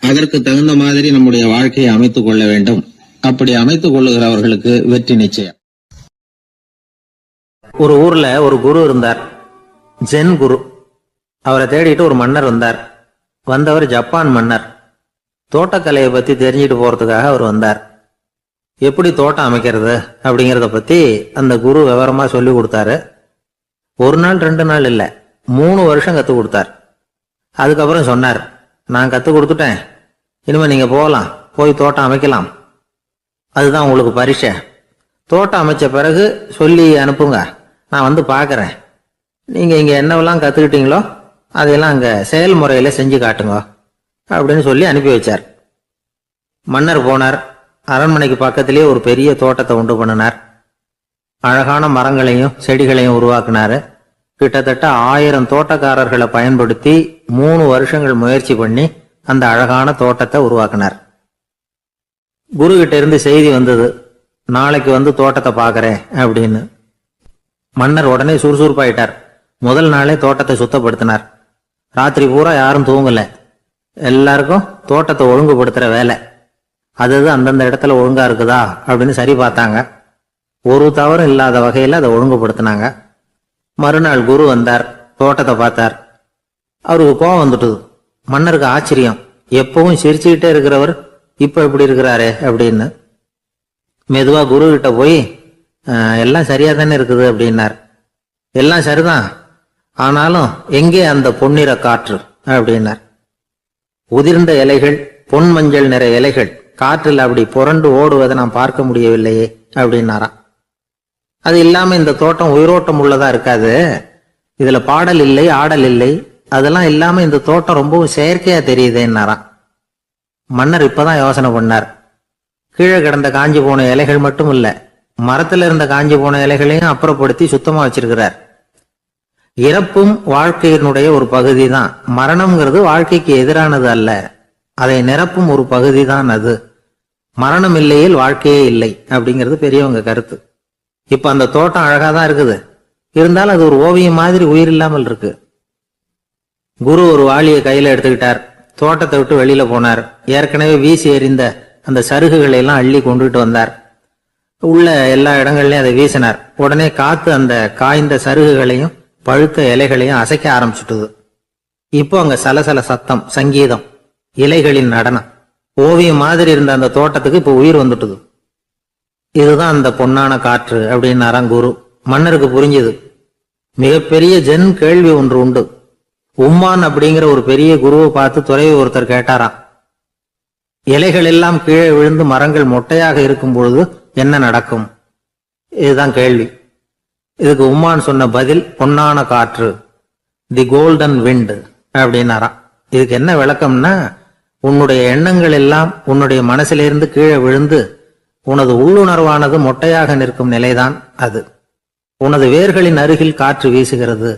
அதற்கு தகுந்த மாதிரி நம்முடைய வாழ்க்கையை அமைத்துக் கொள்ள வேண்டும். அப்படி அமைத்துக் கொள்ளுகிறவர்களுக்கு வெற்றி நிச்சயம். ஒரு ஊர்ல ஒரு குரு இருந்தார், ஜென் குரு. அவரை தேடிட்டு ஒரு மன்னர் வந்தார். வந்தவர் ஜப்பான் மன்னர். தோட்டக்கலையை பத்தி தெரிஞ்சுட்டு போறதுக்காக அவர் வந்தார். எப்படி தோட்டம் அமைக்கிறது அப்படிங்கறத பத்தி அந்த குரு விவரமா சொல்லி கொடுத்தாரு. 1 நாள் 2 நாள் இல்ல, 3 வருஷம் கத்து கொடுத்தார். அதுக்கப்புறம் சொன்னார், நான் கத்து கொடுத்துட்டேன், இனிமே நீங்க போகலாம், போய் தோட்டம் அமைக்கலாம், அதுதான் உங்களுக்கு பரிசை. தோட்டம் அமைச்ச பிறகு சொல்லி அனுப்புங்க, நான் வந்து பாக்குறேன். நீங்க இங்க என்னவெல்லாம் கத்துக்கிட்டீங்களோ அதையெல்லாம் அங்க செயல்முறையில செஞ்சு காட்டுங்க அப்படின்னு சொல்லி அனுப்பி வச்சார். மன்னர் போனார். அரண்மனைக்கு பக்கத்திலேயே ஒரு பெரிய தோட்டத்தை உண்டு பண்ணினார். அழகான மரங்களையும் செடிகளையும் உருவாக்கினாரு. கிட்டத்தட்ட 1000 தோட்டக்காரர்களை பயன்படுத்தி 3 வருஷங்கள் முயற்சி பண்ணி அந்த அழகான தோட்டத்தை உருவாக்கினார். குரு கிட்ட இருந்து செய்தி வந்தது, நாளைக்கு வந்து தோட்டத்தை பாக்குறேன் அப்படின்னு. மன்னர் உடனே சுறுசுறுப்பாயிட்டார். முதல் நாளே தோட்டத்தை சுத்தப்படுத்தினார். ராத்திரி பூரா யாரும் தூங்கல. எல்லாருக்கும் தோட்டத்தை ஒழுங்குபடுத்துற வேலை. அது அந்தந்த இடத்துல ஒழுங்கா இருக்குதா அப்படின்னு சரி பார்த்தாங்க. ஒரு தவறும் இல்லாத வகையில் அதை ஒழுங்குபடுத்தினாங்க. மறுநாள் குரு வந்தார், தோட்டத்தை பார்த்தார். அவருக்கு கோபம் வந்துட்டுது. மன்னருக்கு ஆச்சரியம், எப்பவும் சிரிச்சுக்கிட்டே இருக்கிறவர் இப்ப இப்படி இருக்கிறாரே அப்படின்னு. மெதுவா குரு கிட்ட போய் எல்லாம் சரியா தானே இருக்குது அப்படின்னார். எல்லாம் சரிதான், ஆனாலும் எங்கே அந்த பொன்னிற காற்று அப்படின்னார். உதிர்ந்த இலைகள், பொன் மஞ்சள் நிற இலைகள் காற்றில் அப்படி புரண்டு ஓடுவதை நான் பார்க்க முடியவில்லையே அப்படின்னாராம். அது இல்லாம இந்த தோட்டம் உயிரோட்டம் உள்ளதா இருக்காது, இதுல பாடல் இல்லை, ஆடல் இல்லை, அதெல்லாம் இல்லாம இந்த தோட்டம் ரொம்பவும் செயற்கையா தெரியுதுன்னாராம். மன்னர் இப்பதான் யோசனை பண்ணார். கீழே கிடந்த காஞ்சி போன இலைகள் மட்டும் இல்ல, மரத்துல இருந்த காஞ்சி போன இலைகளையும் அப்புறப்படுத்தி சுத்தமா வச்சிருக்கிறார். இறப்பும் வாழ்க்கையினுடைய ஒரு பகுதி தான். மரணம்ங்கிறது வாழ்க்கைக்கு எதிரானது அல்ல, அதை நிரப்பும் ஒரு பகுதி தான் அது. மரணம் இல்லையில் வாழ்க்கையே இல்லை அப்படிங்கிறது பெரியவங்க கருத்து. இப்ப அந்த தோட்டம் அழகாதான் இருக்குது, இருந்தாலும் அது ஒரு ஓவியம் மாதிரி உயிர் இல்லாமல் இருக்கு. குரு ஒரு வாளியை கையில எடுத்துக்கிட்டார், தோட்டத்தை விட்டு வெளியில போனார். ஏற்கனவே வீசி எறிந்த அந்த சருகுகளை எல்லாம் அள்ளி கொண்டுகிட்டு வந்தார். உள்ள எல்லா இடங்கள்லயும் அதை வீசினார். உடனே காத்து அந்த காய்ந்த சருகுகளையும் பழுத்த இலைகளையும் அசைக்க ஆரம்பிச்சுட்டுது. இப்போ அங்க சலசல சத்தம், சங்கீதம், இலைகளின் நடனம், ஓவியம் மாதிரி இருந்த அந்த தோட்டத்துக்கு இப்போ உயிர் வந்துட்டுது. இதுதான் அந்த பொன்னான காற்று அப்படின்னாராம் குரு. மன்னருக்கு புரிஞ்சுது. மிகப்பெரிய ஜென் கேள்வி ஒன்று உண்டு. உம்மான் அப்படிங்கிற ஒரு பெரிய குருவை பார்த்து துறவி ஒருத்தர் கேட்டாராம், இலைகள் எல்லாம் கீழே விழுந்து மரங்கள் மொட்டையாக இருக்கும் பொழுது என்ன நடக்கும்? இதுதான் கேள்வி. இதுக்கு உம்மான் சொன்ன பதில் பொன்னான காற்று, தி கோல்டன் விண்ட் அப்படின்னாராம். இதுக்கு என்ன விளக்கம்னா, உன்னுடைய எண்ணங்கள் எல்லாம் உன்னுடைய மனசிலிருந்து கீழே விழுந்து உனது உள்ளுணர்வானது மொட்டையாக நிற்கும் நிலைதான் அது. உனது வேர்களின் அருகில் காற்று வீசுகிறது.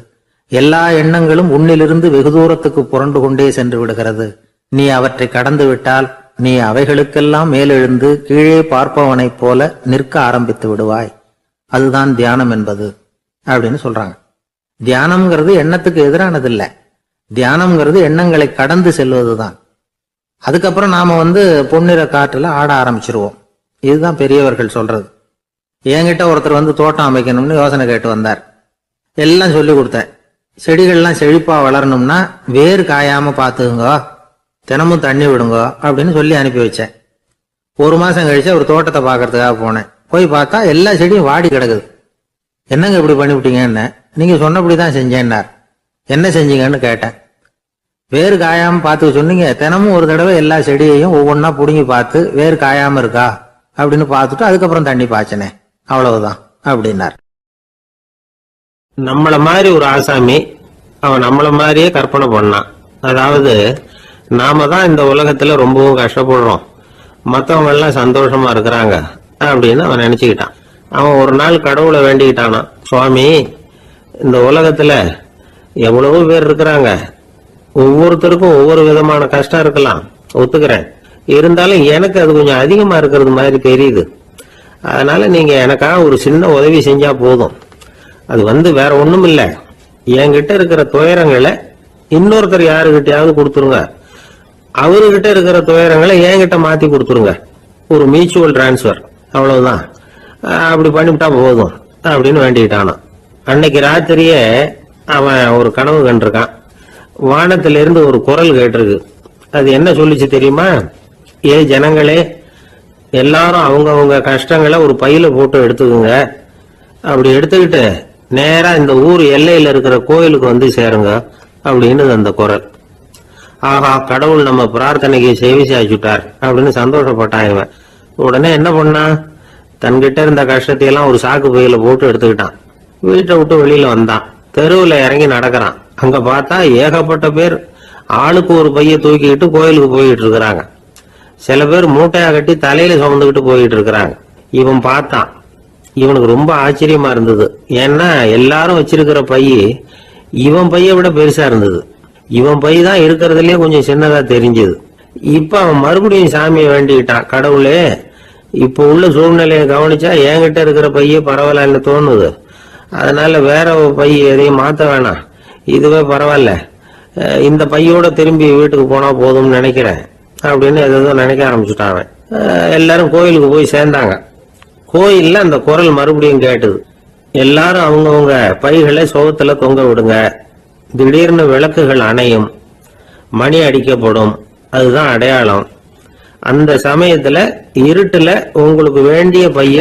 எல்லா எண்ணங்களும் உன்னிலிருந்து வெகு தூரத்துக்கு புரண்டு கொண்டே சென்று விடுகிறது. நீ அவற்றை கடந்து விட்டால் நீ அவைகளுக்கெல்லாம் மேலெழுந்து கீழே பார்ப்பவனைப் போல நிற்க ஆரம்பித்து விடுவாய். அதுதான் தியானம் என்பது அப்படின்னு சொல்றாங்க. தியானம்ங்கிறது எண்ணத்துக்கு எதிரானது இல்ல, தியானம்ங்கிறது எண்ணங்களை கடந்து செல்வதுதான். அதுக்கப்புறம் நாம பொன்னிற காற்றுல ஆட ஆரம்பிச்சிருவோம். இதுதான் பெரியவர்கள் சொல்றது. என்கிட்ட ஒருத்தர் தோட்டம் அமைக்கணும்னு யோசனை கேட்டு வந்தார். எல்லாம் சொல்லி கொடுத்தேன். செடிகள்லாம் செழிப்பா வளரணும்னா வேர் காயாம பாத்துக்குங்க, தினமும் தண்ணி விடுங்க அப்படின்னு சொல்லி அனுப்பி வச்சேன். ஒரு மாசம் கழிச்சு ஒரு தோட்டத்தை பாக்குறதுக்காக போனேன். போய் பார்த்தா எல்லா செடியும் வாடி கிடக்குது. என்னங்க இப்படி பண்ணிவிட்டீங்கன்னு. நீங்க சொன்னபடிதான் செஞ்சேன்னார். என்ன செஞ்சீங்கன்னு கேட்டேன். வேறு காயாம பார்த்துக்க சொன்னீங்க, தினமும் ஒரு தடவை எல்லா செடியையும் ஒவ்வொன்னா புடுங்கி பார்த்து வேறு காயாம இருக்கா அப்படின்னு பார்த்துட்டு அதுக்கப்புறம் தண்ணி பாய்ச்சனே, அவ்வளவுதான் அப்படின்னார். நம்மள மாதிரி ஒரு ஆசாமி அவன் நம்மள மாதிரியே கற்பனை பண்ணான். அதாவது நாம தான் இந்த உலகத்துல ரொம்பவும் கஷ்டப்படுறோம், மத்தவங்க எல்லாம் சந்தோஷமா இருக்கிறாங்க அப்படின்னு அவன் நினைச்சுக்கிட்டான். அவன் ஒரு நாள் கடவுளை வேண்டிக்கிட்டானா, சுவாமி இந்த உலகத்துல எவ்வளவோ பேர் இருக்கிறாங்க, ஒவ்வொருத்தருக்கும் ஒவ்வொரு விதமான கஷ்டம் இருக்கலாம், ஒத்துக்கிறேன். இருந்தாலும் எனக்கு அது கொஞ்சம் அதிகமா இருக்கிறது மாதிரி தெரியுது. அதனால நீங்க எனக்காக ஒரு சின்ன உதவி செஞ்சா போதும். அது வேற ஒண்ணும் இல்ல, என்கிட்ட இருக்கிற துயரங்களை இன்னொருத்தர் யாருகிட்டயாவது கொடுத்துருங்க, அவர்கிட்ட இருக்கிற துயரங்களை என்கிட்ட மாத்தி கொடுத்துருங்க. ஒரு மியூச்சுவல் டிரான்ஸ்பர், அவ்வளவுதான். அப்படி பண்ணிவிட்டா போதும் அப்படின்னு வேண்டிக்கிட்டானா. அன்னைக்கு ராத்திரியே அவன் ஒரு கனவு கண்டிருக்கான். வானத்திலிருந்து ஒரு குரல் கேட்டிருக்கு. அது என்ன சொல்லிச்சு தெரியுமா? ஏ ஜனங்களே, எல்லாரும் அவங்க கஷ்டங்களை ஒரு பையில போட்டு எடுத்துக்குங்க. அப்படி எடுத்துக்கிட்டு நேரா இந்த ஊர் எல்லையில இருக்கிற கோயிலுக்கு சேருங்க அப்படின்னு அந்த குரல். ஆஹா, கடவுள் நம்ம பிரார்த்தனைக்கு செவி சாய்ச்சுட்டார் அப்படின்னு சந்தோஷப்பட்டான் இவன். உடனே என்ன பண்ணான், தன்கிட்ட இருந்த கஷ்டத்தையெல்லாம் ஒரு சாக்கு பையில போட்டு எடுத்துக்கிட்டான். வீட்டை விட்டு வெளியில வந்தான். தெருவுல இறங்கி நடக்கிறான். அங்க பார்த்தா ஏகப்பட்ட பேர் ஆளுக்கு ஒரு பைய தூக்கிக்கிட்டு கோயிலுக்கு போயிட்டு இருக்கிறாங்க. சில பேர் மூட்டையா கட்டி தலையில சுமந்துக்கிட்டு போயிட்டு இருக்கிறாங்க. இவன் பார்த்தான். இவனுக்கு ரொம்ப ஆச்சரியமா இருந்தது. ஏன்னா எல்லாரும் வச்சிருக்கிற பைய இவன் பைய விட பெருசா இருந்தது. இவன் பை தான் இருக்கிறதுலயே கொஞ்சம் சின்னதா தெரிஞ்சது. இப்ப அவன் மறுபடியும் சாமியை வேண்டிக்கிட்டான், கடவுளே இப்ப உள்ள சூழ்நிலையை கவனிச்சா என்கிட்ட இருக்கிற பைய பரவாயில்லன்னு தோணுது. அதனால வேற பை எதையும் மாத்த வேணாம், இதுவே பரவாயில்ல, இந்த பையோட திரும்பி வீட்டுக்கு போனா போதும்னு நினைக்கிறேன் அப்படின்னு எதோ நினைக்க ஆரம்பிச்சுட்டான். எல்லாரும் கோயிலுக்கு போய் சேர்ந்தாங்க. கோயில்ல அந்த குரல் மறுபடியும் கேட்டுது. எல்லாரும் அவங்கவுங்க பைகளை சோகத்துல தொங்க விடுங்க, திடீர்னு விளக்குகள் அணையும், மணி அடிக்கப்படும், அதுதான் அடையாளம். அந்த சமயத்துல இருட்டுல உங்களுக்கு வேண்டிய பைய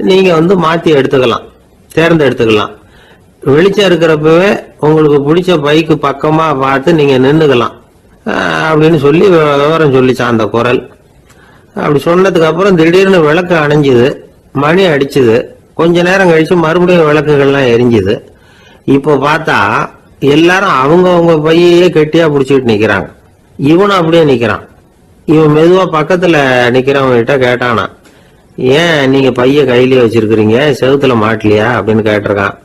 நீங்க மாத்தி எடுத்துக்கலாம், தேர்ந்தெடுத்துக்கலாம். வெளிச்சம் இருக்கிறப்பவே உங்களுக்கு பிடிச்ச பைக்கு பக்கமா பார்த்து நீங்க நின்னுக்கலாம் அப்படின்னு சொல்லி விவரம் சொல்லிச்சான் அந்த குரல். அப்படி சொன்னதுக்கு அப்புறம் திடீர்னு விளக்கு அணைஞ்சுது, மணி அடிச்சுது. கொஞ்ச நேரம் கழிச்சு மறுபடியும் விளக்குகள்லாம் எரிஞ்சுது. இப்போ பார்த்தா எல்லாரும் அவங்கவுங்க பையே கெட்டியா பிடிச்சிட்டு நிக்கிறாங்க. இவனும் அப்படியே நிக்கிறான். இவன் மெதுவா பக்கத்துல நிக்கிறவங்க கிட்ட கேட்டானா, ஏன் நீங்க பைய கையிலேயே வச்சிருக்கிறீங்க, செவுத்துல மாட்டலையா அப்படின்னு கேட்டிருக்கான்.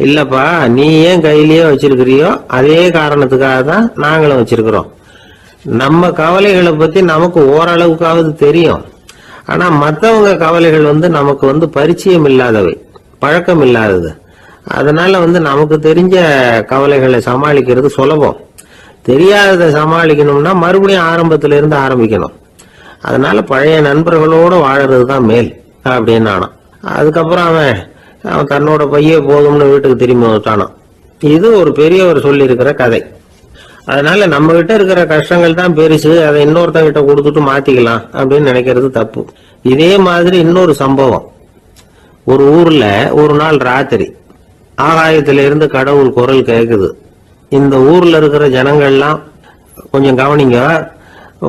இல்லப்பா, நீ ஏன் கையிலேயே வச்சிருக்கிறியோ அதே காரணத்துக்காக தான் நாங்களும் வச்சிருக்கிறோம். நம்ம கவலைகளை பத்தி நமக்கு ஓரளவுக்காவது தெரியும். ஆனா மத்தவங்க கவலைகள் நமக்கு பரிச்சயம் இல்லாதவை, பழக்கம் இல்லாதது. அதனால நமக்கு தெரிஞ்ச கவலைகளை சமாளிக்கிறது சுலபம். தெரியாததை சமாளிக்கணும்னா மறுபடியும் ஆரம்பத்துல இருந்து ஆரம்பிக்கணும். அதனால பழைய நண்பர்களோட வாழறது தான் மேல் அப்படின்னு ஆனான். அதுக்கப்புறம் அவன் தன்னோட பையே போதும்னு வீட்டுக்கு திரும்பி வந்துட்டானான். இது ஒரு பெரியவர் சொல்லி இருக்கிற கதை. அதனால நம்ம கிட்ட இருக்கிற கஷ்டங்கள் தான் பெருசு, அதை இன்னொருத்தங்கிட்ட கொடுத்துட்டு மாத்திக்கலாம் அப்படின்னு நினைக்கிறது தப்பு. இதே மாதிரி இன்னொரு சம்பவம். ஒரு ஊர்ல ஒரு நாள் ராத்திரி ஆகாயத்தில இருந்து கடவுள் குரல் கேக்குது. இந்த ஊர்ல இருக்கிற ஜனங்கள்லாம் கொஞ்சம் கவனிங்க,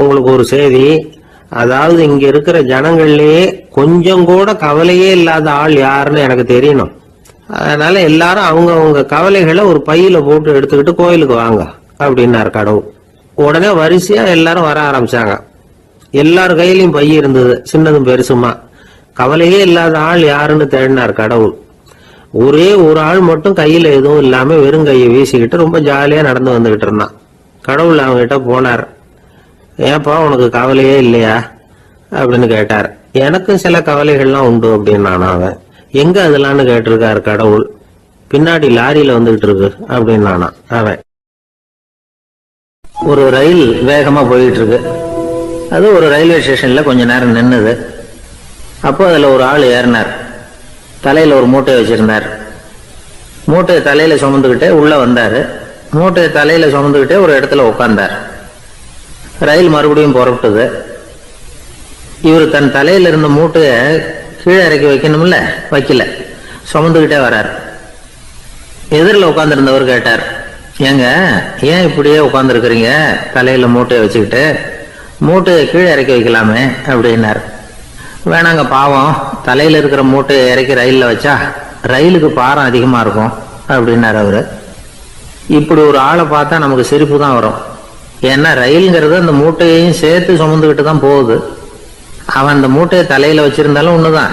உங்களுக்கு ஒரு செய்தி. அதாவது இங்க இருக்கிற ஜனங்கள்லயே கொஞ்சம் கூட கவலையே இல்லாத ஆள் யாருன்னு எனக்கு தெரியணும். அதனால எல்லாரும் அவங்க கவலைகளை ஒரு பையில போட்டு எடுத்துக்கிட்டு கோயிலுக்கு வாங்க அப்படின்னாரு கடவுள். உடனே வரிசையா எல்லாரும் வர ஆரம்பிச்சாங்க. எல்லார் கையிலயும் பை இருந்தது, சின்னதும் பெருசுமா. கவலையே இல்லாத ஆள் யாருன்னு தேடினார் கடவுள். ஒரே ஒரு ஆள் மட்டும் கையில எதுவும் இல்லாம வெறும் கையை வீசிக்கிட்டு ரொம்ப ஜாலியா நடந்து வந்துகிட்டு இருந்தான். கடவுள் அவங்க கிட்ட போனார். ஏப்பா, உனக்கு கவலையே இல்லையா அப்படின்னு கேட்டார். எனக்கும் சில கவலைகள்லாம் உண்டு அப்படின்னு அவன். எங்க அதெல்லாம்னு கேட்டிருக்காரு கடவுள். பின்னாடி லாரியில வந்துகிட்டு இருக்கு அப்படின்னு அவன். ஒரு ரயில் வேகமா போயிட்டு இருக்கு. அது ஒரு ரயில்வே ஸ்டேஷன்ல கொஞ்ச நேரம் நின்னுது. அப்போ அதுல ஒரு ஆள் ஏறினார். தலையில ஒரு மூட்டையை வச்சிருந்தார். மூட்டையை தலையில சுமந்துக்கிட்டே உள்ள வந்தாரு. மூட்டையை தலையில சுமந்துக்கிட்டே ஒரு இடத்துல உட்கார்ந்தார். ரயில் மறுபடியும் புறப்பட்டது. இவர் தன் தலையில இருந்த மூட்டையை கீழே இறக்கி வைக்கணும்ல, வைக்கல, சுமந்துக்கிட்டே வர்றார். எதிரில் உட்கார்ந்துருந்தவர் கேட்டார், ஏங்க ஏன் இப்படியே உட்கார்ந்துருக்கிறீங்க தலையில மூட்டையை வச்சுக்கிட்டு, மூட்டையை கீழே இறக்கி வைக்கலாமே அப்படின்னார். வேணாங்க, பாவம், தலையில இருக்கிற மூட்டையை இறக்கி ரயில்ல வச்சா ரயிலுக்கு பாரம் அதிகமா இருக்கும் அப்படின்னாரு அவரு. இப்படி ஒரு ஆளை பார்த்தா நமக்கு சிரிப்பு தான் வரும். ஏன்னா ரயில்ங்கிறது அந்த மூட்டையையும் சேர்த்து சுமந்துக்கிட்டு தான் போகுது. அவன் அந்த மூட்டையை தலையில வச்சிருந்தாலும் ஒண்ணுதான்,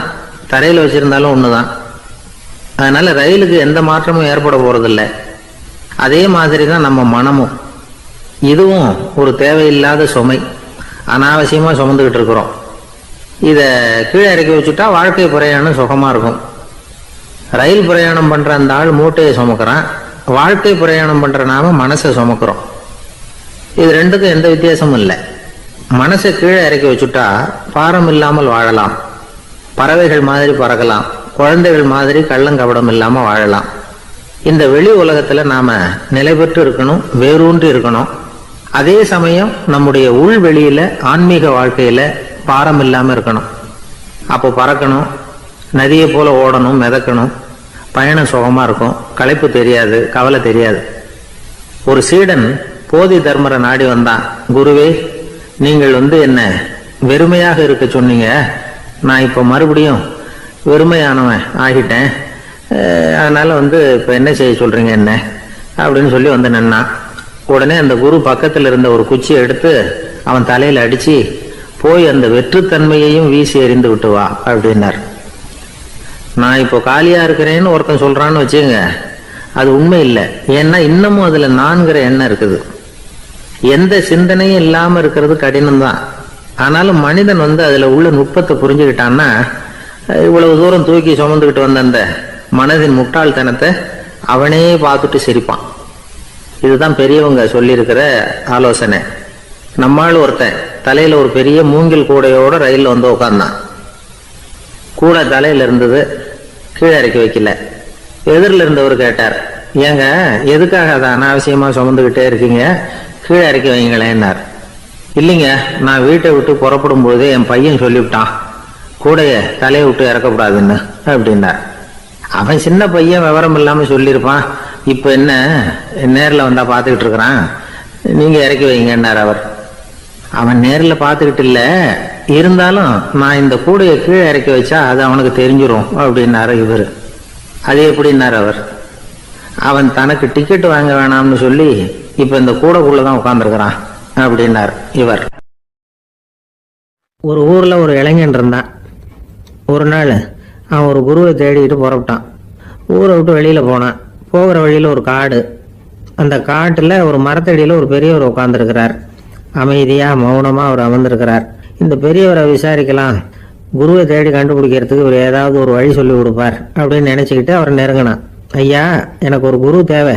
தரையில வச்சிருந்தாலும் ஒண்ணுதான். அதனால ரயிலுக்கு எந்த மாற்றமும் ஏற்பட போறதில்லை. அதே மாதிரி தான் நம்ம மனமும். இதுவும் ஒரு தேவையில்லாத சுமை, அனாவசியமா சுமந்துக்கிட்டு இருக்கிறோம். இத கீழே இறக்கி வச்சுட்டா வாழ்க்கை பிரயாணம் சுகமா இருக்கும். ரயில் பிரயாணம் பண்ற அந்த ஆள் மூட்டையை சுமக்கிறான், வாழ்க்கை பிரயாணம் பண்ற நாம மனசை சுமக்கிறோம். இது ரெண்டுக்கும் எந்த வித்தியாசமும் இல்லை. மனசை கீழே இறக்கி வச்சுட்டா பாரம் இல்லாமல் வாழலாம், பறவைகள் மாதிரி பறக்கலாம், குழந்தைகள் மாதிரி கள்ளங்கபடம் இல்லாம வாழலாம். இந்த வெளி உலகத்துல நாம நிலை பெற்று இருக்கணும், வேரூன்றி இருக்கணும். அதே சமயம் நம்முடைய உள்வெளியில ஆன்மீக வாழ்க்கையில பாரம் இல்லாம இருக்கணும். அப்போ பறக்கணும், நதியை போல ஓடணும், மிதக்கணும். பயணம் சுகமா இருக்கும், களைப்பு தெரியாது, கவலை தெரியாது. ஒரு சீடன் போதி தர்மரை நாடி வந்தான். குருவே, நீங்கள் என்ன வெறுமையாக இருக்க சொன்னீங்க, நான் இப்ப மறுபடியும் வெறுமையானவன் ஆகிட்டேன், அதனால இப்ப என்ன செய்ய சொல்றீங்க என்ன அப்படின்னு சொல்லி நின்னான். உடனே அந்த குரு பக்கத்துல இருந்த ஒரு குச்சியை எடுத்து அவன் தலையில அடிச்சு, போய் அந்த வெற்றுத்தன்மையையும் வீசி எறிந்து விட்டு வா அப்படின்னார். நான் இப்போ காலியா இருக்கிறேன்னு ஒருத்தன் சொல்றான்னு வச்சுங்க, அது உண்மை இல்லை. ஏன்னா இன்னமும் அதுல நான்கிற எண்ணம் இருக்குது. எந்த சிந்தனையும் இல்லாம இருக்கிறது கடினம்தான். ஆனாலும் மனிதன் அதுல உள்ள நுட்பத்தை புரிஞ்சுக்கிட்டான்னா இவ்வளவு தூரம் தூக்கி சுமந்துக்கிட்டு வந்த அந்த மனதின் முட்டாள்தனத்தை அவனே பார்த்துட்டு சிரிப்பான். இதுதான் பெரியவங்க சொல்லியிருக்கிற ஆலோசனை. நம்மால் ஒருத்தன் தலையில ஒரு பெரிய மூங்கில் கூடையோட ரயில்ல உட்கார்ந்தான். கூட தலையில இருந்தது, கீழே இறக்கி வைக்கல. எதிரில் இருந்தவர் கேட்டார், ஏங்க எதுக்காக அதை அனாவசியமா சுமந்துக்கிட்டே இருக்கீங்க, கீழே இறக்கி வைங்களேன்னார். இல்லைங்க, நான் வீட்டை விட்டு புறப்படும் போதே என் பையன் சொல்லிவிட்டான் கூடைய தலையை விட்டு இறக்கக்கூடாதுன்னு அப்படின்னார். அவன் சின்ன பையன், விவரம் இல்லாம சொல்லியிருப்பான். இப்ப என்ன நேரில் வந்தா பார்த்துக்கிட்டு இருக்கிறான், நீங்க இறக்கி வைங்கன்னார் அவர். அவன் நேரில் பார்த்துக்கிட்டு இல்ல, இருந்தாலும் நான் இந்த கூடையை கீழே இறக்கி வச்சா அது அவனுக்கு தெரிஞ்சிடும் அப்படின்னாரு இவர். அது எப்படின்னார் அவர். அவன் தனக்கு டிக்கெட் வாங்க வேணாம்னு சொல்லி இப்ப இந்த கூடைக்குள்ளதான் உட்கார்ந்துருக்கிறான் அப்படின்னார் இவர். ஒரு ஊர்ல ஒரு இளைஞன் இருந்தான். ஒரு நாள் அவன் ஒரு குருவை தேடிட்டு புறப்பட்டான். ஊரை விட்டு வெளியில போனான். போகிற வழியில ஒரு காடு. அந்த காட்டுல ஒரு மரத்தடியில ஒரு பெரியவர் உட்கார்ந்துருக்கிறார். அமைதியா மௌனமா அவர் அமர்ந்திருக்கிறார். இந்த பெரியவரை விசாரிக்கலாம், குருவை தேடி கண்டுபிடிக்கிறதுக்கு இவர் ஏதாவது ஒரு வழி சொல்லி கொடுப்பார் அப்படின்னு நினைச்சுக்கிட்டு அவர் நெருங்கினான். ஐயா, எனக்கு ஒரு குரு தேவை,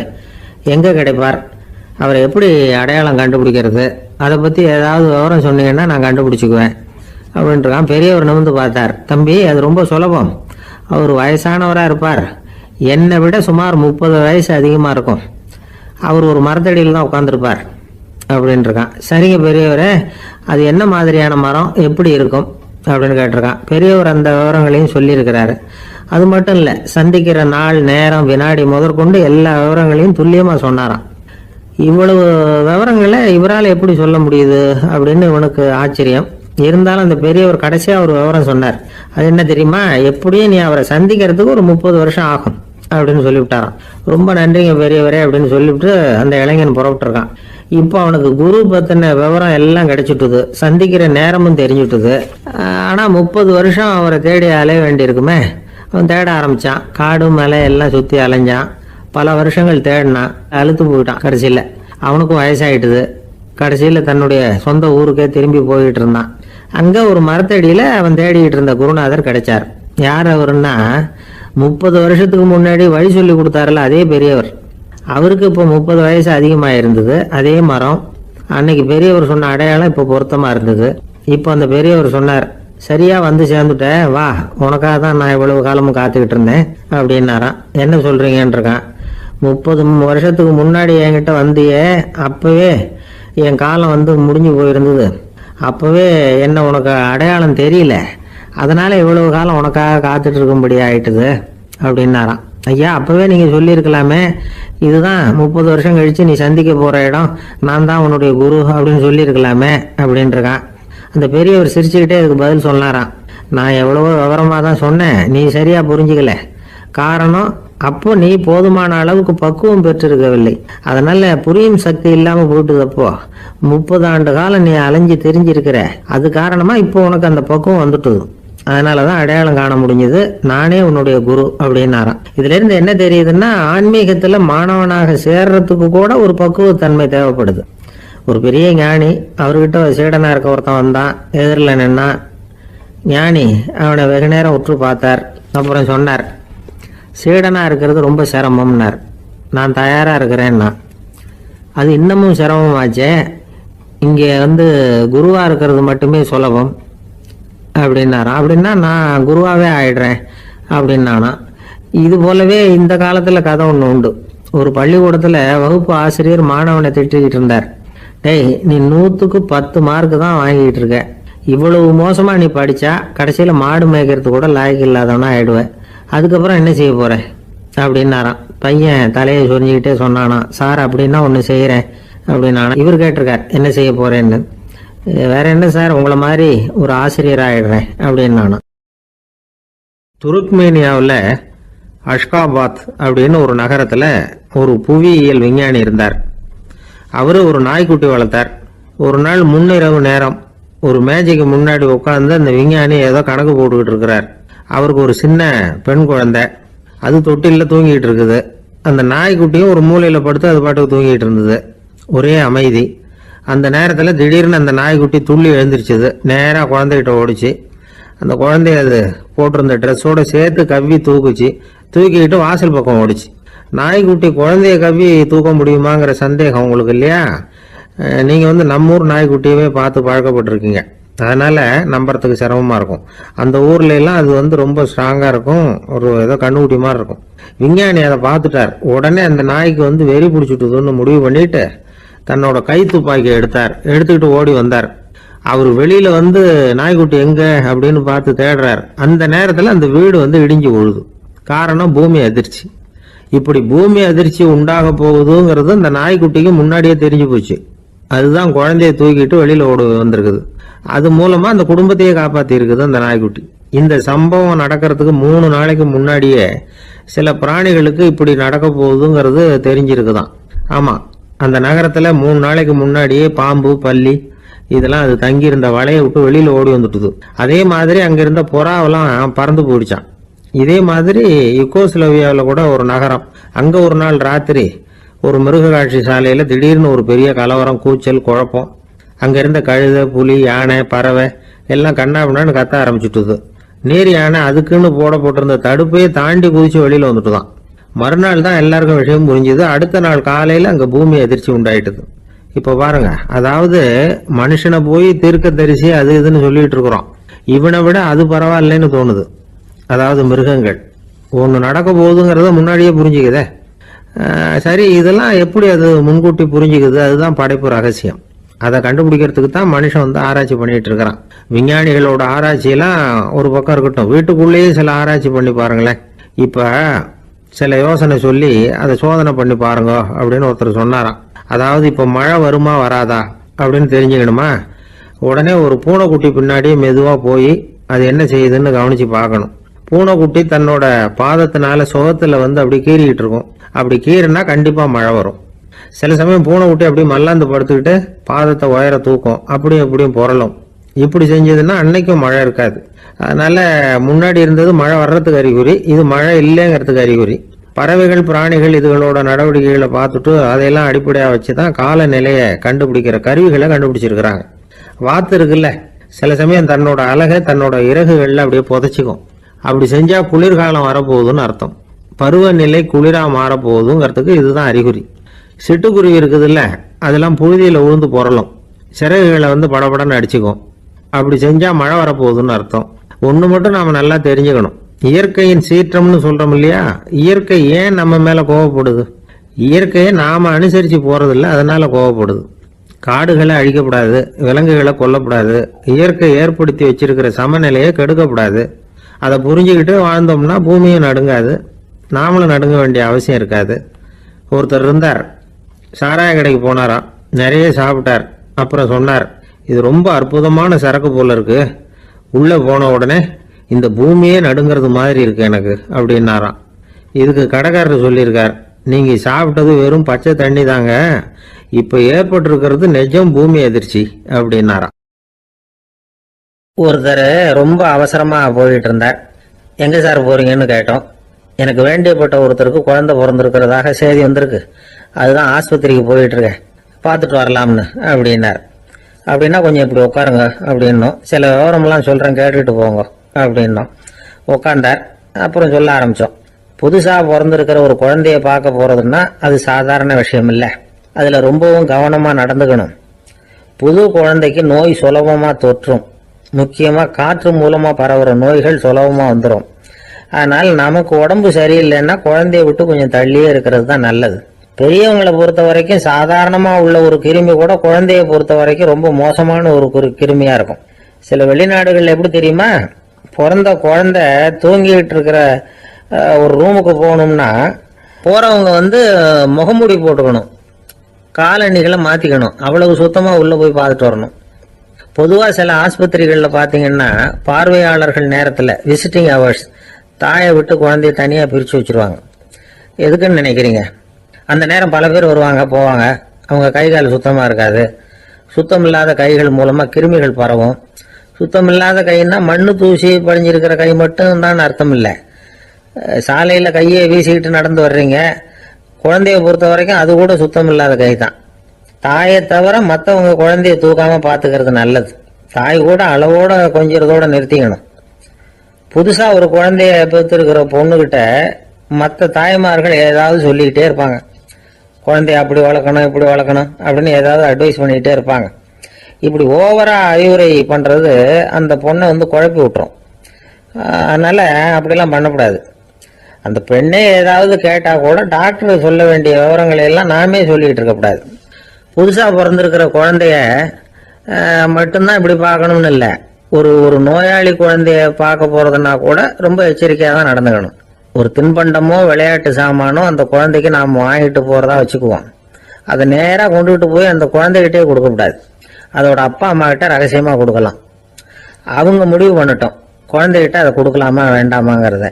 எங்க கிடைப்பார், அவரை எப்படி அடையாளம் கண்டுபிடிக்கிறது, அதை பத்தி ஏதாவது விவரம் சொன்னீங்கன்னா நான் கண்டுபிடிச்சுக்குவேன் அப்படின்றான். பெரியவர் நிமிர்ந்து பார்த்தார். தம்பி, அது ரொம்ப சுலபம். அவர் வயசானவரா இருப்பார், என்னை விட சுமார் 30 வயசு அதிகமா இருக்கும். அவர் ஒரு மரத்தடியில் தான் உட்காந்துருப்பார் அப்படின்ட்டுருக்கான். சரிங்க பெரியவரே, அது என்ன மாதிரியான மரம், எப்படி இருக்கும் அப்படின்னு கேட்டிருக்கான். பெரியவர் அந்த விவரங்களையும் சொல்லியிருக்கிறாரு. அது மட்டும் இல்லை, சந்திக்கிற நாள், நேரம், வினாடி முதற்கொண்டு எல்லா விவரங்களையும் துல்லியமா சொன்னாராம். இவ்வளவு விவரங்களை இவரால் எப்படி சொல்ல முடியுது அப்படின்னு இவனுக்கு ஆச்சரியம். இருந்தாலும் அந்த பெரியவர் கடைசியா ஒரு விவரம் சொன்னார். அது என்ன தெரியுமா, எப்படியும் நீ அவரை சந்திக்கிறதுக்கு ஒரு 30 வருஷம் ஆகும் அப்படின்னு சொல்லிவிட்டாராம். ரொம்ப நன்றிங்க பெரியவரே அப்படின்னு சொல்லிவிட்டு அந்த இளைஞன் புறப்பட்டுருக்கான். இப்போ அவனுக்கு குரு பத்தின விவரம் எல்லாம் கிடைச்சிட்டுது, சந்திக்கிற நேரமும் தெரிஞ்சுட்டுது. ஆனா 30 வருஷம் அவரை தேடி அலைய வேண்டியிருக்குமே. அவன் தேட ஆரம்பிச்சான். காடு மலை எல்லாம் சுத்தி அலைஞ்சான். பல வருஷங்கள் தேடினான், அழுத்து போயிட்டான். கடைசியில அவனுக்கும் வயசாயிட்டுது. கடைசியில தன்னுடைய சொந்த ஊருக்கே திரும்பி போயிட்டு இருந்தான். அங்க ஒரு மரத்தடியில அவன் தேடிட்டு இருந்த குருநாதர் கிடைச்சார். யார் அவருன்னா, 30 வருஷத்துக்கு முன்னாடி வழி சொல்லி கொடுத்தாருல அதே பெரியவர். அவருக்கு இப்போ 30 வயசு அதிகமா இருந்தது. அதே மரம், அன்னைக்கு பெரியவர் சொன்ன அடையாளம் இப்போ பொருத்தமா இருந்தது. இப்போ அந்த பெரியவர் சொன்னார், சரியா வந்து சேர்ந்துட்ட, வா, உனக்காக தான் நான் இவ்வளவு காலமும் காத்துக்கிட்டு இருந்தேன் அப்படின்னாராம். என்ன சொல்றீங்கன்றிருக்கான். 30 வருஷத்துக்கு முன்னாடி என்கிட்ட வந்தியே, அப்பவே என் காலம் வந்து முடிஞ்சு போயிருந்தது. அப்பவே என்ன உனக்கு அடையாளம் தெரியல, அதனால இவ்வளவு காலம் உனக்காக காத்துட்டு இருக்கும்படி ஆயிட்டுது அப்படின்னாராம். ஐயா, அப்பவே நீங்க சொல்லியிருக்கலாமே, இதுதான் 30 வருஷம் கழிச்சு நீ சந்திக்க போற இடம், நான் தான் உன்னுடைய குரு அப்படின்னு சொல்லியிருக்கலாமே அப்படின்ட்டுருக்கான். அந்த பெரியவர் சிரிச்சுக்கிட்டே அதுக்கு பதில் சொன்னாராம். நான் எவ்வளவோ விவரமா தான் சொன்னேன், நீ சரியா புரிஞ்சுக்கல. காரணம், அப்போ நீ போதுமான அளவுக்கு பக்குவம் பெற்றிருக்கவில்லை, அதனால புரியும் சக்தி இல்லாம போயிட்டுதப்போ 30 ஆண்டு காலம் நீ அலைஞ்சு தெரிஞ்சிருக்கிற. அது காரணமா இப்போ உனக்கு அந்த பக்குவம் வந்துட்டுது, அதனாலதான் அடையாளம் காண முடிஞ்சது, நானே உன்னுடைய குரு அப்படின்னாராம். இதுல இருந்து என்ன தெரியுதுன்னா, ஆன்மீகத்துல மாணவனாக சேர்றதுக்கு கூட ஒரு பக்குவத்தன்மை தேவைப்படுது. ஒரு பெரிய ஞானி, அவர்கிட்ட சீடனா இருக்க ஒருத்தன் வந்தான், எதிரில் நின்னா. ஞானி அவனை வெகு நேரம் உற்று பார்த்தார். அப்புறம் சொன்னார், சீடனா இருக்கிறது ரொம்ப சிரமம்னார். நான் தயாரா இருக்கிறேன்னா. அது இன்னமும் சிரமமாச்சே, இங்கே வந்து குருவா இருக்கிறது மட்டுமே சுலபம் அப்படின்னாராம். அப்படின்னா நான் குருவாவே ஆயிடுறேன் அப்படின்னானா. இது போலவே இந்த காலத்துல கதை ஒன்று உண்டு. ஒரு பள்ளிக்கூடத்துல வகுப்பு ஆசிரியர் மாணவனை திட்டிக்கிட்டு இருந்தார். டேய், நீ 100க்கு 10 மார்க்கு தான் வாங்கிட்டு இருக்க, இவ்வளவு மோசமா நீ படிச்சா கடைசியில மாடு மேய்க்கிறது கூட லாய்க்கு இல்லாதவனா ஆயிடுவேன், அதுக்கப்புறம் என்ன செய்ய போற அப்படின்னாராம். பையன் தலையை சொரிஞ்சுக்கிட்டே சொன்னானா, சார் அப்படின்னா ஒன்று செய்யறேன் அப்படின்னானா. இவர் கேட்டிருக்கார், என்ன செய்ய போறேன்னு. வேற என்ன சார், உங்களை மாதிரி ஒரு ஆசிரியர் ஆயிடுறேன் அப்படின்னானா. துருக்மேனியாவில் அஷ்காபாத் அப்படின்னு ஒரு நகரத்துல ஒரு புவியியல் விஞ்ஞானி இருந்தார். அவரு ஒரு நாய்க்குட்டி வளர்த்தார். ஒரு நாள் முன்னிரவு நேரம் ஒரு மேஜைக்கு முன்னாடி உட்கார்ந்து அந்த விஞ்ஞானி ஏதோ கணக்கு போட்டுக்கிட்டு இருக்கிறார். அவருக்கு ஒரு சின்ன பெண் குழந்தை, அது தொட்டில தூங்கிட்டு இருக்குது. அந்த நாய்க்குட்டியும் ஒரு மூலையில படுத்து அது பாட்டுக்கு தூங்கிட்டு இருந்தது. ஒரே அமைதி. அந்த நேரத்துல திடீர்னு அந்த நாய்க்குட்டி துள்ளி எழுந்திருச்சுது. நேரா குழந்தைகிட்ட ஓடிச்சு. அந்த குழந்தைய அது போட்டிருந்த ட்ரெஸ்ஸோட சேர்த்து கவ்வி தூக்குச்சு. தூக்கிக்கிட்டு வாசல் பக்கம் ஓடிச்சு. நாய்க்குட்டி குழந்தைய கவ்வி தூக்க முடியுமாங்கிற சந்தேகம் உங்களுக்கு இல்லையா? நீங்க வந்து நம்ம ஊர் நாய்க்குட்டியவே பார்த்து பழக்கப்பட்டிருக்கீங்க. அதனால நம்புறதுக்கு சிரமமா இருக்கும். அந்த ஊர்ல எல்லாம் அது வந்து ரொம்ப ஸ்ட்ராங்கா இருக்கும், ஒரு ஏதோ கண்ணுக்குட்டி மாதிரி இருக்கும். விஞ்ஞானி அதை பார்த்துட்டார். உடனே அந்த நாய்க்கு வந்து வெறி பிடிச்சிட்டுதுன்னு முடிவு பண்ணிட்டு தன்னோட கை துப்பாக்கியை எடுத்துக்கிட்டு ஓடி வந்தார். அவர் வெளியில வந்து நாய்க்குட்டி எங்க அப்படின்னு பார்த்து தேடுறார். அந்த நேரத்துல அந்த வீடு வந்து இடிஞ்சு விழுது. காரணம் பூமி அதிர்ச்சி. இப்படி பூமி அதிர்ச்சி உண்டாக போகுதுங்கிறது அந்த நாய்க்குட்டிக்கு முன்னாடியே தெரிஞ்சு போச்சு. அதுதான் குழந்தைய தூக்கிட்டு வெளியில ஓடி வந்திருக்குது. அது மூலமா அந்த குடும்பத்தையே காப்பாத்தி இருக்குது அந்த நாய்க்குட்டி. இந்த சம்பவம் நடக்கிறதுக்கு 3 நாளைக்கு முன்னாடியே சில பிராணிகளுக்கு இப்படி நடக்க போகுதுங்கிறது தெரிஞ்சிருக்குதான். ஆமா, அந்த நகரத்துல 3 நாளைக்கு முன்னாடியே பாம்பு, பல்லி இதெல்லாம் அது தங்கியிருந்த வலையை விட்டு வெளியில ஓடி வந்துட்டுது. அதே மாதிரி அங்க இருந்த புறாவெல்லாம் பறந்து போயிடுச்சான். இதே மாதிரி யுகோஸ்லோவியாவில் கூட ஒரு நகரம், அங்க ஒரு நாள் ராத்திரி ஒரு மிருக காட்சி சாலையில திடீர்னு ஒரு பெரிய கலவரம், கூச்சல், குழப்பம். அங்க இருந்த கழுதை, புலி, யானை, பறவை எல்லாம் கண்ணாபின்னான்னு கத்த ஆரம்பிச்சுட்டுது. நீர் யானை அதுக்குன்னு போட்டிருந்த தடுப்பையே தாண்டி குதிச்சு வெளியில வந்துட்டுதான். மறுநாள் தான் எல்லாருக்கும் விஷயம் புரிஞ்சுது. அடுத்த நாள் காலையில அங்க பூமி அதிர்ச்சி உண்டாயிட்டுது. இப்ப பாருங்க, அதாவது மனுஷனை போய் தீர்க்க தரிசி அது இதுன்னு சொல்லிட்டு இருக்கிறோம். இவனை விட அது பரவாயில்லைன்னு தோணுது. அதாவது மிருகங்கள் ஒன்று நடக்க போகுதுங்கிறத முன்னாடியே புரிஞ்சுக்குதே. சரி, இதெல்லாம் எப்படி அது முன்கூட்டி புரிஞ்சுக்குது? அதுதான் படைப்பு ரகசியம். அதை கண்டுபிடிக்கிறதுக்கு தான் மனுஷன் வந்து ஆராய்ச்சி பண்ணிட்டு இருக்கிறான். விஞ்ஞானிகளோட ஆராய்ச்சியெல்லாம் ஒரு பக்கம் இருக்கட்டும், வீட்டுக்குள்ளேயே சில ஆராய்ச்சி பண்ணி பாருங்களேன். இப்ப சில யோசனை சொல்லி அதை சோதனை பண்ணி பாருங்க அப்படின்னு ஒருத்தர் சொன்னாராம். அதாவது இப்ப மழை வருமா வராதா அப்படின்னு தெரிஞ்சுக்கணுமா, உடனே ஒரு பூனைக்குட்டி பின்னாடியே மெதுவா போய் அது என்ன செய்யுதுன்னு கவனிச்சு பார்க்கணும். பூனைக்குட்டி தன்னோட பாதத்தினால சுகத்துல வந்து அப்படி கீறிக்கிட்டு இருக்கும். அப்படி கீறினா கண்டிப்பா மழை வரும். சில சமயம் பூனைக்குட்டி அப்படி மல்லாந்து படுத்துக்கிட்டு பாதத்தை உயர தூக்கும், அப்படியும் எப்படியும் புரளும். இப்படி செஞ்சதுன்னா அன்னைக்கும் மழை இருக்காது. அதனால முன்னாடி இருந்தது மழை வர்றதுக்கு அறிகுறி, இது மழை இல்லைங்கிறதுக்கு அறிகுறி. பறவைகள், பிராணிகள் இதுகளோட நடவடிக்கைகளை பார்த்துட்டு அதையெல்லாம் அடிப்படையாக வச்சுதான் காலநிலையை கண்டுபிடிக்கிற கருவிகளை கண்டுபிடிச்சிருக்கிறாங்க. வாத்து இருக்குல்ல, சில சமயம் தன்னோட அழகை தன்னோட இறகுகள்ல அப்படியே புதைச்சிக்கும். அப்படி செஞ்சா குளிர்காலம் வரப்போகுதுன்னு அர்த்தம். பருவநிலை குளிரா மாறப்போகுதுங்கிறதுக்கு இதுதான் அறிகுறி. சிட்டுக்குருவி இருக்குதுல்ல, அதெல்லாம் புழுதியில உழுந்து புரளும், சிறகுகளை வந்து படபடன்னு அடிச்சுக்கும். அப்படி செஞ்சா மழை வரப்போகுதுன்னு அர்த்தம். ஒண்ணு மட்டும் நாம நல்லா தெரிஞ்சுக்கணும், இயற்கையின் சீற்றம்னு சொல்றோம் இல்லையா, இயற்கை ஏன் நம்ம மேல கோவப்படுது? இயற்கையை நாம அனுசரிச்சு போறதில்ல, அதனால கோவப்படுது. காடுகளை அழிக்கப்படாது, விலங்குகளை கொல்லப்படாது, இயற்கை ஏற்படுத்தி வச்சிருக்கிற சமநிலையை கெடுக்கப்படாது. அதை புரிஞ்சுக்கிட்டு வாழ்ந்தோம்னா பூமியும் நடுங்காது, நாமளும் நடுங்க வேண்டிய அவசியம் இருக்காது. ஒருத்தர் இருந்தார், சாராய கடைக்கு போனாராம், நிறைய சாப்பிட்டார். அப்புறம் சொன்னார், இது ரொம்ப அற்புதமான சரக்கு போல இருக்கு, உள்ள போன உடனே இந்த பூமியே நடுங்கிறது மாதிரி இருக்கு எனக்கு அப்படின்னாராம். இதுக்கு கடைக்காரர் சொல்லியிருக்கார், நீங்க சாப்பிட்டது வெறும் பச்சை தண்ணி தாங்க, இப்ப ஏற்பட்டிருக்கிறது நிஜம் பூமி அதிர்ச்சி அப்படின்னாராம். ஒருத்தர் ரொம்ப அவசரமா போயிட்டு இருந்தார். எங்க சார் போறீங்கன்னு கேட்டோம். எனக்கு வேண்டியப்பட்ட ஒருத்தருக்கு குழந்தை பிறந்திருக்கிறதாக செய்தி வந்திருக்கு, அதுதான் ஆஸ்பத்திரிக்கு போயிட்டு இருக்கேன், பார்த்துட்டு வரலாம்னு அப்படின்னார். அப்படின்னா கொஞ்சம் இப்படி உட்காருங்க அப்படின்னோம். சில விவரம்லாம் சொல்றேன், கேட்டுட்டு போங்க அப்படின்னோம். உட்காந்தார். அப்புறம் சொல்ல ஆரம்பிச்சோம். புதுசா பிறந்திருக்கிற ஒரு குழந்தைய பார்க்க போறதுன்னா அது சாதாரண விஷயம் இல்லை, அதுல ரொம்பவும் கவனமா நடந்துக்கணும். புது குழந்தைக்கு நோய் சுலபமா தொற்றும், முக்கியமா காற்று மூலமா பரவுற நோய்கள் சுலபமா வந்துடும். அதனால நமக்கு உடம்பு சரியில்லைன்னா குழந்தைய விட்டு கொஞ்சம் தள்ளியே இருக்கிறது தான் நல்லது. பெரியவங்களை பொறுத்த வரைக்கும் சாதாரணமா உள்ள ஒரு கிருமி கூட குழந்தைய பொறுத்த வரைக்கும் ரொம்ப மோசமான ஒரு கிருமியா இருக்கும். சில வெளிநாடுகள் எப்படி தெரியுமா, பிறந்த குழந்தை தூங்கிட்டு இருக்கிற ஒரு ரூமுக்கு போகணும்னா போறவங்க வந்து முகமூடி போட்டுக்கணும், காலணிகளை மாத்திக்கணும், அவ்வளவு சுத்தமா உள்ள போய் பார்த்துட்டு வரணும். பொதுவாக சில ஆஸ்பத்திரிகளில் பார்த்தீங்கன்னா பார்வையாளர்கள் நேரத்தில் விசிட்டிங் ஹவர்ஸ் தாயை விட்டு குழந்தைய தனியாக பிரித்து வச்சுருவாங்க. எதுக்குன்னு நினைக்கிறீங்க? அந்த நேரம் பல பேர் வருவாங்க போவாங்க, அவங்க கை கால் சுத்தமாக இருக்காது, சுத்தம் இல்லாத கைகள் மூலமாக கிருமிகள் பரவும். சுத்தம் இல்லாத கைன்னா மண்ணு தூசி படிஞ்சிருக்கிற கை மட்டும் தான் அர்த்தம் இல்லை. சாலையில் கையை வீசிக்கிட்டு நடந்து வர்றீங்க, குழந்தைய பொறுத்த வரைக்கும் அது கூட சுத்தம் இல்லாத கை தான். தாயை தவிர மற்றவங்க குழந்தைய தூக்காம பார்த்துக்கிறது நல்லது. தாய் கூட அளவோட கொஞ்சிறதோட நிறுத்திக்கணும். புதுசா ஒரு குழந்தைய பெற்றிருக்கிற பொண்ணுகிட்ட மற்ற தாய்மார்கள் ஏதாவது சொல்லிக்கிட்டே இருப்பாங்க, குழந்தைய அப்படி வளர்க்கணும் இப்படி வளர்க்கணும் அப்படின்னு ஏதாவது அட்வைஸ் பண்ணிக்கிட்டே இருப்பாங்க. இப்படி ஓவரா அறிவுரை பண்றது அந்த பொண்ணை குழப்பி விட்டுரும். அதனால அப்படிலாம் பண்ணக்கூடாது. அந்த பெண்ணே ஏதாவது கேட்டா கூட டாக்டர் சொல்ல வேண்டிய விவரங்களை எல்லாம் நாமே சொல்லிட்டு இருக்கக்கூடாது. புதுசா பிறந்திருக்கிற குழந்தைய மட்டும்தான் இப்படி பார்க்கணும்னு இல்லை. ஒரு நோயாளி குழந்தைய பார்க்க போறதுன்னா கூட ரொம்ப எச்சரிக்கையாக தான் நடந்துக்கணும். ஒரு தின்பண்டமோ விளையாட்டு சாமானோ அந்த குழந்தைக்கு நாம் வாங்கிட்டு போறதா வச்சுக்குவோம். அதை நேராக கொண்டுகிட்டு போய் அந்த குழந்தைகிட்டே கொடுக்கக்கூடாது. அதோட அப்பா அம்மா கிட்ட ரகசியமா கொடுக்கலாம். அவங்க முடிவு பண்ணட்டும் குழந்தைகிட்ட அதை கொடுக்கலாமா வேண்டாமாங்கிறத.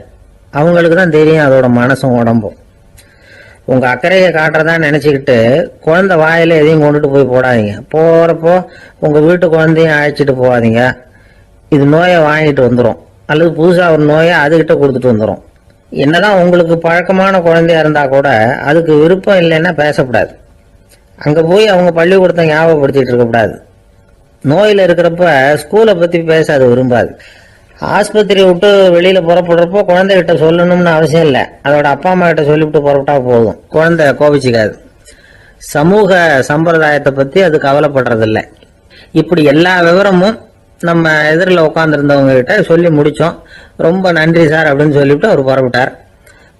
அவங்களுக்கு தான் தெரியும் அதோட மனசும் உடம்பும். உங்க அக்கறையை காட்டுறதா நினைச்சுக்கிட்டு குழந்தை வாயில எதையும் கொண்டுட்டு போய் போடாதீங்க. போறப்போ உங்க வீட்டு குழந்தையும் அழைச்சிட்டு போகாதீங்க. இது நோயை வாங்கிட்டு வந்துடும், அல்லது புதுசா ஒரு நோயை அதுகிட்ட கொடுத்துட்டு வந்துடும். என்னதான் உங்களுக்கு பழக்கமான குழந்தையா இருந்தா கூட அதுக்கு விருப்பம் இல்லைன்னா பேசக்கூடாது. அங்க போய் அவங்க பள்ளிக்கூடத்தை ஞாபகப்படுத்திட்டு இருக்கக்கூடாது. நோயில இருக்கிறப்ப ஸ்கூலை பத்தி பேச அது விரும்பாது. ஆஸ்பத்திரி விட்டு வெளியில புறப்படுறப்போ குழந்தைகிட்ட சொல்லணும்னு அவசியம் இல்லை. அதோட அப்பா அம்மா கிட்ட சொல்லிவிட்டு புறப்பட்டா போதும், குழந்தை கோபிச்சுக்காது. சமூக சம்பிரதாயத்தை பத்தி அது கவலைப்படுறதில்லை. இப்படி எல்லா விவரமும் நம்ம எதிரில் உட்காந்துருந்தவங்க கிட்ட சொல்லி முடிச்சோம். ரொம்ப நன்றி சார் அப்படின்னு சொல்லிவிட்டு அவர் புறப்பட்டார்.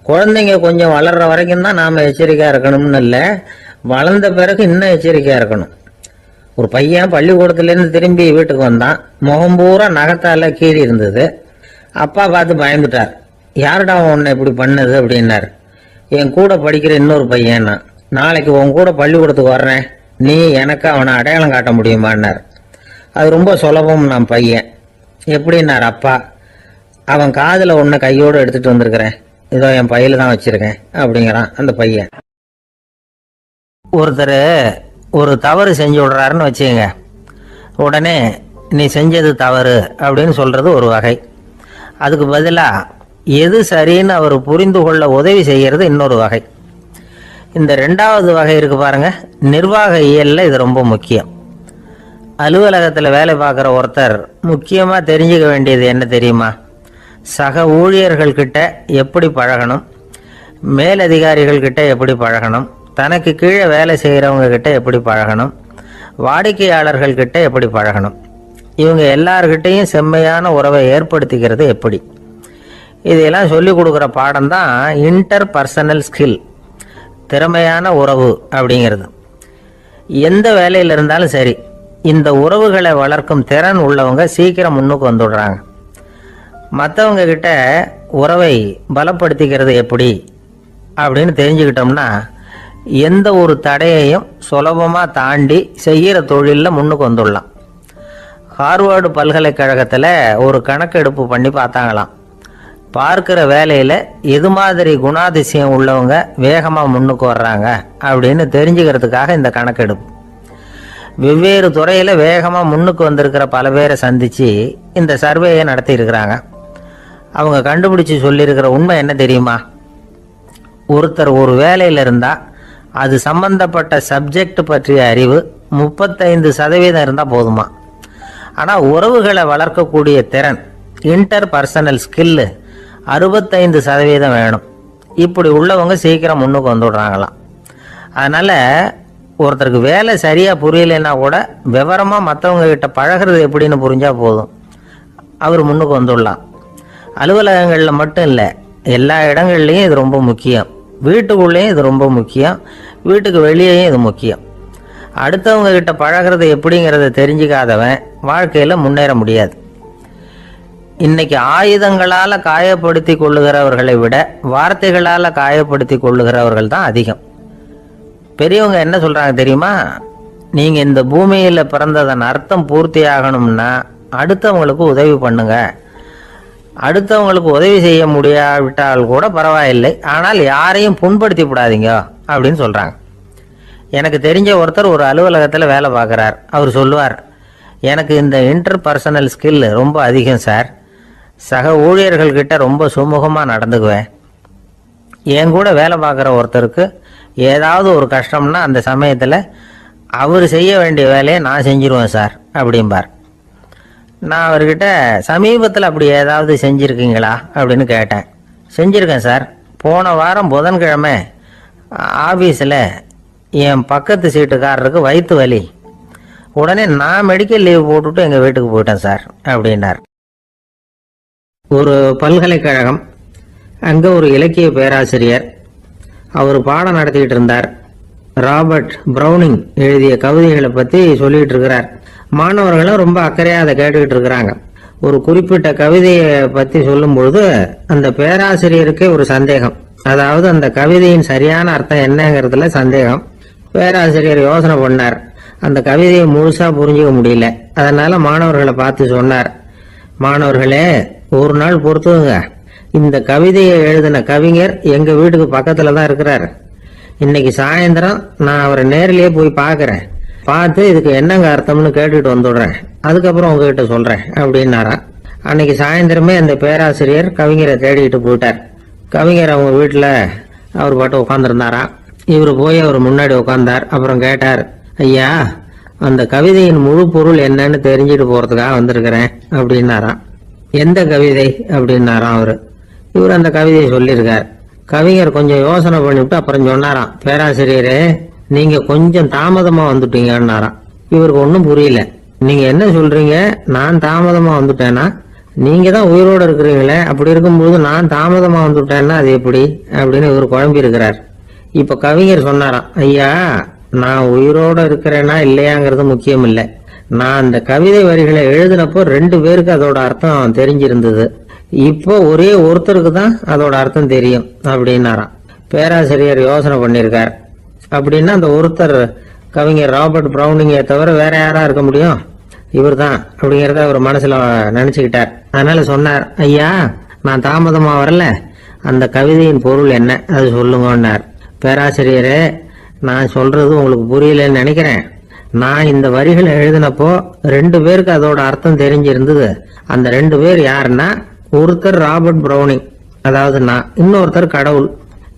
குழந்தைங்க கொஞ்சம் வளர்ற வரைக்கும் தான் நாம எச்சரிக்கையா இருக்கணும்னு இல்லை, வளர்ந்த பிறகு இன்னும் எச்சரிக்கையா இருக்கணும். ஒரு பையன் பள்ளிக்கூடத்துலேருந்து திரும்பி வீட்டுக்கு வந்தான். முகம் பூரா நகத்தால கீறி இருந்தது. அப்பா பார்த்து பயந்துட்டார். யாருடா உன்னை இப்படி பண்ணது அப்படின்னாரு. என் கூட படிக்கிற இன்னொரு பையன். நாளைக்கு உன் கூட பள்ளிக்கூடத்துக்கு வர்றேன், நீ எனக்கு அவனை அடையாளம் காட்ட முடியுமான்னார். அது ரொம்ப சுலபம் நான் பையன். எப்படின்னார் அப்பா. அவன் காதுல ஒன்ன கையோடு எடுத்துட்டு வந்திருக்கிறேன், இதோ என் பையில தான் வச்சிருக்கேன் அப்படிங்கிறான் அந்த பையன். ஒருத்தர் ஒரு தவறு செஞ்சு விடுறாருன்னு வச்சுக்கங்க. உடனே நீ செஞ்சது தவறு அப்படின்னு சொல்றது ஒரு வகை. அதுக்கு பதிலாக எது சரின்னு அவர் புரிந்து கொள்ள உதவி செய்கிறது இன்னொரு வகை. இந்த ரெண்டாவது வகை இருக்கு பாருங்க, நிர்வாக இயல்ல இது ரொம்ப முக்கியம். அலுவலகத்தில் வேலை பார்க்குற ஒருத்தர் முக்கியமாக தெரிஞ்சுக்க வேண்டியது என்ன தெரியுமா? சக ஊழியர்கள்கிட்ட எப்படி பழகணும், மேலதிகாரிகள் கிட்ட எப்படி பழகணும், தனக்கு கீழே வேலை செய்கிறவங்க கிட்ட எப்படி பழகணும், வாடிக்கையாளர்கள் கிட்ட எப்படி பழகணும், இவங்க எல்லார்கிட்டையும் செம்மையான உறவை ஏற்படுத்திக்கிறது எப்படி, இதையெல்லாம் சொல்லிக் கொடுக்குற பாடம் தான் இன்டர் பர்சனல் ஸ்கில், திறமையான உறவு அப்படிங்கிறது. எந்த வேலையில் இருந்தாலும் சரி, இந்த உறவுகளை வளர்க்கும் திறன் உள்ளவங்க சீக்கிரம் முன்னுக்கு வந்துடுறாங்க. மற்றவங்க கிட்ட உறவை பலப்படுத்திக்கிறது எப்படி அப்படின்னு தெரிஞ்சுக்கிட்டோம்னா எந்த ஒரு தடையையும் சுலபமாக தாண்டி செய்கிற தொழிலில் முன்னுக்கு வந்துடலாம். ஹார்வர்டு பல்கலைக்கழகத்தில் ஒரு கணக்கெடுப்பு பண்ணி பார்த்தாங்களாம். பார்க்குற வேலையில் எது மாதிரி குணாதிசயம் உள்ளவங்க வேகமாக முன்னுக்கு வர்றாங்க அப்படின்னு தெரிஞ்சுக்கிறதுக்காக இந்த கணக்கெடுப்பு. வெவ்வேறு துறையில் வேகமாக முன்னுக்கு வந்திருக்கிற பல பேரை சந்தித்து இந்த சர்வேயை நடத்தியிருக்கிறாங்க. அவங்க கண்டுபிடிச்சி சொல்லியிருக்கிற உண்மை என்ன தெரியுமா? ஒருத்தர் ஒரு வேலையில் இருந்தால் அது சம்பந்தப்பட்ட சப்ஜெக்ட் பற்றிய அறிவு 35% இருந்தால் போதுமா. ஆனால் உறவுகளை வளர்க்கக்கூடிய திறன், இன்டர் பர்சனல் ஸ்கில்லு 65% வேணும். இப்படி உள்ளவங்க சீக்கிரம் முன்னுக்கு வந்துடுறாங்களாம். அதனால் ஒருத்தருக்கு வேலை சரியாக புரியலைன்னா கூட விவரமாக மற்றவங்க கிட்ட பழகிறது எப்படின்னு புரிஞ்சால் போதும், அவர் முன்னுக்கு வந்துடலாம். அலுவலகங்களில் மட்டும் இல்லை, எல்லா இடங்கள்லையும் இது ரொம்ப முக்கியம். வீட்டுக்குள்ளேயும் இது ரொம்ப முக்கியம், வீட்டுக்கு வெளியேயும் இது முக்கியம். அடுத்தவங்க கிட்ட பழகிறது எப்படிங்கிறத தெரிஞ்சுக்காதவன் வாழ்க்கையில் முன்னேற முடியாது. இன்னைக்கு ஆயுதங்களால் காயப்படுத்தி கொள்ளுகிறவர்களை விட வார்த்தைகளால் காயப்படுத்தி கொள்ளுகிறவர்கள் தான் அதிகம். பெரியவங்க என்ன சொல்கிறாங்க தெரியுமா? நீங்கள் இந்த பூமியில் பிறந்ததன் அர்த்தம் பூர்த்தி ஆகணும்னா அடுத்தவங்களுக்கு உதவி பண்ணுங்க. அடுத்தவங்களுக்கு உதவி செய்ய முடியாவிட்டால் கூட பரவாயில்லை, ஆனால் யாரையும் புண்படுத்தி விடாதீங்க அப்படின்னு சொல்கிறாங்க. எனக்கு தெரிஞ்ச ஒருத்தர் ஒரு அலுவலகத்தில் வேலை பார்க்குறார். அவர் சொல்லுவார், எனக்கு இந்த இன்டர் பர்சனல் ஸ்கில் ரொம்ப அதிகம் சார். சக ஊழியர்கள்கிட்ட ரொம்ப சுமூகமாக நடந்துக்குவேன். என் கூட வேலை பார்க்குற ஒருத்தருக்கு ஏதாவது ஒரு கஷ்டம்னா அந்த சமயத்தில் அவர் செய்ய வேண்டிய வேலையை நான் செஞ்சிருவேன் சார் அப்படிம்பார். நான் அவர்கிட்ட சமீபத்தில் அப்படி ஏதாவது செஞ்சுருக்கீங்களா அப்படின்னு கேட்டேன். செஞ்சுருக்கேன் சார். போன வாரம் புதன்கிழமை ஆஃபீஸில் என் பக்கத்து சீட்டுக்காரருக்கு வயிற்று வலி. உடனே நான் மெடிக்கல் லீவ் போட்டுட்டு எங்கள் வீட்டுக்கு போயிட்டேன் சார் அப்படின்னார். ஒரு பல்கலைக்கழகம், அங்கே ஒரு இலக்கிய பேராசிரியர், அவர் பாடம் நடத்திக்கிட்டு இருந்தார். ராபர்ட் ப்ரௌனிங் எழுதிய கவிதைகளை பற்றி சொல்லிட்டு இருக்கிறார். மாணவர்களும் ரொம்ப அக்கறையாக அதை கேட்டுக்கிட்டு இருக்கிறாங்க. ஒரு குறிப்பிட்ட கவிதையை பற்றி சொல்லும் பொழுது அந்த பேராசிரியருக்கே ஒரு சந்தேகம். அதாவது அந்த கவிதையின் சரியான அர்த்தம் என்னங்கிறதுல சந்தேகம். பேராசிரியர் யோசனை பண்ணார். அந்த கவிதையை முழுசா புரிஞ்சுக்க முடியல. அதனால மாணவர்களை பார்த்து சொன்னார், மாணவர்களே, ஒரு நாள் பொறுத்துங்க, இந்த கவிதையை எழுதின கவிஞர் எங்க வீட்டுக்கு பக்கத்துல தான் இருக்கிறார். இன்னைக்கு சாயந்தரம் நான் அவரை நேரிலேயே போய் பார்க்கறேன். பார்த்து இதுக்கு என்னங்க அர்த்தம்னு கேட்டுட்டு வந்துடுறேன். அதுக்கப்புறம் உங்ககிட்ட சொல்றேன் அப்படின்னாராம். அன்னைக்கு சாயந்தரமே அந்த பேராசிரியர் கவிஞரை தேடிட்டு போயிட்டார். கவிஞர் அவங்க வீட்டுல அவர் பாட்டு உட்காந்துருந்தாராம். இவர் போய் அவர் முன்னாடி உட்கார்ந்தார். அப்புறம் கேட்டார், ஐயா, அந்த கவிதையின் முழு பொருள் என்னன்னு தெரிஞ்சுட்டு போறதுக்காக வந்திருக்கிறேன் அப்படின்னாராம். எந்த கவிதை அப்படின்னாராம் அவரு. இவர் அந்த கவிதையை சொல்லியிருக்கார். கவிஞர் கொஞ்சம் யோசனை பண்ணிவிட்டு அப்புறம் சொன்னாராம், பேராசிரியரே, நீங்க கொஞ்சம் தாமதமா வந்துட்டீங்கன்னாராம். இவருக்கு ஒன்றும் புரியல. நீங்க என்ன சொல்றீங்க? நான் தாமதமா வந்துட்டேன்னா? நீங்க தான் உயிரோடு இருக்கிறீங்களே, அப்படி இருக்கும்போது நான் தாமதமா வந்துட்டேன்னா அது எப்படி அப்படின்னு இவர் குழம்பி இருக்கிறார். இப்ப கவிஞர் சொன்னாராம், ஐயா, நான் உயிரோட இருக்கிறேன்னா இல்லையாங்கிறது முக்கியம் இல்லை. நான் அந்த கவிதை வரிகளை எழுதினப்போ 2 பேருக்கு அதோட அர்த்தம் தெரிஞ்சிருந்தது. இப்போ ஒரே ஒருத்தருக்கு தான் அதோட அர்த்தம் தெரியும் அப்படின்னாராம். பேராசிரியர் யோசனை பண்ணியிருக்கார். அப்படின்னா அந்த ஒருத்தர் கவிஞர் ராபர்ட் ப்ரௌனிங்கை தவிர வேற யாரா இருக்க முடியும்? இவர் தான் அப்படிங்கிறத அவர் மனசுல நினைச்சுக்கிட்டார். அதனால சொன்னார், ஐயா, நான் தாமதமா வரல, அந்த கவிதையின் பொருள் என்ன அது சொல்லுங்கன்னார். பேராசிரியரே, நான் சொல்றது உங்களுக்கு புரியலன்னு நினைக்கிறேன். நான் இந்த வரிகளை எழுதினப்போ 2 பேருக்கு அதோட அர்த்தம் தெரிஞ்சிருந்தது. அந்த 2 பேர் யாருன்னா, ஒருத்தர் ராபர்ட் ப்ரௌனிங், அதாவது நான், இன்னொருத்தர் கடவுள்.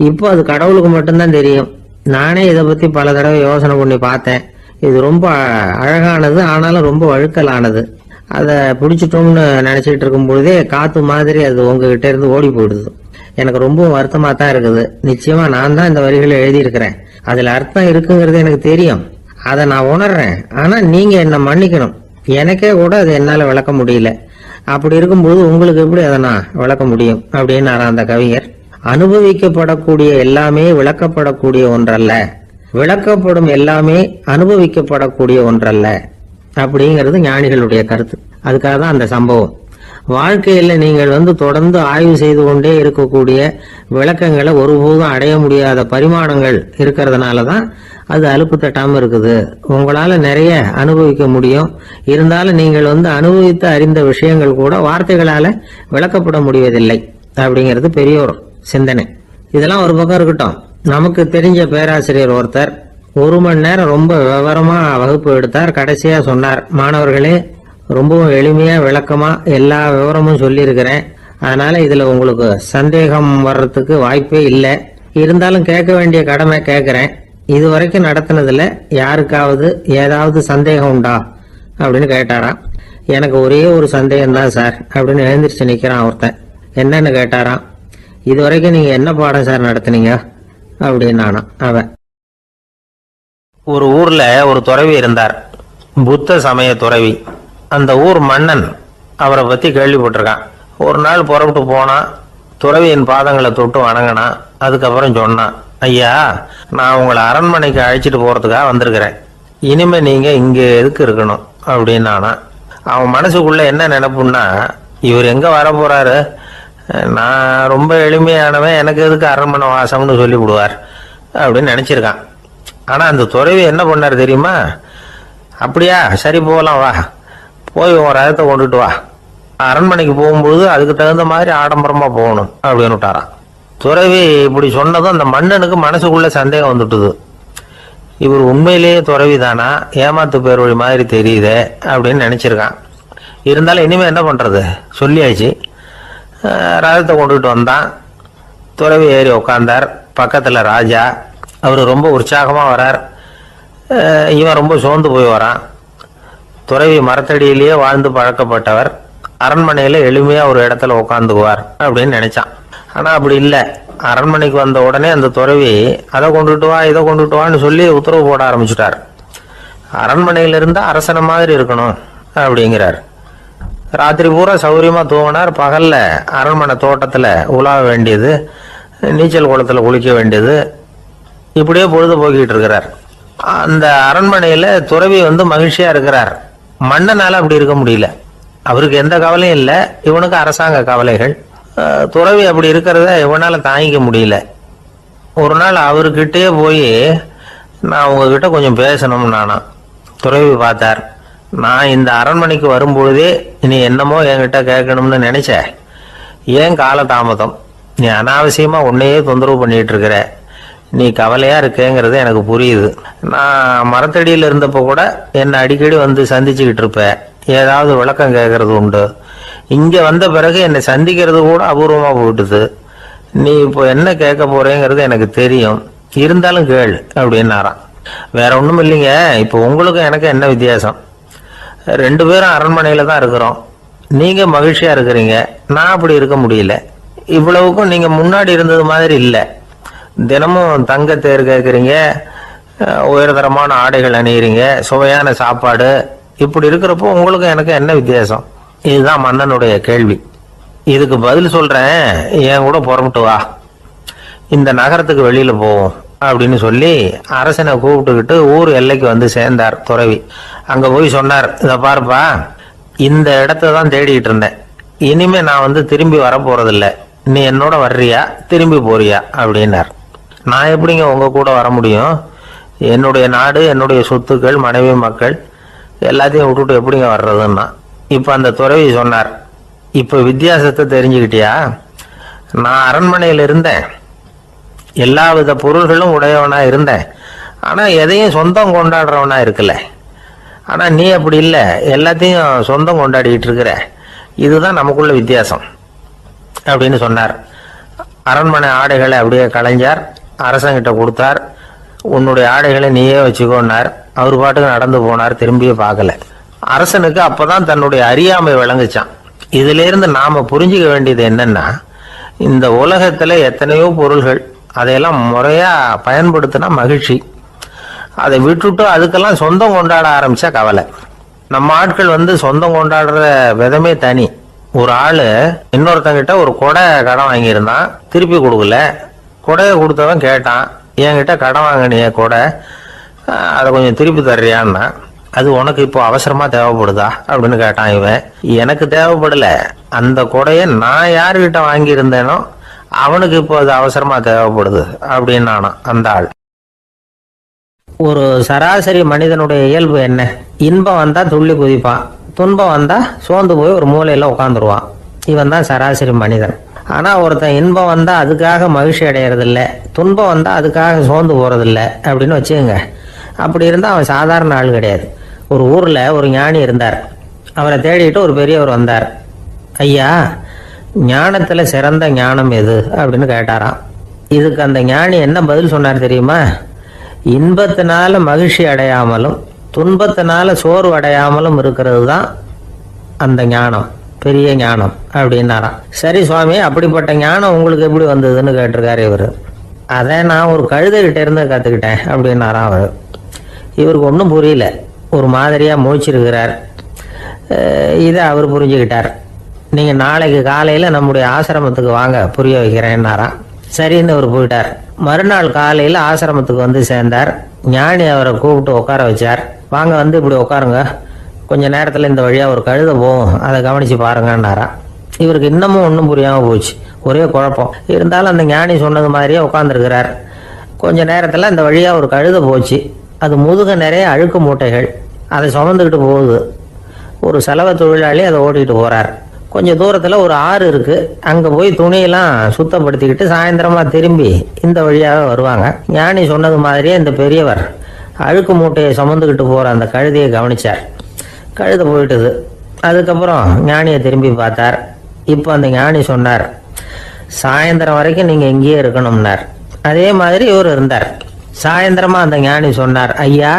இப்போ அது கடவுளுக்கு மட்டும்தான் தெரியும். நானே இதை பத்தி பல தடவை யோசனை பண்ணி பார்த்தேன். இது ரொம்ப அழகானது, ஆனாலும் ரொம்ப வழுக்கலானது. அதை பிடிச்சிட்டோம்னு நினைச்சிட்டு இருக்கும் பொழுதே காத்து மாதிரி அது உங்ககிட்ட இருந்து ஓடி போயிடுது. எனக்கு ரொம்ப வருத்தமா தான் இருக்குது. நிச்சயமா நான் தான் இந்த வரிகளை எழுதியிருக்கிறேன். அதுல அர்த்தம் இருக்குங்கிறது எனக்கு தெரியும். அதை நான் உணர்றேன். ஆனா நீங்க என்ன மன்னிக்கணும். எனக்கே கூட அதை என்னால விளக்க முடியல. அப்படி இருக்கும்போது உங்களுக்கு எப்படி அதை நான் விளக்க முடியும் அப்படின்னு அந்த கவிஞர். அனுபவிக்கப்படக்கூடிய எல்லாமே விளக்கப்படக்கூடிய ஒன்றல்ல, விளக்கப்படும் எல்லாமே அனுபவிக்கப்படக்கூடிய ஒன்றல்ல அப்படிங்கிறது ஞானிகளுடைய கருத்து. அதுக்காக தான் அந்த சம்பவம். வாழ்க்கையில நீங்கள் தொடர்ந்து ஆய்வு செய்து கொண்டே இருக்கக்கூடிய விளக்கங்களை ஒருபோதும் அடைய முடியாத பரிமாணங்கள் இருக்கிறதுனாலதான் அது அலுப்பு தட்டாம இருக்குது. உங்களால நிறைய அனுபவிக்க முடியும். இருந்தாலும் நீங்கள் அனுபவித்து அறிந்த விஷயங்கள் கூட வார்த்தைகளால விளக்கப்பட முடிவதில்லை அப்படிங்கிறது பெரியோர் சிந்தனை. இதெல்லாம் ஒரு பக்கம் இருக்கட்டும். நமக்கு தெரிஞ்ச பேராசிரியர் ஒருத்தர் 1 மணி நேரம் ரொம்ப விவரமா வகுப்பு எடுத்தார். கடைசியா சொன்னார், மாணவர்களே, ரொம்பவும் எளிமையா விளக்கமா எல்லா விவரமும் சொல்லியிருக்கிறேன். அதனால இதுல உங்களுக்கு சந்தேகம் வர்றதுக்கு வாய்ப்பே இல்லை. இருந்தாலும் கேட்க வேண்டிய கடமை கேட்கிறேன். இது வரைக்கும் நடத்தினதுல யாருக்காவது ஏதாவது சந்தேகம் உண்டா அப்படின்னு கேட்டாராம். எனக்கு ஒரே ஒரு சந்தேகம் தான் சார் அப்படின்னு எழுந்திரிச்சு நிக்கிறான் ஒருத்தன். என்னன்னு கேட்டாராம். இது வரைக்கும் நீங்க என்ன பாடம் சார் நடத்துனீங்க அப்படின்னானா அவன். ஒரு ஊர்ல ஒரு துறவி இருந்தார், புத்த சமய துறவி. அந்த ஊர் மன்னன் அவரை பத்தி கேள்விப்பட்டிருக்கான். ஒரு நாள் புறப்பட்டு போனா, துறவியின் பாதங்களை தொட்டு வணங்கினான். அதுக்கப்புறம் சொன்னான், ஐயா, நான் உங்களை அரண்மனைக்கு அழைச்சிட்டு போறதுக்காக வந்திருக்கிறேன். இனிமே நீங்க இங்க எதுக்கு இருக்கணும் அப்படின்னானா. அவன் மனசுக்குள்ள என்ன நினைப்புன்னா, இவர் எங்க வர போறாரு, நான் ரொம்ப எளிமையானவன், எனக்கு எதுக்கு அரண்மனை வாசம்னு சொல்லி விடுவார் அப்படின்னு நினைச்சிருக்கான். ஆனா அந்த துறவி என்ன பண்ணார் தெரியுமா? அப்படியா, சரி போகலாம், வா, போய் உன் ரதத்தை கொண்டுட்டு வா, அரண்மனைக்கு போகும்போது அதுக்கு தகுந்த மாதிரி ஆடம்பரமா போகணும் அப்படின்னு விட்டாரான். துறவி இப்படி சொன்னதும் அந்த மன்னனுக்கு மனசுக்குள்ள சந்தேகம் வந்துட்டுது. இவர் உண்மையிலேயே துறவி தானா, ஏமாத்து பேர் வழி மாதிரி தெரியுதே அப்படின்னு நினைச்சிருக்கான். இருந்தாலும் இனிமே என்ன பண்றது, சொல்லியாச்சு. ரதத்தை கொண்டுட்டு வந்தான். துறவி ஏறி உட்கார்ந்தார். பக்கத்துல ராஜா. அவரு ரொம்ப உற்சாகமா வரார். இவன் ரொம்ப சோர்ந்து போய் வரான். துறவி மரத்தடியிலேயே வாழ்ந்து பழக்கப்பட்டவர். அரண்மனையில எளிமையா ஒரு இடத்துல உட்காந்துக்குவார் அப்படின்னு நினைச்சான். ஆனா அப்படி இல்லை. அரண்மனைக்கு வந்த உடனே அந்த துறவி அதை கொண்டுட்டு வா, இதை கொண்டுட்டு வான்னு சொல்லி உத்தரவு போட ஆரம்பிச்சுட்டார். அரண்மனையில இருந்தா அரசனை மாதிரி இருக்கணும் அப்படிங்கிறார். ராத்திரி பூரா சௌரியமா தூங்கினார். பகல்ல அரண்மனை தோட்டத்துல உலாவ வேண்டியது, நீச்சல் குளத்துல குளிக்க வேண்டியது, இப்படியே பொழுது போக்கிட்டு இருக்கிறார். அந்த அரண்மனையில துறவி மகிழ்ச்சியா இருக்கிறார். மன்னனால அப்படி இருக்க முடியல. அவருக்கு எந்த கவலையும் இல்லை, இவனுக்கு அரசாங்க கவலைகள். துறவி அப்படி இருக்கிறத இவனால தாங்கிக்க முடியல. ஒரு நாள் அவர்கிட்டயே போய், நான் உங்ககிட்ட கொஞ்சம் பேசணும் நானா. துறவி பார்த்தார். நான் இந்த அரண்மனைக்கு வரும்பொழுதே நீ என்னமோ என்கிட்ட கேட்கணும்னு நினைச்ச. ஏன் காலதாமதம்? நீ அனாவசியமா உன்னையே தொந்தரவு பண்ணிட்டு இருக்கிற. நீ கவலையா இருக்கேங்கிறது எனக்கு புரியுது. நான் மரத்தடியில் இருந்தப்போ கூட என்னை அடிக்கடி சந்திச்சுக்கிட்டு இருப்ப. ஏதாவது விளக்கம் கேட்கறது உண்டு. இங்க வந்த பிறகு என்னை சந்திக்கிறது கூட அபூர்வமா போயிட்டுது. நீ இப்போ என்ன கேட்க போறேங்கிறது எனக்கு தெரியும், இருந்தாலும் கேள் அப்படின்னாராம். வேற ஒண்ணும் இல்லைங்க, இப்போ உங்களுக்கும் எனக்கு என்ன வித்தியாசம்? 2 பேரும் அரண்மனையில தான் இருக்கிறோம். நீங்க மகிழ்ச்சியா இருக்கிறீங்க, நான் அப்படி இருக்க முடியல. இவ்வளவுக்கும் நீங்க முன்னாடி இருந்தது மாதிரி இல்லை. தினமும் தங்க தேர் கேட்குறீங்க, உயர்தரமான ஆடைகள் அணியிறீங்க, சுவையான சாப்பாடு. இப்படி இருக்கிறப்போ உங்களுக்கு எனக்கு என்ன வித்தியாசம்? இதுதான் மன்னனுடைய கேள்வி. இதுக்கு பதில் சொல்றேன், என் கூட புறப்பட்டு வா, இந்த நகரத்துக்கு வெளியில போவோம் அப்படின்னு சொல்லி அரசனை கூப்பிட்டுக்கிட்டு ஊர் எல்லைக்கு சேர்ந்தார் துறவி. அங்க போய் சொன்னார், இதை பாருப்பா, இந்த இடத்த தான் தேடிட்டு இருந்தேன். இனிமே நான் திரும்பி வர போறதில்ல. நீ என்னோட வர்றியா, திரும்பி போறியா அப்படின்னார். நான் எப்படிங்க உங்க கூட வர முடியும்? என்னுடைய நாடு, என்னுடைய சொத்துக்கள், மனைவி, மக்கள் எல்லாத்தையும் விட்டுட்டு எப்படிங்க வர்றதுன்னா. இப்ப அந்த துறவி சொன்னார், இப்ப வித்தியாசத்தை தெரிஞ்சுக்கிட்டியா? நான் அரண்மனையில் இருந்தேன், எல்லா வித பொருள்களும் உடையவனா இருந்தேன். ஆனா எதையும் சொந்தம் கொண்டாடுறவனா இருக்கல. ஆனா நீ அப்படி இல்லை, எல்லாத்தையும் சொந்தம் கொண்டாடிட்டு இருக்கிற. இதுதான் நமக்குள்ள வித்தியாசம் அப்படின்னு சொன்னார். அரண்மனை ஆடைகளை அப்படியே கலைஞர் அரசங்கிட்ட கொடுத்தார். உன்னுடைய ஆடைகளை நீயே வச்சுக்கோன்னார். அவர் பாட்டுக்கு நடந்து போனார், திரும்பியே பார்க்கல. அரசனுக்கு அப்பதான் தன்னுடைய அறியாமை விளங்குச்சான். இதுல இருந்து நாம புரிஞ்சுக்க வேண்டியது என்னன்னா, இந்த உலகத்துல எத்தனையோ பொருள்கள், அதையெல்லாம் முறையா பயன்படுத்தினா மகிழ்ச்சி. அதை விட்டுட்டு அதுக்கெல்லாம் சொந்தம் கொண்டாட ஆரம்பிச்சா கவலை. நம்ம ஆட்கள் சொந்தம் கொண்டாடுற விதமே தனி. ஒரு ஆளு இன்னொருத்தங்கிட்ட ஒரு கொடை கடன் வாங்கியிருந்தான், திருப்பி கொடுக்கல. கொடையை கொடுத்தவன் கேட்டான், என்கிட்ட கடன் வாங்கினிய கொடை, அதை கொஞ்சம் திருப்பி தர்றியான்னா. அது உனக்கு இப்போ அவசரமா தேவைப்படுதா அப்படின்னு கேட்டான் இவன். எனக்கு தேவைப்படல, அந்த கொடையை நான் யாருக்கிட்ட வாங்கியிருந்தேனோ அவனுக்கு இப்போ அது அவசரமா தேவைப்படுது அப்படின்னானா அந்த ஆள். ஒரு சராசரி மனிதனுடைய இயல்பு என்ன? இன்பம் வந்தா துள்ளி குதிப்பான், துன்பம் வந்தா சோர்ந்து போய் ஒரு மூலையில உட்காந்துருவான். இவன் தான் சராசரி மனிதன். ஆனா ஒருத்தன் இன்பம் வந்தா அதுக்காக மகிழ்ச்சி அடையறதில்ல, துன்பம் வந்தா அதுக்காக சோர்ந்து போறதில்ல அப்படின்னு வச்சுக்கோங்க. அப்படி இருந்தா அவன் சாதாரண ஆள் கிடையாது. ஒரு ஊர்ல ஒரு ஞானி இருந்தார். அவரை தேடிட்டு ஒரு பெரியவர் வந்தார். ஐயா, ஞானத்துல சிறந்த ஞானம் எது அப்படின்னு கேட்டாராம். இதுக்கு அந்த ஞானி என்ன பதில் சொன்னார் தெரியுமா? இன்பத்தினால மகிழ்ச்சி அடையாமலும் துன்பத்தினால சோர்வு அடையாமலும் இருக்கிறது தான் அந்த ஞானம், பெரிய ஞானம் அப்படின்னாராம். சரி சுவாமி, அப்படிப்பட்ட ஞானம் உங்களுக்கு எப்படி வந்ததுன்னு கேட்டிருக்காரு இவர். அதை நான் ஒரு கழுதைகிட்ட இருந்து கற்றுக்கிட்டேன் அப்படின்னாராம் அவர். இவருக்கு ஒன்றும் புரியல, ஒரு மாதிரியா முழிச்சிருக்கிறார். இதை அவர் புரிஞ்சுக்கிட்டார். நீங்கள் நாளைக்கு காலையில் நம்முடைய ஆசிரமத்துக்கு வாங்க, புரிய வைக்கிறேன்னாராம். சரின்னு அவர் போயிட்டார். மறுநாள் காலையில் ஆசிரமத்துக்கு சேர்ந்தார். ஞானி அவரை கூப்பிட்டு உட்கார வச்சார். வாங்க இப்படி உட்காருங்க, கொஞ்ச நேரத்தில் இந்த வழியாக ஒரு கழுதை போகும், அதை கவனித்து பாருங்கன்னாராம். இவருக்கு இன்னமும் ஒன்றும் புரியாமல் போச்சு, ஒரே குழப்பம். இருந்தாலும் அந்த ஞானி சொன்னது மாதிரியே உட்காந்துருக்கிறார். கொஞ்ச நேரத்தில் இந்த வழியாக ஒரு கழுதை போச்சு. அது முதுக நிறைய அழுக்கு மூட்டைகள், அதை சுமந்துக்கிட்டு போகுது. ஒரு சலவை தொழிலாளி அதை ஓட்டிகிட்டு போகிறார். கொஞ்சம் தூரத்தில் ஒரு ஆறு இருக்கு. அங்கே போய் துணியெல்லாம் சுத்தப்படுத்திக்கிட்டு சாயந்தரமா திரும்பி இந்த வழியாக வருவாங்க. ஞானி சொன்னது மாதிரியே இந்த பெரியவர் அழுக்கு மூட்டையை சுமந்துக்கிட்டு போகிற அந்த கழுதையை கவனிச்சார். கழுதை போயிட்டுது. அதுக்கப்புறம் ஞானியை திரும்பி பார்த்தார். இப்போ அந்த ஞானி சொன்னார், சாயந்தரம் வரைக்கும் நீங்கள் இங்கேயே இருக்கணும்னார். அதே மாதிரி இவர் இருந்தார். சாயந்தரமா அந்த ஞானி சொன்னார், ஐயா,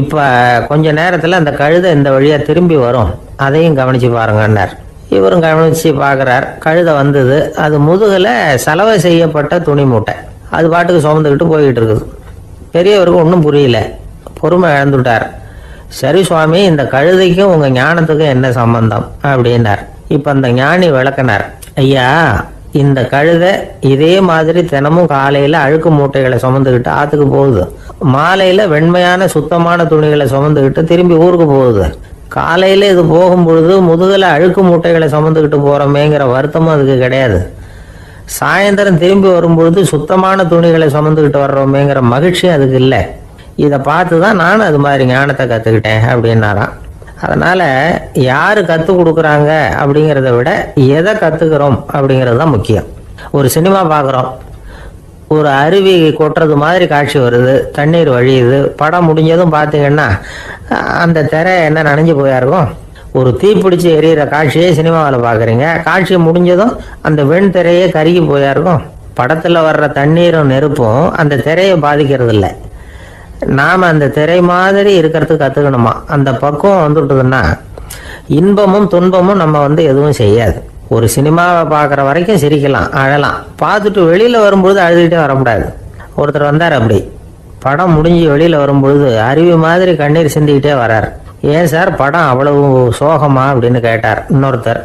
இப்போ கொஞ்ச நேரத்தில் அந்த கழுதை இந்த வழியாக திரும்பி வரும், அதையும் கவனித்து பாருங்கன்னார். இவரும் கவனித்து பார்க்குறார். கழுதை வந்தது. அது முதுகில் சலவை செய்யப்பட்ட துணி மூட்டை, அது பாட்டுக்கு சுமந்துக்கிட்டு போய்கிட்டு இருக்குது. பெரியவருக்கு ஒன்றும் புரியல. பொறுமை இழந்துட்டார். சரி சுவாமி, இந்த கழுதைக்கும் உங்க ஞானத்துக்கும் என்ன சம்பந்தம் அப்படின்னார். இப்ப அந்த ஞானி விளக்கினார். ஐயா, இந்த கழுதை இதே மாதிரி தினமும் காலையில அழுக்கு மூட்டைகளை சுமந்துக்கிட்டு ஆத்துக்கு போகுது, மாலையில வெண்மையான சுத்தமான துணிகளை சுமந்துக்கிட்டு திரும்பி ஊருக்கு போகுது. காலையில இது போகும்பொழுது முதுகுல அழுக்கு மூட்டைகளை சுமந்துக்கிட்டு போறோமேங்கிற வருத்தமும் அதுக்கு கிடையாது. சாயந்தரம் திரும்பி வரும்பொழுது சுத்தமான துணிகளை சுமந்துக்கிட்டு வர்றோமேங்கிற மகிழ்ச்சியும் அதுக்கு இல்லை. இதை பார்த்து தான் நான் அது மாதிரி ஞானத்தை கற்றுக்கிட்டேன் அப்படின்னாராம். அதனால யாரு கற்றுக் கொடுக்குறாங்க அப்படிங்கிறத விட எதை கற்றுக்கிறோம் அப்படிங்கிறது தான் முக்கியம். ஒரு சினிமா பார்க்குறோம், ஒரு அருவி கொட்டுறது மாதிரி காட்சி வருது, தண்ணீர் வழியுது. படம் முடிஞ்சதும் பார்த்தீங்கன்னா அந்த திரை என்ன நனைஞ்சு போயா இருக்கும். ஒரு தீப்பிடிச்சு எரியிற காட்சியே சினிமாவில் பார்க்குறீங்க, காட்சி முடிஞ்சதும் அந்த வெண் திரையே கருகி போயா இருக்கும். படத்தில் வர்ற தண்ணீரும் நெருப்பும் அந்த திரையை பாதிக்கிறது இல்லை. நாம் அந்த திரை மாதிரி இருக்கிறதுக்கு கற்றுக்கணுமா. அந்த பக்குவம் வந்துட்டுதுன்னா இன்பமும் துன்பமும் நம்ம எதுவும் செய்யாது. ஒரு சினிமாவை பார்க்குற வரைக்கும் சிரிக்கலாம், அழலாம். பார்த்துட்டு வெளியில் வரும்பொழுது அழுதுகிட்டே வரக்கூடாது. ஒருத்தர் வந்தார், அப்படி படம் முடிஞ்சு வெளியில் வரும்பொழுது அருவி மாதிரி கண்ணீர் சிந்திக்கிட்டே வரார். ஏன் சார் படம் அவ்வளவு சோகமா அப்படின்னு கேட்டார். இன்னொருத்தர்,